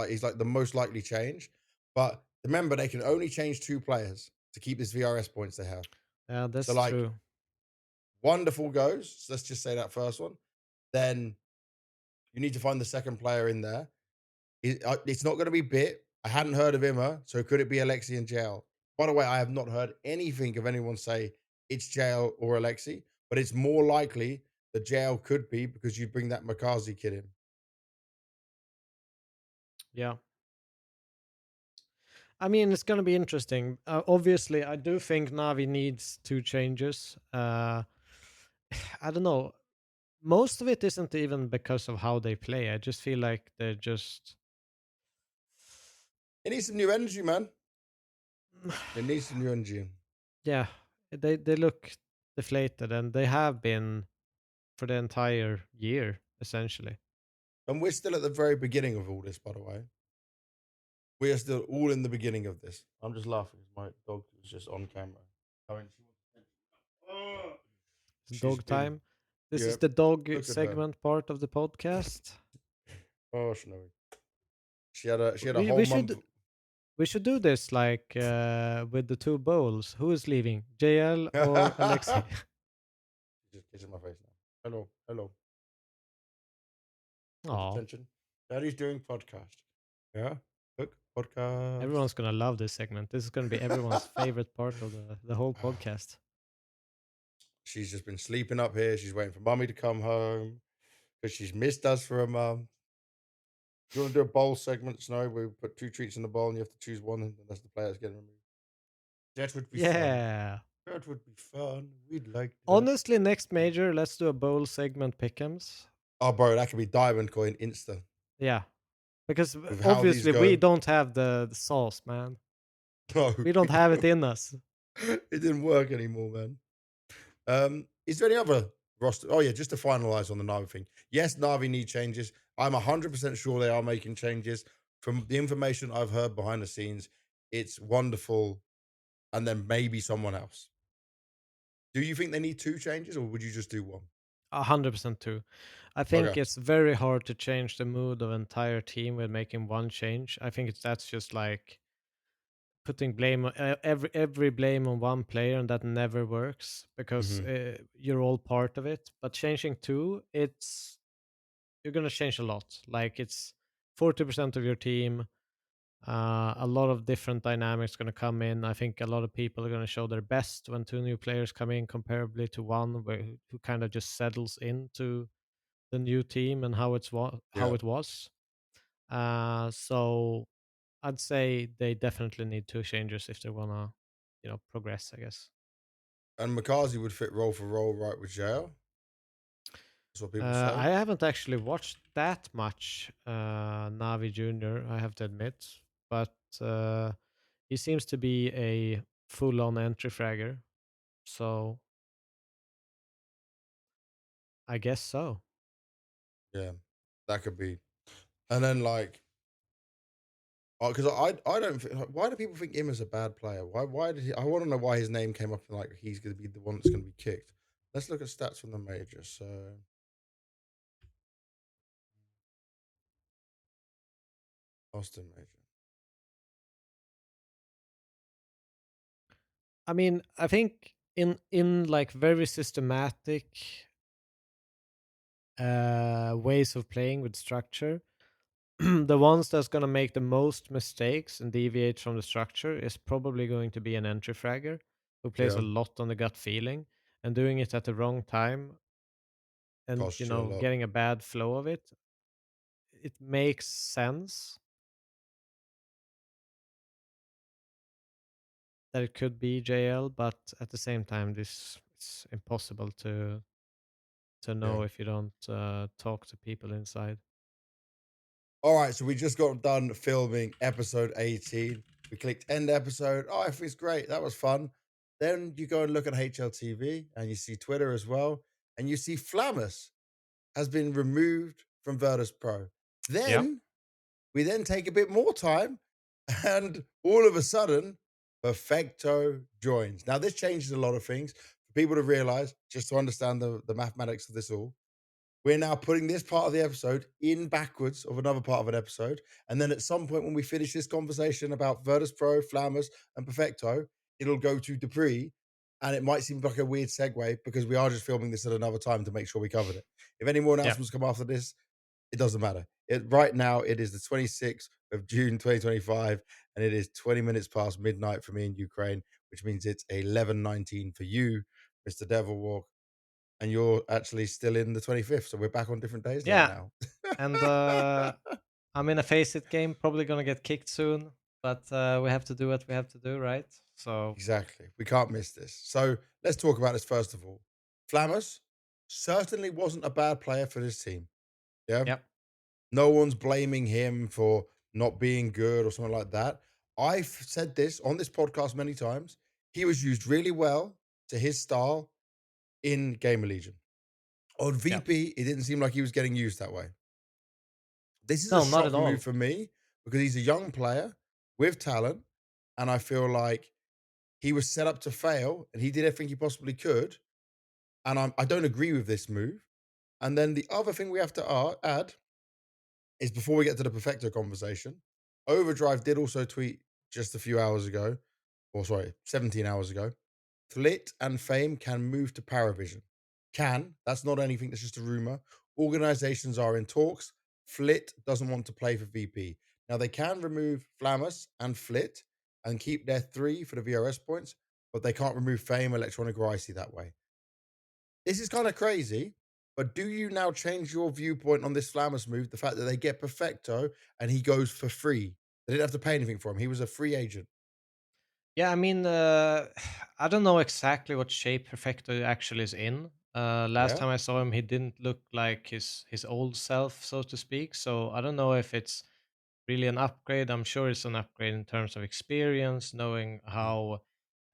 he's like the most likely change. But remember, they can only change two players to keep this VRS points they have. Yeah, So that's like true. wonderful goes. So let's just say that first one. Then you need to find the second player in there. It's not going to be Bit. I hadn't heard of Imma, so could it be Alexi and JL? By the way, I have not heard anything of anyone say it's JL or Alexi, but it's more likely that JL could be because you bring that Makazi kid in. Yeah. I mean, it's going to be interesting. Obviously, I do think Navi needs two changes. I don't know. Most of it isn't even because of how they play. I just feel like they're just. It needs some new energy, man. It needs some new energy. Yeah, they look deflated, and they have been for the entire year, essentially. And we're still at the very beginning of all this, by the way. We are still all in the beginning of this. I'm just laughing because my dog was just on camera. I mean, she wants attention. Oh, It's she's dog been, time. This yeah, is the dog look at her. segment part of the podcast. Oh, Snowy. She had a We whole we month. should we should do this like with the two bowls. Who is leaving, JL or Alexi? She's just kissing my face now. Hello, hello. Want Oh, attention? Daddy's doing podcast. Yeah, look, podcast. everyone's gonna love this segment. This is gonna be everyone's favorite part of the whole podcast. She's just been sleeping up here. She's waiting for mummy to come home because she's missed us for a month. You want to do a bowl segment, Snow? We put two treats in the bowl and you have to choose one, and that's the player that's getting removed. That would be fun. Yeah. That would be fun. We'd like that. Honestly, next major, let's do a bowl segment pick'ems. Oh, bro, that could be diamond coin insta Yeah, because with how these obviously we go. don't have the sauce, man. No, We don't have it in us. It didn't work anymore, man. Is there any other roster? Oh yeah, just to finalize on the Navi thing. Yes, Navi need changes. I'm 100% sure they are making changes. From the information I've heard behind the scenes, it's wonderful. And then maybe someone else. Do you think they need two changes, or would you just do one? 100% too. I think Okay. it's very hard to change the mood of an entire team with making one change. I think that's just like putting blame every blame on one player, and that never works because Hmm. you're all part of it. But changing two, it's you're gonna change a lot. Like it's 40% of your team. A lot of different dynamics going to come in. I think a lot of people are going to show their best when two new players come in, comparably to one who kind of just settles into the new team and how Yeah. it was. So I'd say they definitely need two changes if they want to, progress. I guess. And McCarthy would fit role for role right with JL. That's what people say. I haven't actually watched that much Navi Junior. I have to admit, but he seems to be a full-on entry fragger. So I guess so. Yeah, that could be. And then like, because I don't think, like, why do people think him as a bad player? Why did he? I want to know why his name came up and like he's going to be the one that's going to be kicked. Let's look at stats from the majors. So Austin major. I mean, I think in like very systematic ways of playing with structure, the ones that's going to make the most mistakes and deviate from the structure is probably going to be an entry fragger who plays a Yeah, lot on the gut feeling, and doing it at the wrong time, and costs you a lot. getting a bad flow of it. It makes sense that it could be JL, but at the same time, this it's impossible to Yeah. know if you don't talk to people inside. All right, so we just got done filming episode 18. We clicked end episode. Oh, everything's great. That was fun. Then you go and look at HLTV and you see Twitter as well. And you see Flamus has been removed from Virtus Pro. Yep. Then we then take a bit more time and all of a sudden, Perfecto joins. Now, this changes a lot of things for people to realize, just to understand the mathematics of this all. We're now putting this part of the episode in backwards of another part of an episode. And then at some point, when we finish this conversation about Virtus Pro, Flammers, and Perfecto, it'll go to dupreeh. And it might seem like a weird segue because we are just filming this at another time to make sure we covered it. If anyone else Yeah. wants to come after this, it doesn't matter. Right now, it is the 26th of June, 2025, and it is 20 minutes past midnight for me in Ukraine, which means it's 11:19 for you, Mr. Devilwalk, and you're actually still in the 25th. So we're back on different days then Yeah. now. And I'm in a face it game, probably gonna get kicked soon, but we have to do what we have to do, right? So Exactly. We can't miss this. So let's talk about this first of all. Flammers certainly wasn't a bad player for this team. Yeah. yeah. No one's blaming him for not being good or something like that. I've said this on this podcast many times. He was used really well to his style in Gamer Legion. On Yeah. VP, it didn't seem like he was getting used that way. This is a No, not at shock move all. for me because he's a young player with talent. And I feel like he was set up to fail and he did everything he possibly could. And I don't agree with this move. And then the other thing we have to add is before we get to the Perfecto conversation, Overdrive did also tweet just a few hours ago, or sorry, 17 hours ago. Flit and Fame can move to Paravision. Can, that's not anything, that's just a rumor. Organizations are in talks. Flit doesn't want to play for VP. Now, they can remove Flammus and Flit and keep their three for the VRS points, but they can't remove Fame, Electronic, or Icy that way. This is kind of crazy, but do you now change your viewpoint on this Flammus move? The fact that they get Perfecto and he goes for free. They didn't have to pay anything for him. He was a free agent. Yeah, I mean, I don't know exactly what shape Perfecto actually is in. Last Yeah. time I saw him, he didn't look like his old self, so to speak. So I don't know if it's really an upgrade. I'm sure it's an upgrade in terms of experience, knowing Mm. how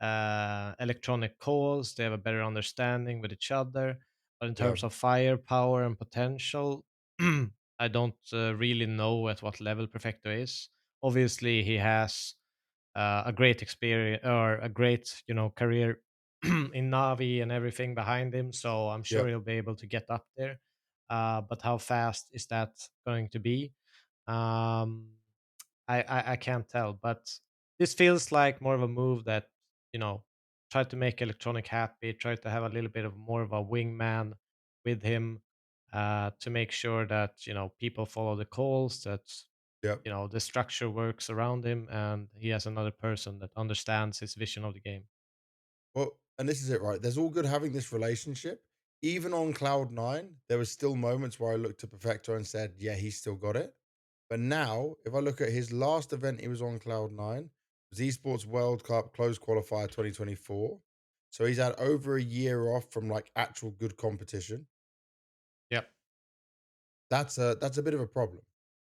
electronic calls. They have a better understanding with each other. But in Yeah. terms of firepower and potential, I don't really know at what level Perfecto is. Obviously, he has a great experience or a great, career in Navi and everything behind him. So I'm Yeah. sure he'll be able to get up there. But how fast is that going to be? Um, I can't tell, but this feels like more of a move that, you know, tried to make Electronic happy, tried to have a little bit of more of a wingman with him, to make sure that, people follow the calls, that, Yeah. the structure works around him, and he has another person that understands his vision of the game. Well, and this is it, right? There's all good having this relationship. Even on Cloud Nine, there was still moments where I looked to Perfecto and said, yeah, he's still got it. But now, if I look at his last event, he was on Cloud Nine, was Esports World Cup Close Qualifier 2024. So he's had over a year off from like actual good competition. Yep. That's a bit of a problem.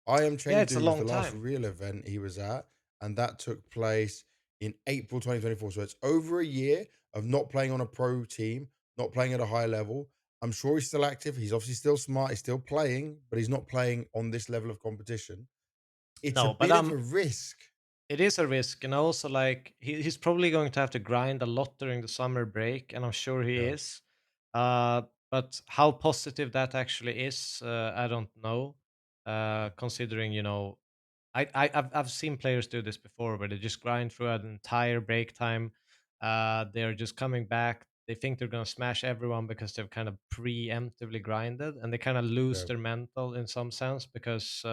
I Am Yeah, it's a Chengdu was long the last time. real event he was at, and that took place in April 2024. So it's over a year of not playing on a pro team, not playing at a high level. I'm sure he's still active. He's obviously still smart. He's still playing, but he's not playing on this level of competition. It's a No, but bit of a risk. it is a risk, and also like he's probably going to have to grind a lot during the summer break, and I'm sure he Yeah. is. But how positive that actually is, I don't know. Mm. Considering, I've seen players do this before, where they just grind through an entire break time. They're just coming back. They think they're gonna smash everyone because they've kind of preemptively grinded, and they kind of lose Yeah. their mental in some sense because.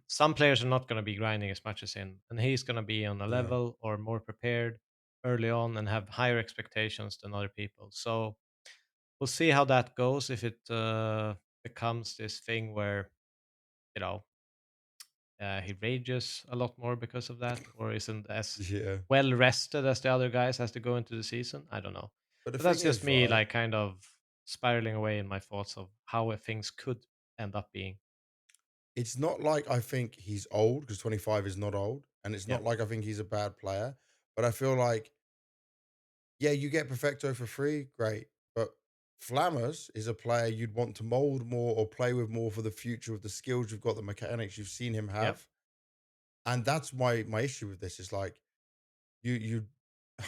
Some players are not going to be grinding as much as him, and he's going to be on a Yeah. level or more prepared early on and have higher expectations than other people. So we'll see how that goes. If it becomes this thing where, you know he rages a lot more because of that, or isn't as Yeah. well rested as the other guys has to go into the season. I don't know, But the but that's thing just is, me, right? like, kind of spiraling away in my thoughts of how things could end up being. It's not like I think he's old because 25 is not old. And it's Yeah, not like I think he's a bad player. But I feel like yeah, you get Perfecto for free, great. But Flammers is a player you'd want to mold more or play with more for the future with the skills you've got, the mechanics you've seen him yeah. have. And that's my issue with this is like you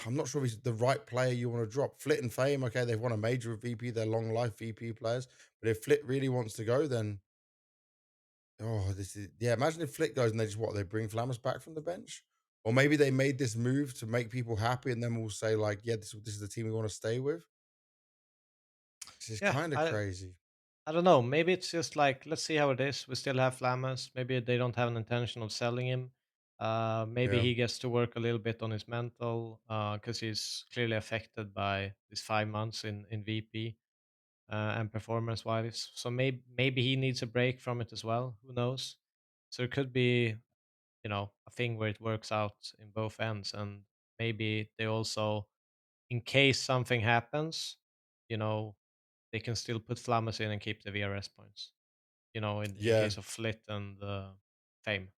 I'm not sure if he's the right player you want to drop. Flit and Fame, okay, they've won a major with VP, they're long life VP players. But if Flit really wants to go, then this is yeah. Imagine if Flick goes and they just what they bring Flammers back from the bench, or maybe they made this move to make people happy, and then we'll say like, yeah, this is the team we want to stay with. This is Yeah, kind of crazy. I don't know. Maybe it's just like, let's see how it is. We still have Flamas. Maybe they don't have an intention of selling him. Maybe Yeah, he gets to work a little bit on his mental, because he's clearly affected by these 5 months in VP, and performance wise. So maybe he needs a break from it as well. Who knows? So it could be, a thing where it works out in both ends, and maybe they also, in case something happens, you know, they can still put Flammes in and keep the VRS points. In yeah. case of Flit and Fame.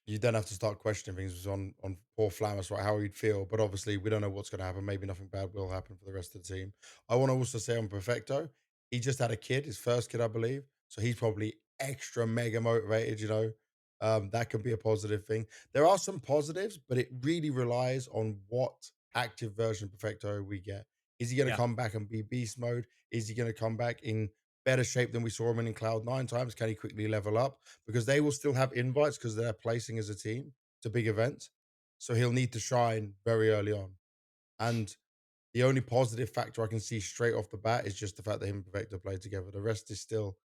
You don't have to start questioning things on poor Flammers, right? How he'd feel, but obviously we don't know what's going to happen. Maybe nothing bad will happen for the rest of the team. I want to also say on Perfecto, he just had a kid, his first kid, I believe, so he's probably extra mega motivated. That can be a positive thing. There are some positives, but it really relies on what active version of Perfecto we get. Is he going to Yeah. come back and be beast mode? Is he going to come back in better shape than we saw him in Cloud Nine times? Can he quickly level up? Because they will still have invites because they're placing as a team to big events. So he'll need to shine very early on. And the only positive factor I can see straight off the bat is just the fact that him and Perfecto played together. The rest is still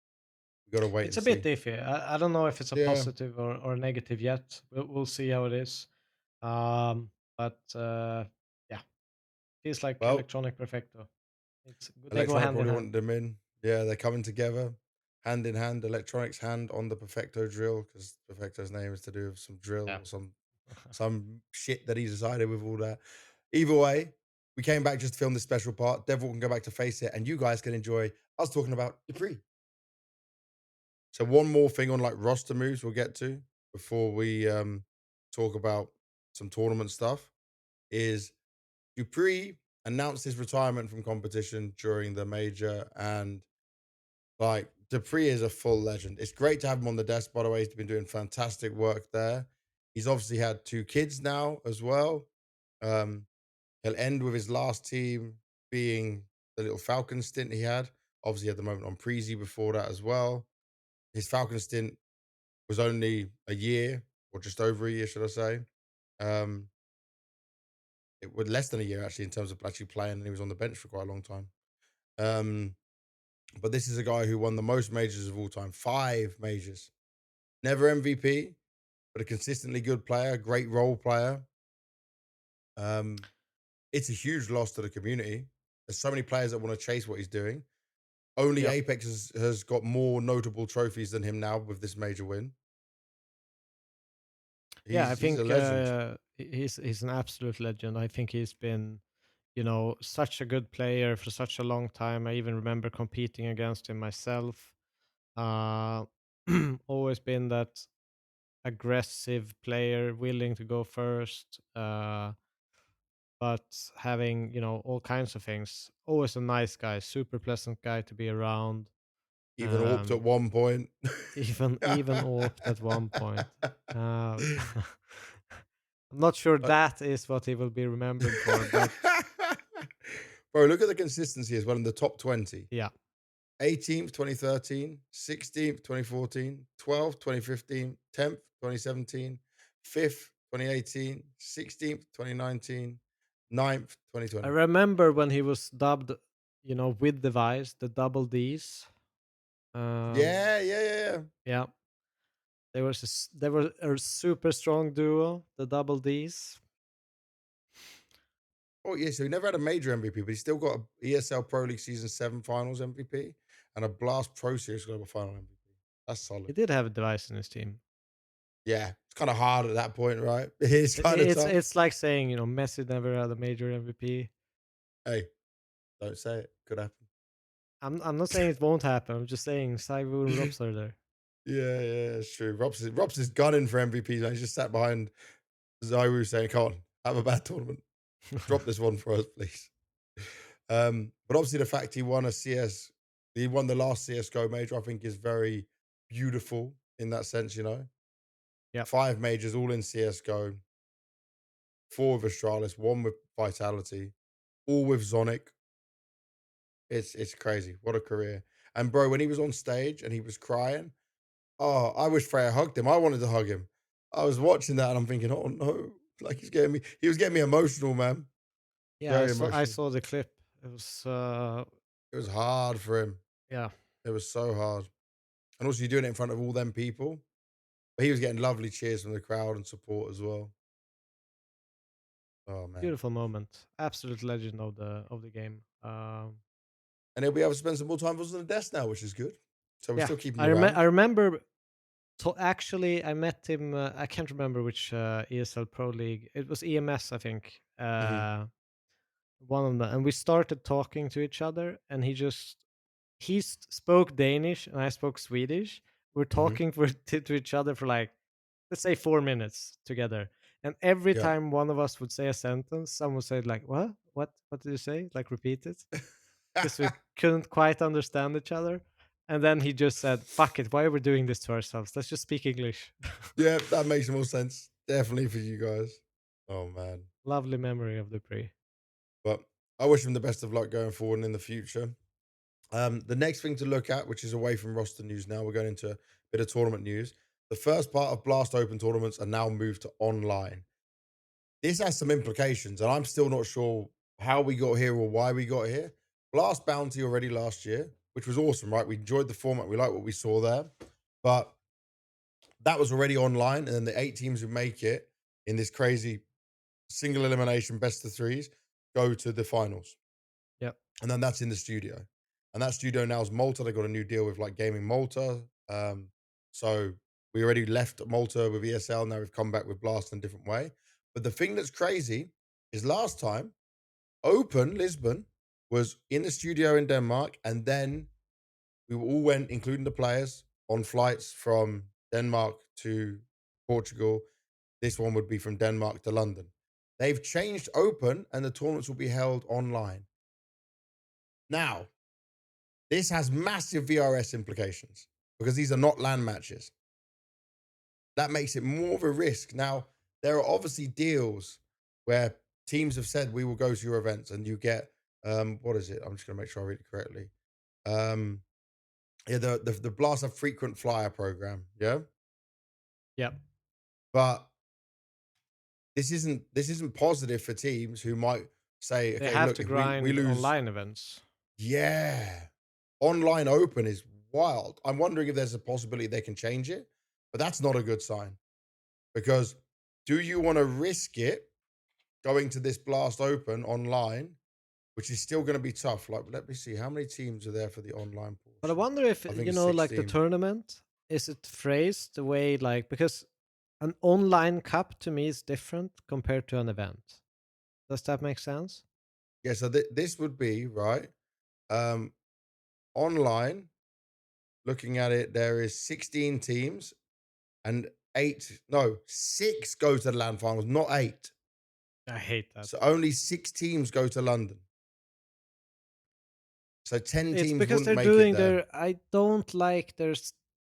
we got to wait It's and a bit see. iffy. I don't know if it's a Yeah. positive or negative yet. We'll see how it is. But yeah, feels like Well, Electronic Perfecto. They go Electronic hand in probably hand. wanted them in. Yeah, they're coming together, hand in hand. Electronic's hand on the Perfecto drill because Perfecto's name is to do with some drill Yeah. or some shit that he decided with all that. Either way, we came back just to film this special part. Devil can go back to face it, and you guys can enjoy us talking about dupreeh. So one more thing on like roster moves we'll get to before we talk about some tournament stuff. is Dupree announced his retirement from competition during the major, and like Dupree is a full legend. It's great to have him on the desk, by the way. He's been doing fantastic work there. He's obviously had two kids now as well. Um, he'll end with his last team being the little Falcon stint he had. Obviously, at the moment on Preezy before that as well. His Falcon stint was only a year, or just over a year, should I say? Um, it was less than a year actually in terms of actually playing, and he was on the bench for quite a long time. Um, but this is a guy who won the most majors of all time, 5 majors. Never MVP, but a consistently good player, great role player. Um, it's a huge loss to the community. There's so many players that want to chase what he's doing. Only Yep. Apex has got more notable trophies than him now with this major win. Yeah, I He's a think legend. he's an absolute legend. I think he's been, such a good player for such a long time. I even remember competing against him myself. Uh, always been that aggressive player, willing to go first, but having all kinds of things. Always a nice guy, super pleasant guy to be around. Even Orped at Um, one point. even Orped at one point. I'm not sure Like that is what he will be remembered for, but Bro, look at the consistency as well in the top 20. yeah, 18th, 2013, 16th, 2014, 12th, 2015, 10th, 2017, 5th, 2018, 16th, 2019, 9th, I 2020. remember when he was dubbed, with device, the double D's. Yeah, Um, yeah, yeah, yeah. yeah, they were a super strong duo, the double D's. Oh, yeah. So he never had a major MVP, but he's still got a ESL Pro League Season 7 Finals MVP and a Blast Pro Series Global Final MVP. That's He solid. did have a device in his team. Yeah, it's kind of hard at that point, right? It is kind of tough. It's like saying Messi never had a major MVP. Hey, don't say it. Could happen. I'm not saying it won't happen. I'm just saying Saivu and Rops are there. Yeah, yeah, it's true. Robs is gunning for MVP. He's just sat behind Zaiwu saying, "Come on, have a bad tournament. Drop this one for us, please." But obviously, the fact he won the last CS:GO major, I think, is very beautiful in that sense. 5 majors, all in CS:GO, 4 with Astralis, 1 with Vitality, all with Zonic. It's crazy. What a career! And bro, when he was on stage and he was crying, oh, I wish Freya hugged him. I wanted to hug him. I was watching that and I'm thinking, oh no, like he was getting me emotional, man. Yeah, Very I emotional. saw the clip. It was It was hard for him. yeah, It was so hard. And also, you're doing it in front of all them people. But he was getting lovely cheers from the crowd and support as well. Oh man. beautiful moment. Absolute legend of the game. And he'll be able to spend some more time with us on the desk now, which is good. So we're Yeah, still keeping you around. I remember. Actually, I met him. I can't remember which ESL Pro League. It was EMS, I think. Hmm. One of them, and we started talking to each other, and spoke Danish and I spoke Swedish. We're Hmm. talking to each other for like, let's say, 4 minutes together. And every Yeah. time one of us would say a sentence, someone would say like, what did you say? Like repeat it. Because we couldn't quite understand each other. And then he just said, fuck it, why are we doing this to ourselves? Let's just speak English. Yeah, that makes more sense. Definitely for you guys. Oh man. Lovely memory of dupreeh. But I wish him the best of luck going forward and in the future. The next thing to look at, which is away from roster news now, we're going into a bit of tournament news. The first part of Blast Open tournaments are now moved to online. This has some implications, and I'm still not sure how we got here or why we got here. Blast Bounty already last year, which was awesome, right? We enjoyed the format. We liked what we saw there. But that was already online, and then the 8 teams who make it in this crazy single elimination best of threes go to the finals. Yep. And then that's in the studio. And that studio now is Malta. They got a new deal with like Gaming Malta. So we already left Malta with ESL. Now we've come back with Blast in a different way. But the thing that's crazy is last time Open Lisbon was in the studio in Denmark, and then we all went, including the players, on flights from Denmark to Portugal. This one would be from Denmark to London. They've changed open and the tournaments will be held online. Now, this has massive VRS implications because these are not LAN matches. That makes it more of a risk. Now, there are obviously deals where teams have said we will go to your events and you get what is it? I'm just gonna make sure I read it correctly. Um yeah, the Blast of frequent flyer program, yeah. Yep. But this isn't positive for teams who might say, They okay, have look, to if we grind lose, online events. yeah, online open is wild. I'm wondering if there's a possibility they can change it, but that's not a good sign because do you want to risk it going to this blast open online, which is still going to be tough? Like, let me see how many teams are there for the online But I portion. wonder if, I think you it's know, like the 16. tournament, is it phrased the way like, because an online cup to me is different compared to an event. Does that make sense? Yeah, so this would be right. Um, online, looking at it, there is 16 teams and eight, no, six go to the land finals, not eight. I hate that. So only six teams go to London. So 10 It's teams because wouldn't they're make it doing there. their. I don't like there's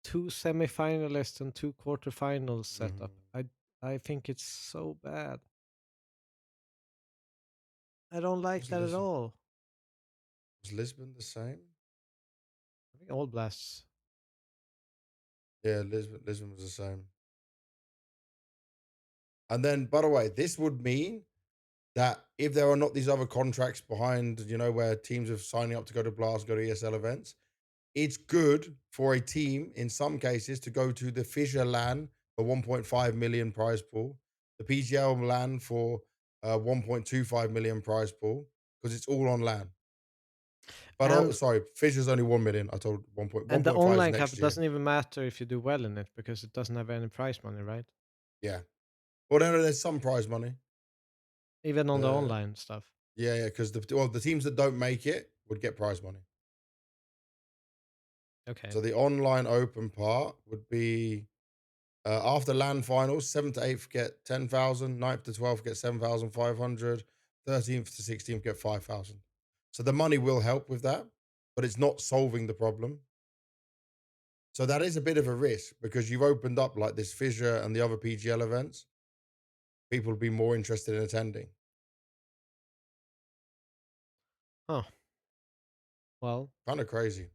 two semifinalists and two quarterfinals set Mhm. up. I think it's so bad. I don't like Was, that at Lis- all. was Lisbon the same? I think all blasts. Yeah, Lisbon was the same. And then, by the way, this would mean that if there are not these other contracts behind, where teams are signing up to go to Blast, go to ESL events, it's good for a team in some cases to go to the Fissure LAN for 1.5 million prize pool, the PGL LAN for 1.25 million prize pool because it's all on LAN. But And sorry, Fissure's only 1 million. I told the 1.5 is online cup, next it year. doesn't even matter if you do well in it because it doesn't have any prize money, right? Yeah. Well, no, there's some prize money. Even on the Uh, online stuff. yeah, because the teams that don't make it would get prize money. Okay. So the online open part would be after LAN finals, 7th to 8th get 10,000, 9th to 12th get 7,500, 13th to 16th get 5,000. So the money will help with that, but it's not solving the problem. So that is a bit of a risk because you've opened up like this Fissure and the other PGL events. People will be more interested in attending. Oh, well, Kind of crazy.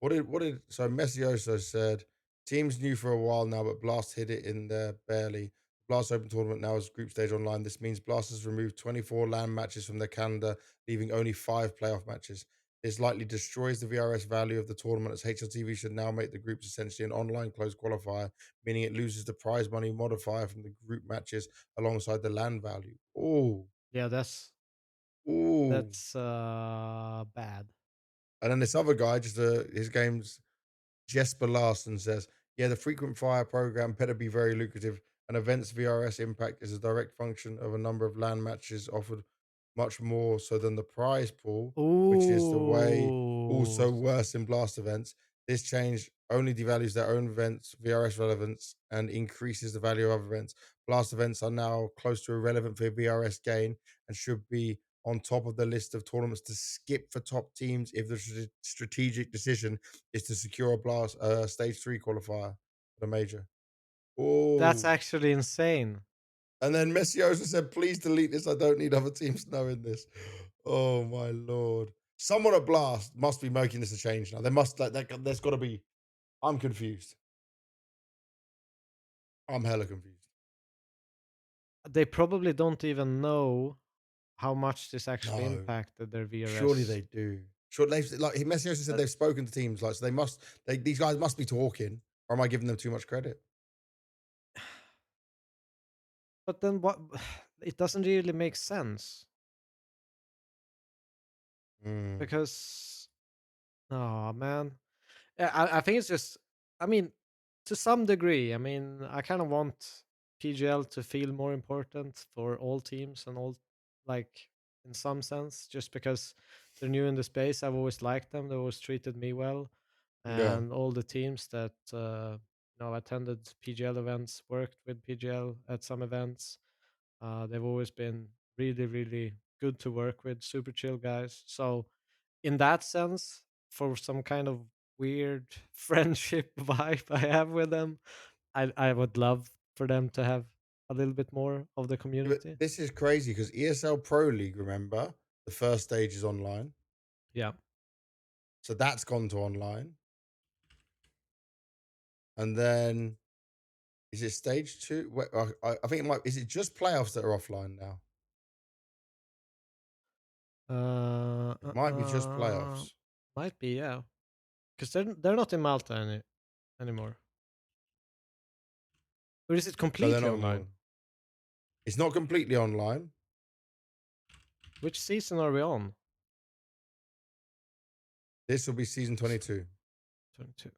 What did so Messioso said teams knew for a while now, but Blast hit it in there barely. Blast Open Tournament now is group stage online. This means Blast has removed 24 LAN matches from their calendar, leaving only 5 playoff matches. This likely destroys the VRS value of the tournament as HLTV should now make the groups essentially an online closed qualifier, meaning it loses the prize money modifier from the group matches alongside the LAN value. Oh, yeah, oh. that's bad. And then this other guy, just his game's Jesper Larson says, yeah, the frequent flyer program better be very lucrative. An event's VRS impact is a direct function of a number of LAN matches offered much more so than the prize pool, which is the way Ooh. also worse in blast events. This change only devalues their own events' VRS relevance and increases the value of other events. Blast events are now close to irrelevant for VRS gain and should be on top of the list of tournaments to skip for top teams if the strategic decision is to secure a blast stage 3 qualifier for the major. That's Oh, actually insane. and then Messi also said, "Please delete this. I don't need other teams knowing this." Oh my lord! Someone at Blast must be making this a change now. There must there's got to be. I'm confused. I'm hella confused. They probably don't even know how much this actually No, impacted their surely VRS. they do. Sure, they've like Messi also said But they've spoken to teams like so they must. These guys must be talking. Or am I giving them too much credit? but then what? It doesn't really make sense Mm, because oh man, yeah, I think it's just. I mean, to some degree, I mean, I kind of want PGL to feel more important for all teams and all, like in some sense, just because they're new in the space. I've always liked them. They always treated me well, yeah. and all the teams that attended PGL events worked with PGL at some events. They've always been really, really good to work with, super chill guys. So, in that sense, for some kind of weird friendship vibe I have with them, I would love for them to have a little bit more of the Yeah, but community. this is crazy because ESL Pro League, remember, the first stage is online. Yeah. So that's gone to online. And then is it stage two? Wait, I think it might. Is it just playoffs that are offline now? Uh, It uh, might be just uh, playoffs. might be, yeah, because they're not in Malta anymore. Or is it No, they're completely not online? more. It's not completely online. Which season are we on? This will be season 22. 22.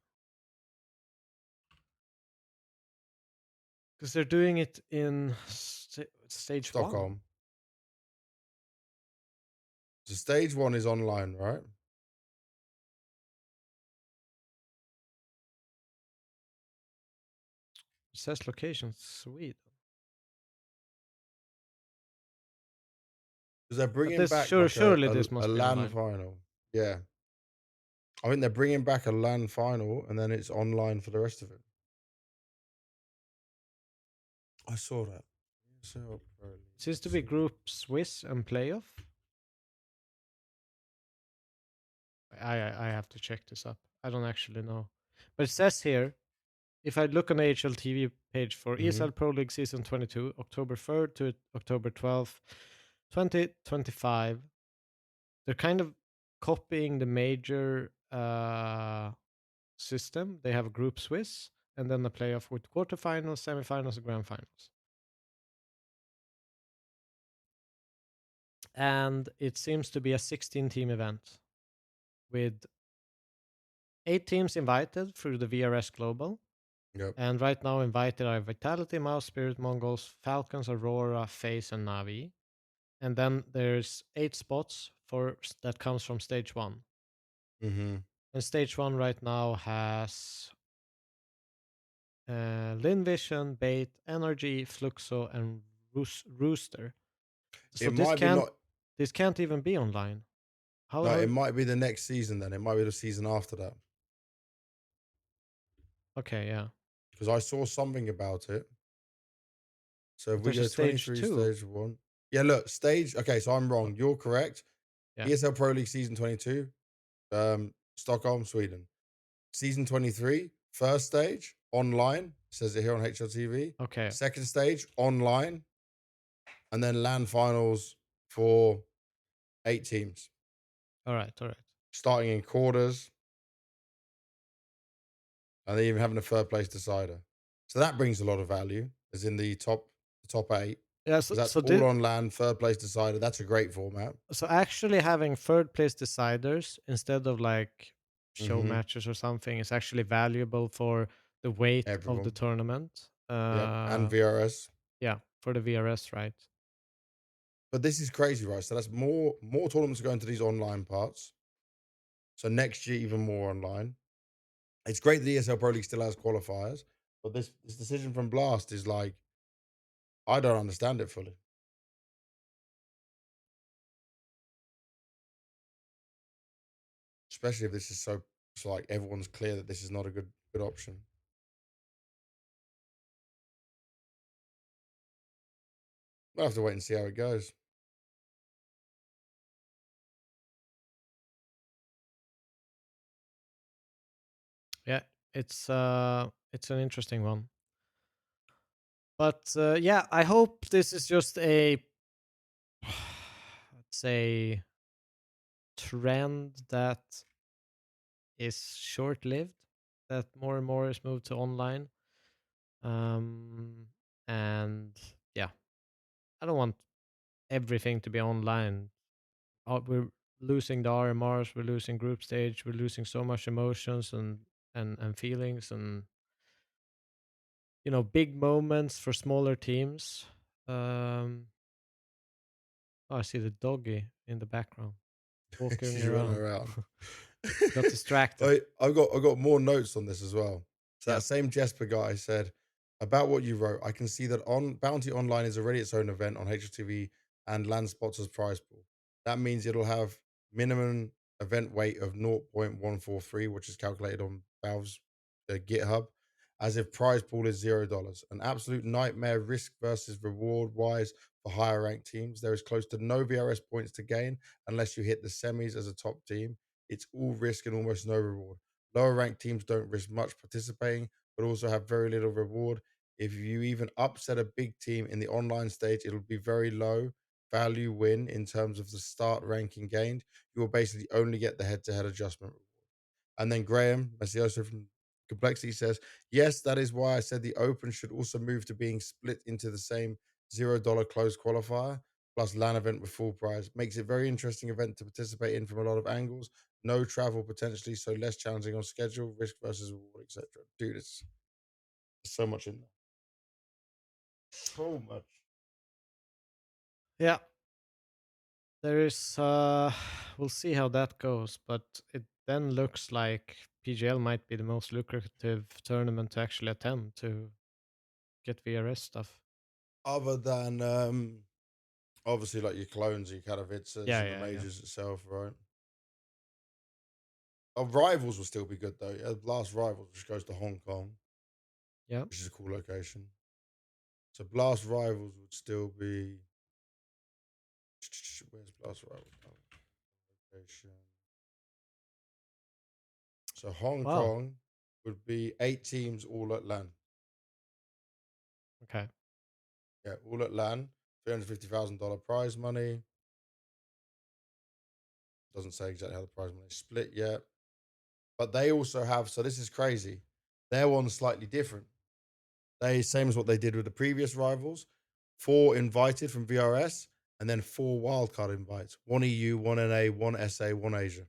Because they're doing it in stage one. Stockholm. So stage one is online, right? It says location Sweden. Because they're But bringing this back like surely this a must be LAN online. final. Yeah. I think they're bringing back a LAN final and then it's online for the rest of it. I saw that. ESL Pro League It seems to be season. group Swiss and playoff. I have to check this up. I don't actually know. But it says here, if I look on the HLTV page for Mm-hmm. ESL Pro League Season 22, October 3rd to October 12th, 2025, they're kind of copying the major system. They have a group Swiss and then the playoff with quarterfinals, semifinals, and grand finals. And it seems to be a 16-team event with 8 teams invited through the VRS Global. Yep. And right now invited are Vitality, Mouse, Spirit, Mongols, Falcons, Aurora, FaZe, and Navi. And then there's 8 spots for that comes from stage one. Mm-hmm. And stage one right now has Lin Vision, Bait, Energy, Fluxo, and Rooster. So It might be not. this can't even be online. No, How it might be the next season then. It might be the season after that. okay, yeah. Because I saw something about it. So if But we there's a go stage 23 two. stage one. Yeah, look, stage. Okay, so I'm Oh, wrong. You're correct. yeah. ESL Pro League season 22, Stockholm, Sweden. Season 23, first stage, online, says it here on HLTV. Okay. Second stage, online. And then LAN finals for 8 teams, All right, all right. starting in quarters. And they even having a third place decider. So that brings a lot of value, as in the top eight. Yeah, Because that's so all on land, third place decider. That's a great format. so actually having third place deciders instead of like show Mm-hmm. matches or something is actually valuable for the weight of the Everyone. tournament. Yep. And VRS. Yeah, for the VRS, right? But this is crazy, right? So that's more tournaments going to these online parts. So next year, even more online. It's great that the ESL Pro League still has qualifiers, but this decision from Blast is like, I don't understand it fully. Especially if this is so like everyone's clear that this is not a good option. We'll have to wait and see how it goes. Yeah, it's an interesting one. But yeah, I hope this is just a let's say trend that is short-lived, that more and more is moved to online. Um and yeah, I don't want everything to be online. We're losing the RMRs, we're losing group stage, we're losing so much emotions and feelings and big moments for smaller teams. Um, oh, I see the doggy in the background walking She's running around. around. Got distracted. I've got more notes on this as well. So Yeah. that same Jesper guy said, About what you wrote, I can see that on Bounty Online is already its own event on HTV and land spots as prize pool. That means it'll have minimum event weight of 0.143, which is calculated on Valve's GitHub, as if prize pool is $0. An absolute nightmare risk versus reward wise for higher ranked teams. There is close to no VRS points to gain unless you hit the semis as a top team. It's all risk and almost no reward. Lower ranked teams don't risk much participating, but also have very little reward. If you even upset a big team in the online stage, it'll be very low value win in terms of the start ranking gained. You will basically only get the head to head adjustment reward. And then Graham Macioso from Complexity says, yes, that is why I said the Open should also move to being split into the same $0 closed qualifier plus LAN event with full prize. Makes it very interesting event to participate in from a lot of angles. No travel potentially, so less challenging on schedule, risk versus reward, etc. Dude, it's so much in there. So much. Yeah, there is. We'll see how that goes, but it then looks like PGL might be the most lucrative tournament to actually attend to get VRS stuff. Other than obviously like your clones, your Katowices Yeah, and the yeah, yeah, majors itself, right? Oh, rivals will still be good though. Yeah, Blast Rivals, which goes to Hong Kong, yeah. which is a cool location. So Blast Rivals would still be where's Blast Rivals location? So Hong Wow. Kong would be 8 teams all at LAN. Okay. Yeah, all at LAN. $350,000 prize money. Doesn't say exactly how the prize money is split yet. But they also have, so this is crazy. Their one's slightly different. They same as what they did with the previous rivals. 4 invited from VRS, and then 4 wildcard invites. One EU, one NA, one SA, one Asia.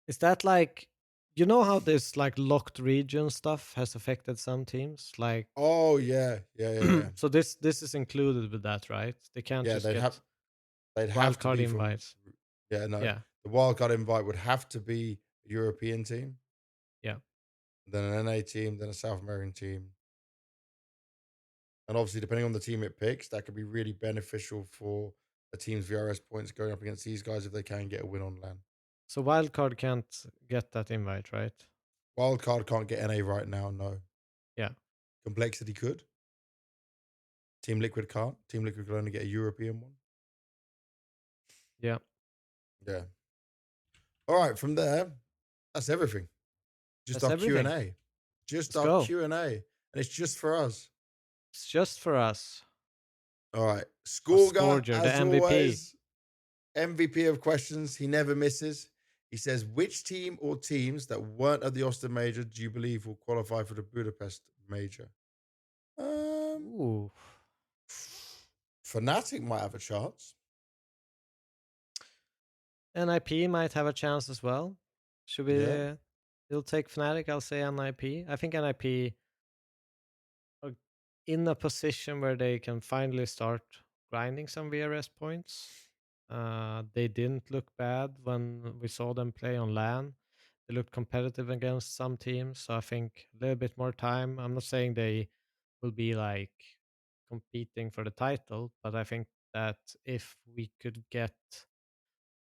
Is that like, you know how this like locked region stuff has affected some teams? Like, Oh yeah, yeah, yeah, yeah. so this is included with that, right? They can't Yeah, just get they'd wild have to card be from invites. yeah, no. Yeah, The wildcard invite would have to be a European team, yeah. then an NA team, then a South American team. And obviously, depending on the team it picks, that could be really beneficial for a team's VRS points going up against these guys if they can get a win on land. So wild card can't get that invite, right? Wildcard can't get NA right now, no. Yeah, Complexity could. Team Liquid can't. Team Liquid could only get a European one. yeah. Yeah. All right. From there, that's everything. Just That's our Q and everything. A. Just Let's our go. Q and A, and it's just for us. It's just for us. All right. Our Scorga, Scourger, the as MVP. always, MVP of questions. He never misses. He says, which team or teams that weren't at the Austin Major do you believe will qualify for the Budapest Major? Um, Ooh. Fnatic might have a chance. NIP might have a chance as well. Should we? Yeah. You'll take Fnatic. I'll say NIP. I think NIP are in a position where they can finally start grinding some VRS points. They didn't look bad when we saw them play on LAN. They looked competitive against some teams, so I think a little bit more time. I'm not saying they will be like competing for the title, but I think that if we could get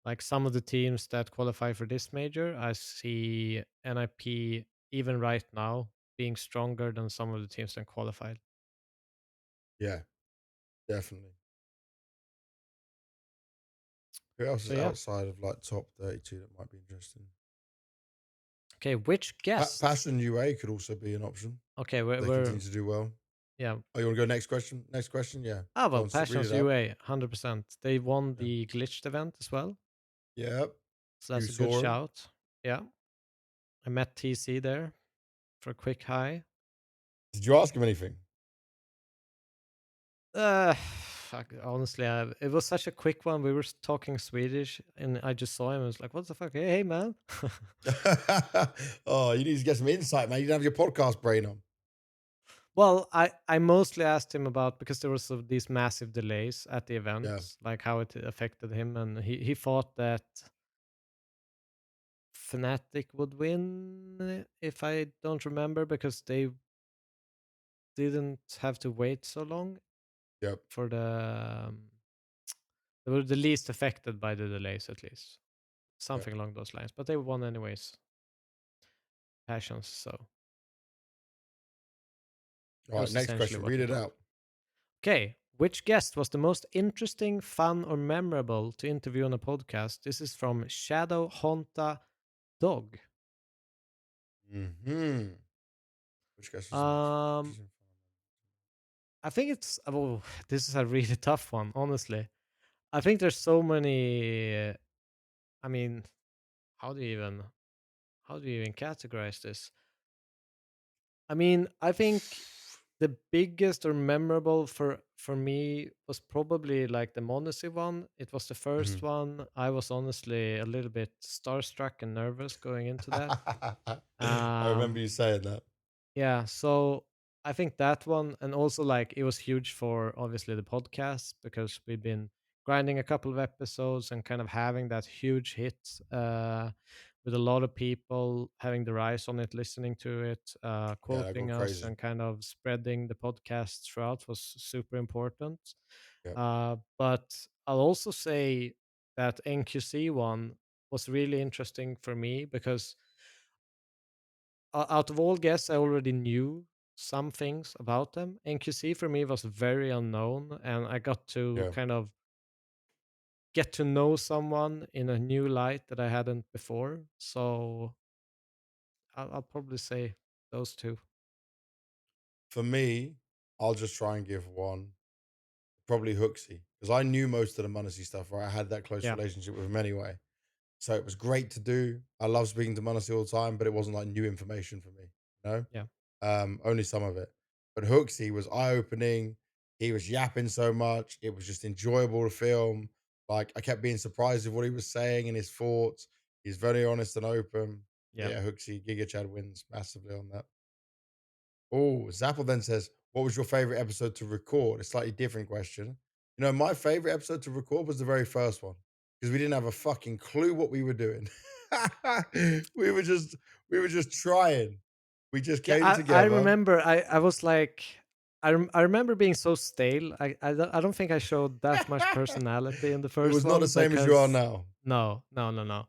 like some of the teams that qualify for this major, I see NIP even right now being stronger than some of the teams that qualified. Yeah, definitely. Who else So is yeah. outside of like top 32 that might be interesting? Okay, which guest? Passion UA could also be an option. Okay, They we're continue to do well. yeah. Oh, you want to go next question? Next question? Yeah. Ah, Go well, on, read Passions it out. UA, 100%. They won Yeah. the glitched event as well, Yep. so You that's a good saw him. shout. Yeah, I met TC there for a quick hi. Did you ask him anything? Fuck, honestly, it was such a quick one. We were talking Swedish, and I just saw him. I was like, "What the fuck? Hey, man." Oh, you need to get some insight, man. You don't have your podcast brain on. Well, I mostly asked him about because there was these massive delays at the Yeah. event, like how it affected him, and he thought that Fnatic would win if I don't remember, because they didn't have to wait so long Yep. for they were the least affected by the delays, at least. Yep. Something along those lines. But they won anyways. Passions, so All that right. was Next essentially question. what Read they it told. out. Okay. Which guest was the most interesting, fun, or memorable to interview on a podcast? This is from Shadow Honta Dog. Hmm. Which guess was the most Um, interesting? I think it's oh, this is a really tough one, honestly. I think there's so many. I mean, how do you even how do you even categorize this? I mean, I think the biggest or memorable for me was probably like the Monacy one. It was the first Mhm. one. I was honestly a little bit starstruck and nervous going into that. I remember Um, you saying that. yeah, so I think that one, and also like it was huge for obviously the podcast because we've been grinding a couple of episodes and kind of having that huge hit with a lot of people having their eyes on it, listening to it, Yeah, that quoting got us, crazy. and kind of spreading the podcast throughout was super important. Yep. But I'll also say that NQC one was really interesting for me because out of all guests, I already knew some things about them. NQC for me was very unknown, and I got to Yeah. kind of get to know someone in a new light that I hadn't before. So I'll probably say those two. For me, I'll just try and give one. Probably Hooksy. Because I knew most of the Munacy stuff, right? I had that close Yeah, relationship with him anyway. So it was great to do. I love speaking to Munacy all the time, but it wasn't like new information for me, you know? yeah, Only some of it. But Hooksy was eye-opening. He was yapping so much. It was just enjoyable to film. Like I kept being surprised with what he was saying and his thoughts. He's very honest and open. yeah. Yeah, Hooksy, Giga Chad wins massively on that. Oh, Zappel then says, "What was your favorite episode to record?" A slightly different question. You know, my favorite episode to record was the very first one because we didn't have a fucking clue what we were doing. we were just we were just trying. We just Yeah, came I together. remember I was like I remember being so stale. I don't think I showed that much personality in the It first was not the one same as you are because now. no.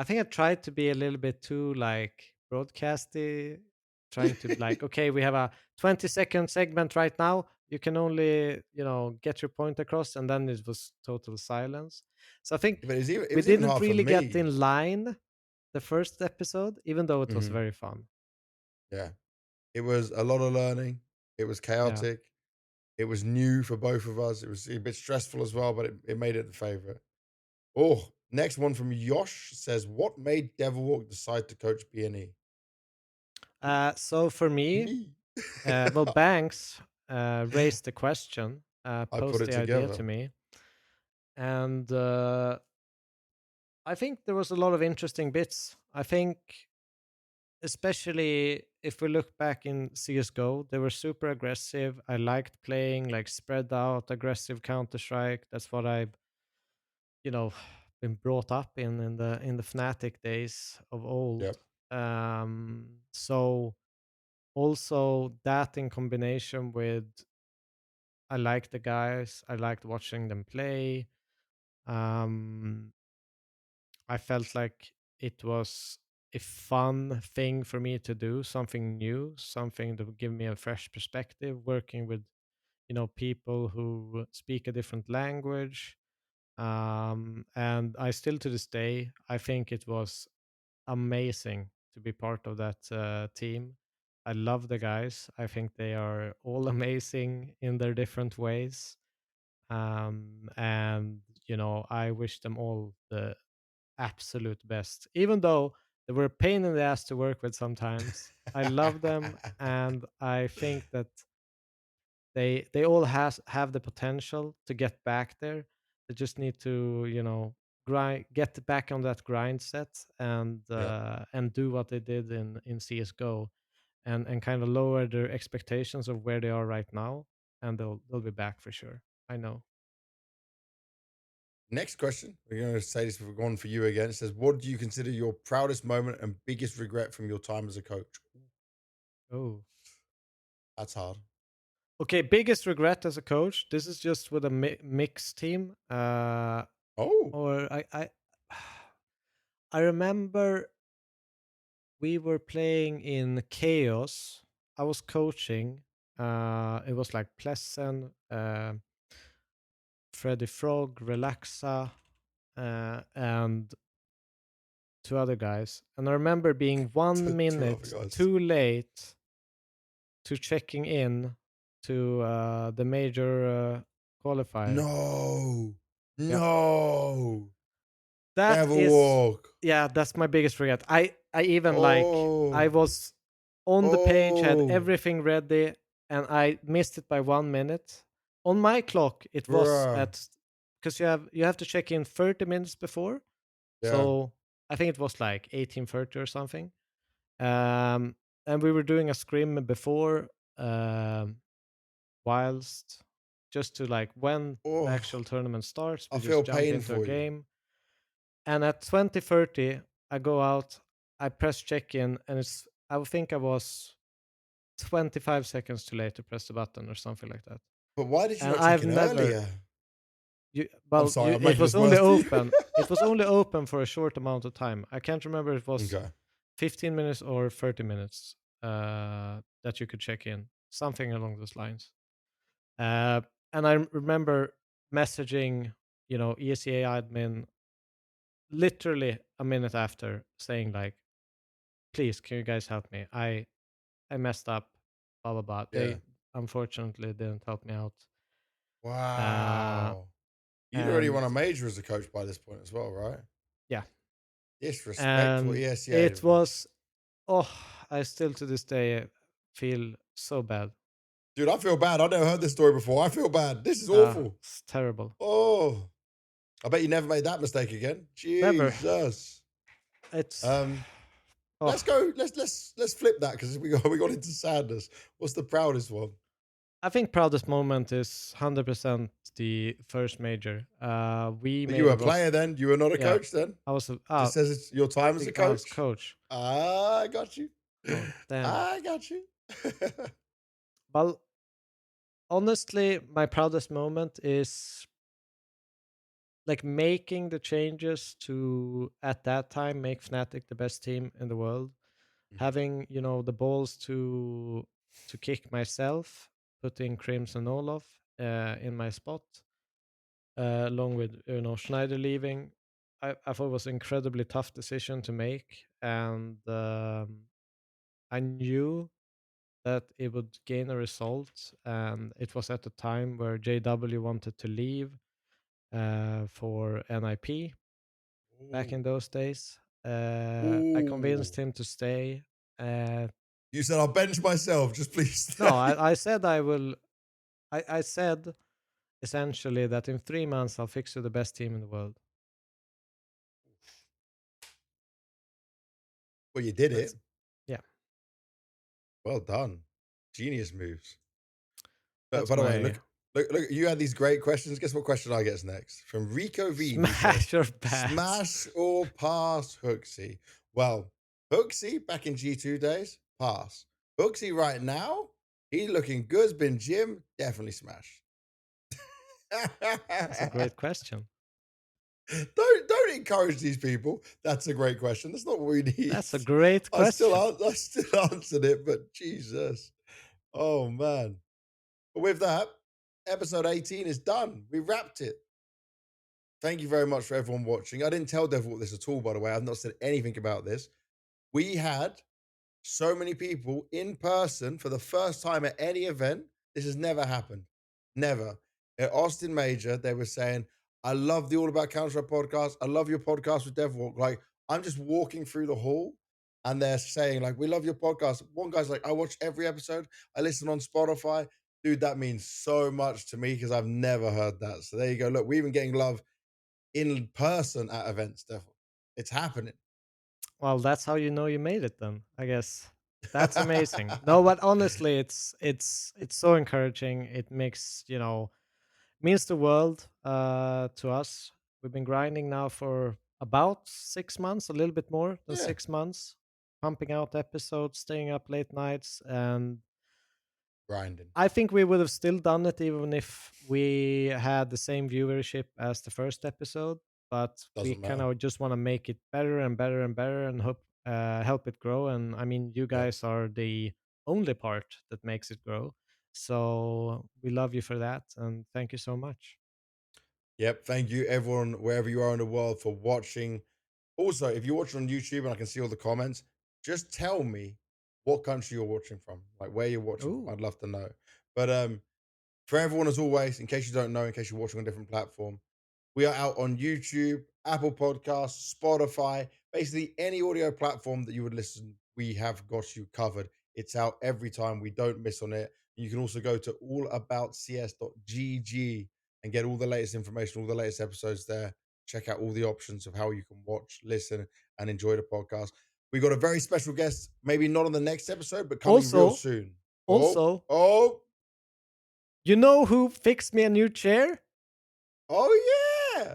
I think I tried to be a little bit too like broadcasty, trying to like, okay, we have a 20-second segment right now. You can only, get your point across, and then it was total silence. So I think But it we was even didn't hard for really get me. in line the first episode, even though it was Mhm. very fun. Yeah, it was a lot of learning. It was Yeah. chaotic. It was new for both of us. It was a bit stressful as well, but it made it the favorite. Oh, next one from Yosh says, "What made Devil Walk decide to coach BNE?" So for me, Me. well, Banks raised the question, I put posed it the idea together. to me, and I think there was a lot of interesting bits. I think, especially if we look back in CS:GO, they were super aggressive. I liked playing like spread out, aggressive Counter Strike. That's what I've, you know, been brought up in the Fnatic days of old. Yep. So also that in combination with I liked the guys, I liked watching them play. Um, I felt like it was a fun thing for me to do, something new, something that would give me a fresh perspective, working with, people who speak a different language. And I still to this day, I think it was amazing to be part of that team. I love the guys. I think they are all amazing in their different ways. And I wish them all the absolute best, even though they were a pain in the ass to work with sometimes. I love them, and I think that they all have the potential to get back there. They just need to, get back on that grind set, Yep. and do what they did in CS:GO, and kind of lower their expectations of where they are right now, and they'll be back for sure. I know. Next question. We're going to say this. We're going for you again. It says, "What do you consider your proudest moment and biggest regret from your time as a coach?" Oh. That's hard. Okay, biggest regret as a coach. This is just with a mixed team. Oh, Or I remember we were playing in Chaos. I was coaching. It was like Pleasant, Freddy Frog, Relaxa, and two other guys. And I remember being one two other minute guys. too late to checking in to the major qualifier. No, Yep. no. That Never is, walk. yeah, that's my biggest regret. I even like I Oh, was on the page, had oh, everything ready, and I missed it by 1 minute. On my clock, it was bruh. at, because you have to check in 30 minutes before. Yeah. So I think it was like 18:30 or something. Um, and we were doing a scrim before, um, whilst just to like when the Oh, actual tournament starts, I we feel just jump pain into a for you. game. And at 20:30, I go out, I press check in, and I think I was 25 seconds too late to press the button or something like that. But why did you And not check I've in never, earlier? I'm well, sorry, I'm it making was this only worse for you. open. It was only open for a short amount of time. I can't remember if it was Okay. 15 minutes or 30 minutes that you could check in, something along those lines. Uh, and I remember messaging, ECA admin literally a minute after saying like, please, can you guys help me? I messed up, blah blah blah. Yeah. They unfortunately didn't help me out. Uh, Wow. You'd already and won a major as a coach by this point as well, right? yeah, Disrespectful and ESCA. it was, oh, I still to this day feel so bad. Dude, I feel bad. I never heard this story before. I feel bad. This is awful. It's terrible. Oh, I bet you never made that mistake again. Never. Jesus. It's Um, oh, let's go. Let's flip that because we got into sadness. What's the proudest one? I think proudest moment is 100% the first major. We But you made were a a player then. You were not a yeah. coach then. I was a, Just says it's your time as a I was coach. coach. I got you. Oh damn. I got you. Well, honestly, my proudest moment is like making the changes to at that time make Fnatic the best team in the world. Mhm. Having, the balls to kick myself, putting Crimson Olaf in my spot, along with Schneider leaving. I thought it was an incredibly tough decision to make, and I knew that it would gain a result, and it was at a time where JW wanted to leave for NIP back in Ooh. those days. I convinced Ooh. him to stay. Uh, You said I'll bench myself. Just please no, stay. I said I will. I said essentially that in 3 months I'll fix you the best team in the world. Well, you did That's it. yeah. Well done. Genius moves. But That's by the way, my look, you had these great questions. Guess what question I get next? From Rico Veen, who says, smash or pass. smash or pass Hooksy? Well, Hooksy back in G2 days, pass. Hooksy right now, he looking good, has been gym, definitely smash. That's a great question. Don't encourage these people. That's a great question. That's not what we need. That's a great question. I still answered it, but Jesus. Oh man. But with that, episode 18 is done. We wrapped it. Thank you very much for everyone watching. I didn't tell Devil this at all, by the way. I've not said anything about this. We had so many people in person for the first time at any event. This has never happened. Never. At Austin Major, they were saying, I love the All About Counter podcast. I love your podcast with Devil. Like, I'm just walking through the hall and they're saying, like, we love your podcast. One guy's like, I watch every episode. I listen on Spotify. Dude, that means so much to me because I've never heard that. So there you go. Look, we're even getting love in person at events, Devil. It's happening. Well, that's how you know you made it then, I guess. That's amazing. No, but honestly, it's so encouraging. It makes, means the world to us. We've been grinding now for about 6 months, a little bit more than Yeah, 6 months, pumping out episodes, staying up late nights, and grinding. I think we would have still done it even if we had the same viewership as the first episode, but we Doesn't kind matter. of just want to make it better and better and better and hope help it grow. And I mean, you Yep. guys are the only part that makes it grow. So we love you for that, and thank you so much. Yep. Thank you, everyone, wherever you are in the world, for watching. Also, if you're watching on YouTube and I can see all the comments, just tell me what country you're watching from, like where you're watching from. Ooh. I'd love to know. But for everyone, as always, in case you don't know, in case you're watching on a different platform, we are out on YouTube, Apple Podcasts, Spotify, basically any audio platform that you would listen. We have got you covered. It's out every time. We don't miss on it. You can also go to allaboutcs.gg and get all the latest information, all the latest episodes there. Check out all the options of how you can watch, listen, and enjoy the podcast. We got a very special guest, maybe not on the next episode, but coming real Also, soon. Oh, also, oh, you know who fixed me a new chair? oh, yeah.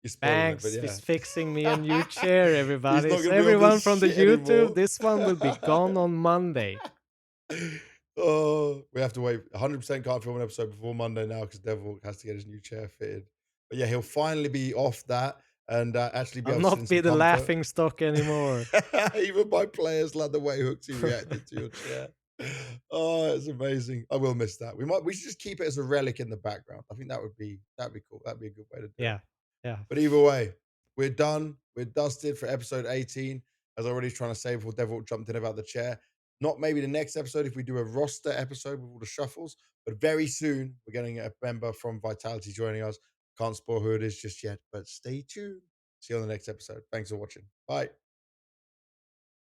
You're spoiling it, but Banks yeah. is fixing me a new chair, He's everybody. not So gonna be on this everyone from the shit YouTube, anymore. this one will be gone on Monday. Oh, we have to wait. 100% can't film an episode before Monday now because Devil has to get his new chair fitted. But yeah, he'll finally be off that and actually be I'll able to sit in not be some the comfort. laughing stock anymore. Even my players love the way Hooksy reacted to your chair. Oh, it's amazing. I will miss that. We should just keep it as a relic in the background. I think that'd be cool. That'd be a good way to do it. Yeah, yeah. But either way, we're done. We're dusted for episode 18. As I already trying to say before Devil jumped in about the chair. Not maybe the next episode if we do a roster episode with all the shuffles, but very soon we're getting a member from Vitality joining us. Can't spoil who it is just yet, but stay tuned. See you on the next episode. Thanks for watching. Bye.